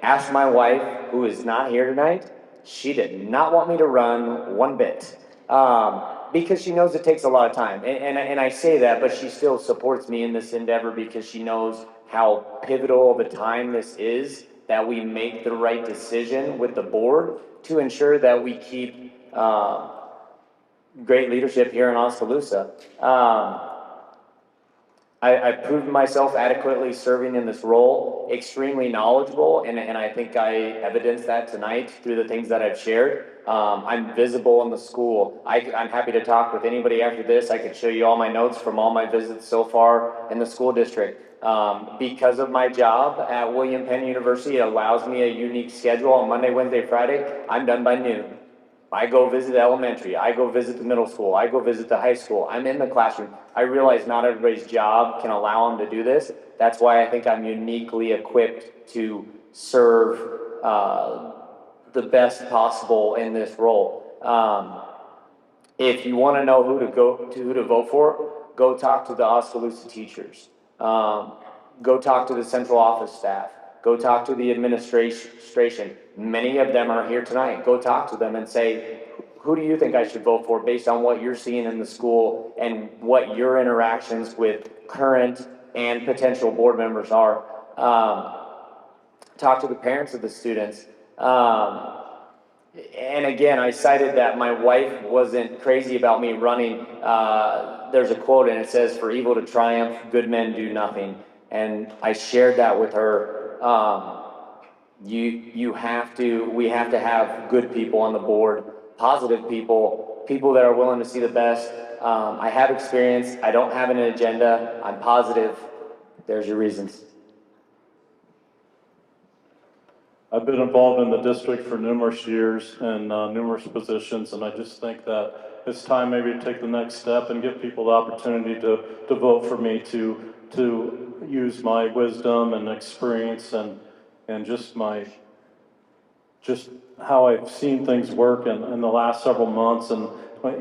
ask my wife, who is not here tonight. She did not want me to run one bit. Because she knows it takes a lot of time. And I say that, but she still supports me in this endeavor because she knows how pivotal of a time this is, that we make the right decision with the board to ensure that we keep great leadership here in Oskaloosa. I've proven myself adequately serving in this role, extremely knowledgeable, and I think I evidenced that tonight through the things that I've shared. I'm visible in the school. I'm happy to talk with anybody after this. I could show you all my notes from all my visits so far in the school district. Because of my job at William Penn University, it allows me a unique schedule on Monday, Wednesday, Friday. I'm done by noon. I go visit the elementary, I go visit the middle school, I go visit the high school, I'm in the classroom. I realize not everybody's job can allow them to do this. That's why I think I'm uniquely equipped to serve the best possible in this role. If you want to know who to vote for, go talk to the Oskaloosa teachers. Go talk to the central office staff. Go talk to the administration. Many of them are here tonight. Go talk to them and say, who do you think I should vote for based on what you're seeing in the school and what your interactions with current and potential board members are. Talk to the parents of the students. And again, I cited that my wife wasn't crazy about me running. There's a quote and it says, "For evil to triumph, good men do nothing." And I shared that with her. We have to have good people on the board, positive people, people that are willing to see the best. I have experience. I don't have an agenda. I'm positive. There's your reasons. I've been involved in the district for numerous years and numerous positions, and I just think that it's time maybe to take the next step and give people the opportunity to vote for me, to use my wisdom and experience and just how I've seen things work in the last several months and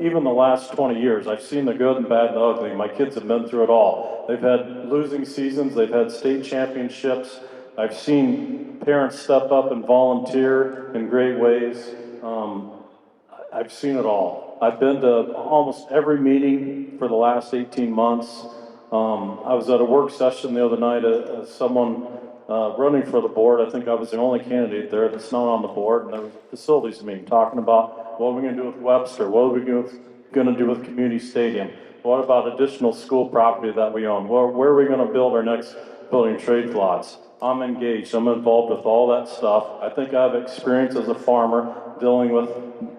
even the last 20 years. I've seen the good and bad and the ugly. My kids have been through it all. They've had losing seasons. They've had state championships. I've seen parents step up and volunteer in great ways. I've seen it all. I've been to almost every meeting for the last 18 months. I was at a work session the other night, someone running for the board. I think I was the only candidate there that's not on the board, and there was a facilities meeting talking about what are we going to do with Webster, what are we going to do with Community Stadium, what about additional school property that we own, where are we going to build our next building trade lots. I'm engaged, I'm involved with all that stuff. I think I have experience as a farmer dealing with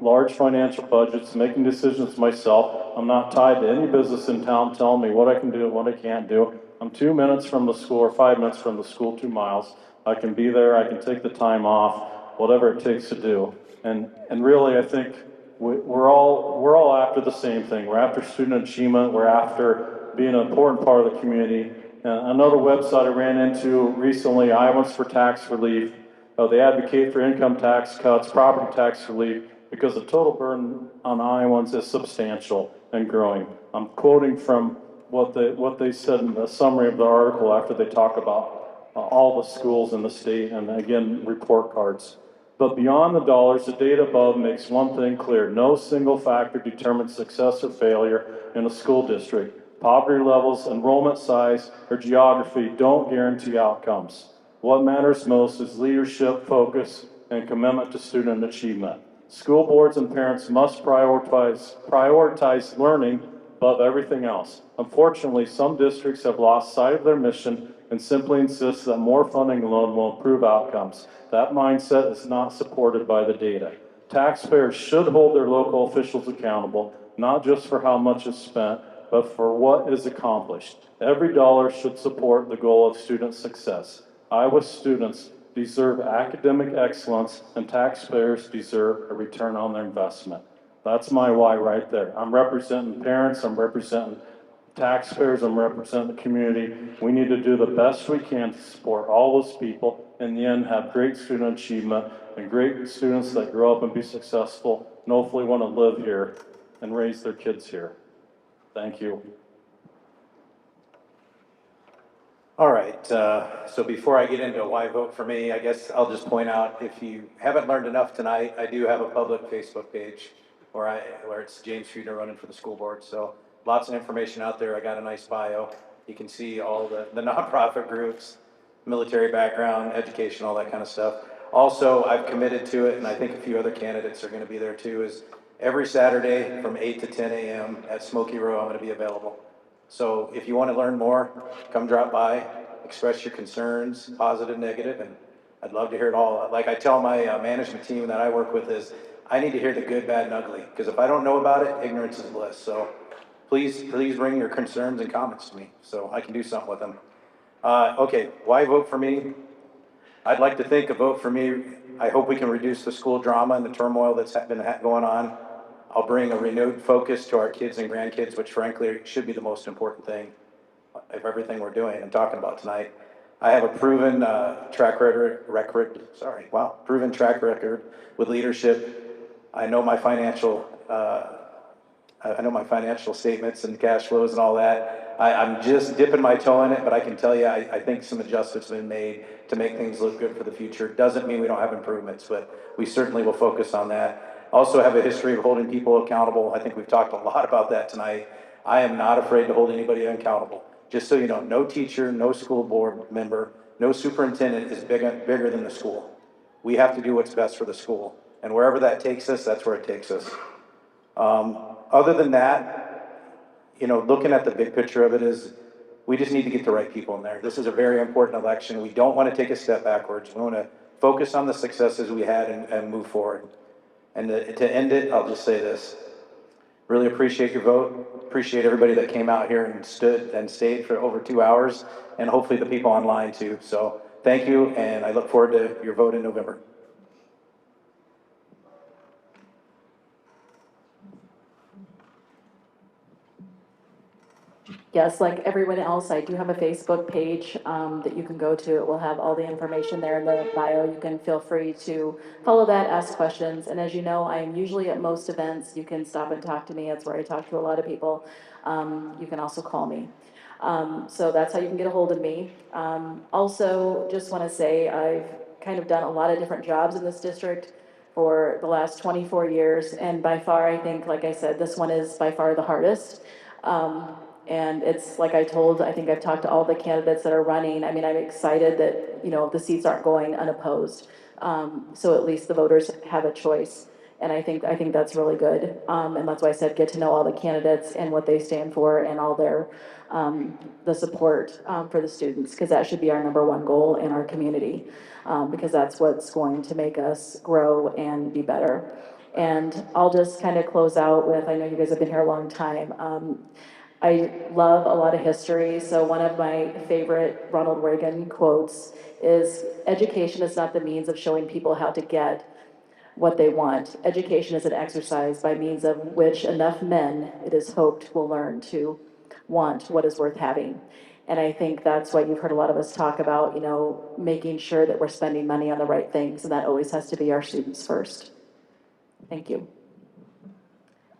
large financial budgets, making decisions myself. I'm not tied to any business in town telling me what I can do and what I can't do. I'm 2 minutes from the school or 5 minutes from the school, 2 miles. I can be there, I can take the time off, whatever it takes to do. And really I think we're all after the same thing. We're after student achievement, we're after being an important part of the community. Another website I ran into recently, Iowans for Tax Relief. They advocate for income tax cuts, property tax relief, because the total burden on Iowans is substantial and growing. I'm quoting from what they said in the summary of the article after they talk about all the schools in the state and again, report cards. But beyond the dollars, the data above makes one thing clear. No single factor determines success or failure in a school district. Poverty levels, enrollment size, or geography don't guarantee outcomes. What matters most is leadership, focus, and commitment to student achievement. School boards and parents must prioritize learning above everything else. Unfortunately, some districts have lost sight of their mission and simply insist that more funding alone will improve outcomes. That mindset is not supported by the data. Taxpayers should hold their local officials accountable, not just for how much is spent, but for what is accomplished. Every dollar should support the goal of student success. Iowa students deserve academic excellence, and taxpayers deserve a return on their investment. That's my why right there. I'm representing parents, I'm representing taxpayers, I'm representing the community. We need to do the best we can to support all those people. In the end, have great student achievement and great students that grow up and be successful and hopefully want to live here and raise their kids here. Thank you. All right, so before I get into why vote for me, I guess I'll just point out, if you haven't learned enough tonight, I do have a public Facebook page where it's James Feudner running for the school board. So lots of information out there. I got a nice bio. You can see all the nonprofit groups, military background, education, all that kind of stuff. Also, I've committed to it, and I think a few other candidates are going to be there too, is every Saturday from 8 to 10 a.m. at Smoky Row, I'm going to be available. So if you want to learn more, come drop by, express your concerns, positive, negative, and I'd love to hear it all. Like I tell my management team that I work with is, I need to hear the good, bad, and ugly, because if I don't know about it, ignorance is bliss. So please bring your concerns and comments to me so I can do something with them. Okay, why vote for me? I'd like to think a vote for me, I hope we can reduce the school drama and the turmoil that's been going on. I'll bring a renewed focus to our kids and grandkids, which frankly should be the most important thing of everything we're doing and talking about tonight. I have a proven proven track record with leadership. I know my financial statements and cash flows and all that. I'm just dipping my toe in it, but I can tell you, I think some adjustments have been made to make things look good for the future. Doesn't mean we don't have improvements, but we certainly will focus on that. Also have a history of holding people accountable. I think we've talked a lot about that tonight. I am not afraid to hold anybody accountable. Just so you know, no teacher, no school board member, no superintendent is bigger than the school. We have to do what's best for the school. And wherever that takes us, that's where it takes us. Other than that, you know, looking at the big picture of it is, we just need to get the right people in there. This is a very important election. We don't want to take a step backwards. We want to focus on the successes we had and move forward. And to end it, I'll just say this. Really appreciate your vote. Appreciate everybody that came out here and stood and stayed for over 2 hours, and hopefully the people online too. So thank you, and I look forward to your vote in November. Yes, like everyone else, I do have a Facebook page that you can go to. It will have all the information there in the bio. You can feel free to follow that, ask questions. And as you know, I am usually at most events. You can stop and talk to me. That's where I talk to a lot of people. You can also call me. So that's how you can get a hold of me. Also, just want to say I've kind of done a lot of different jobs in this district for the last 24 years. And by far, I think, like I said, this one is by far the hardest. And it's like I think I've talked to all the candidates that are running. I mean, I'm excited that, you know, the seats aren't going unopposed. So at least the voters have a choice. And I think that's really good. And that's why I said, get to know all the candidates and what they stand for and all their, the support, for the students, because that should be our #1 goal in our community. Because that's what's going to make us grow and be better. And I'll just kind of close out with, I know you guys have been here a long time. I love a lot of history, so one of my favorite Ronald Reagan quotes is, education is not the means of showing people how to get what they want. Education is an exercise by means of which enough men, it is hoped, will learn to want what is worth having. And I think that's what you've heard a lot of us talk about, you know, making sure that we're spending money on the right things, and that always has to be our students first. Thank you.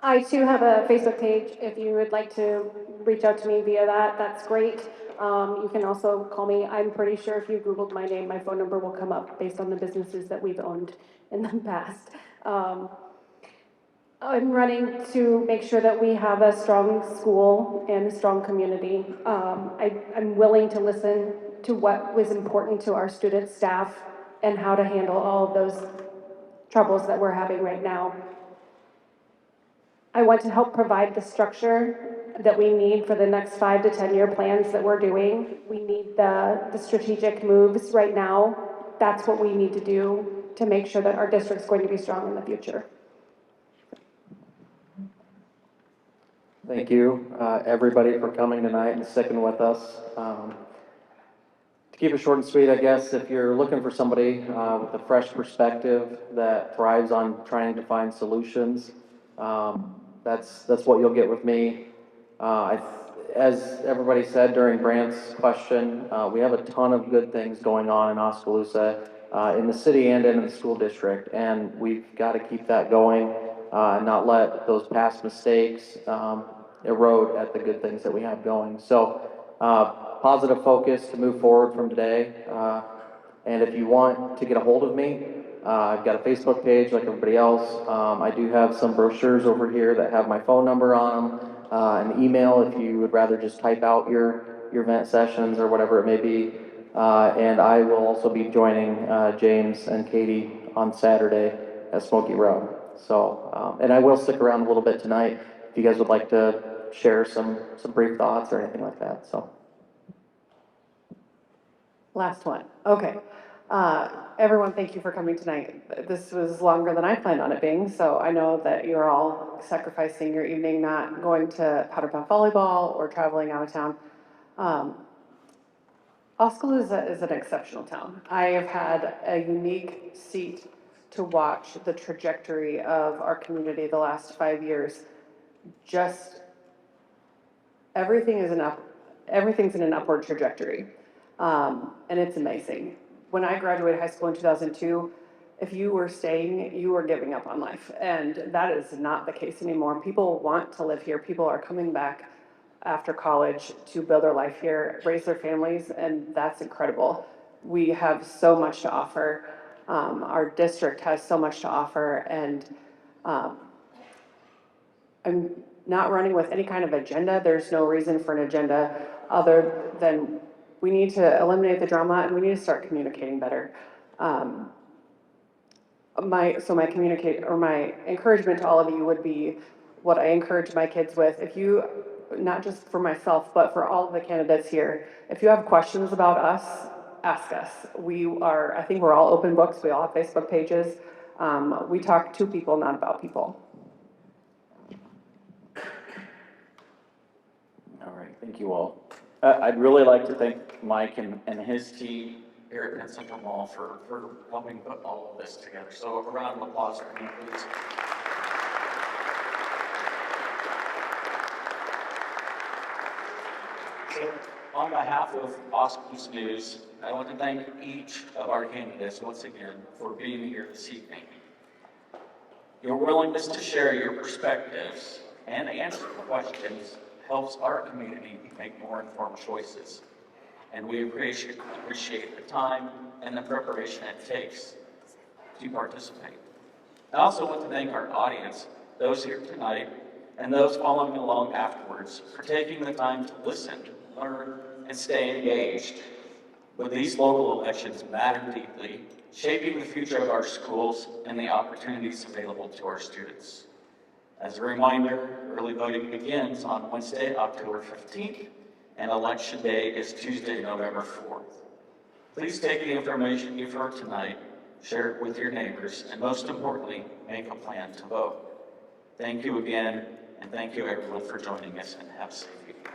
I too have a Facebook page. If you would like to reach out to me via that, that's great. You can also call me. I'm pretty sure if you Googled my name, my phone number will come up based on the businesses that we've owned in the past. I'm running to make sure that we have a strong school and a strong community. I'm willing to listen to what was important to our students, staff, and how to handle all of those troubles that we're having right now. I want to help provide the structure that we need for the next 5 to 10 year plans that we're doing. We need the strategic moves right now. That's what we need to do to make sure that our district's going to be strong in the future. Thank you, everybody, for coming tonight and sticking with us. To keep it short and sweet, I guess, if you're looking for somebody with a fresh perspective that thrives on trying to find solutions, that's what you'll get with me. As everybody said during Brant's question, we have a ton of good things going on in Oskaloosa, in the city and in the school district, and we've got to keep that going and not let those past mistakes erode at the good things that we have going. So positive focus to move forward from today. And if you want to get a hold of me, I've got a Facebook page like everybody else. I do have some brochures over here that have my phone number on them, an email if you would rather just type out your event sessions or whatever it may be. And I will also be joining James and Katie on Saturday at Smoky Row. So, and I will stick around a little bit tonight if you guys would like to share some brief thoughts or anything like that, so. Last one. Okay. Everyone, thank you for coming tonight. This was longer than I planned on it being, so I know that you're all sacrificing your evening not going to powder puff volleyball or traveling out of town. Oskaloosa is an exceptional town. I have had a unique seat to watch the trajectory of our community the last 5 years. Just everything's in an upward trajectory. And it's amazing. When I graduated high school in 2002, if you were staying, you were giving up on life. And that is not the case anymore. People want to live here. People are coming back after college to build their life here, raise their families, and that's incredible. We have so much to offer. Our district has so much to offer, and I'm not running with any kind of agenda. There's no reason for an agenda other than we need to eliminate the drama and we need to start communicating better. My encouragement to all of you would be what I encourage my kids with. If you, not just for myself, but for all of the candidates here, if you have questions about us, ask us. I think we're all open books. We all have Facebook pages. We talk to people, not about people. All right, thank you all. I'd really like to thank Mike and his team here at Penn Central Mall for helping put all of this together. So a round of applause for me, please. So on behalf of Oskaloosa News, I want to thank each of our candidates once again for being here this evening. Your willingness to share your perspectives and answer questions helps our community make more informed choices. And we appreciate the time and the preparation it takes to participate. I also want to thank our audience, those here tonight, and those following along afterwards for taking the time to listen, learn, and stay engaged. But these local elections matter deeply, shaping the future of our schools and the opportunities available to our students. As a reminder, early voting begins on Wednesday, October 15th, and Election Day is Tuesday, November 4th. Please take the information you've heard tonight, share it with your neighbors, and most importantly, make a plan to vote. Thank you again, and thank you everyone for joining us, and have a safe evening.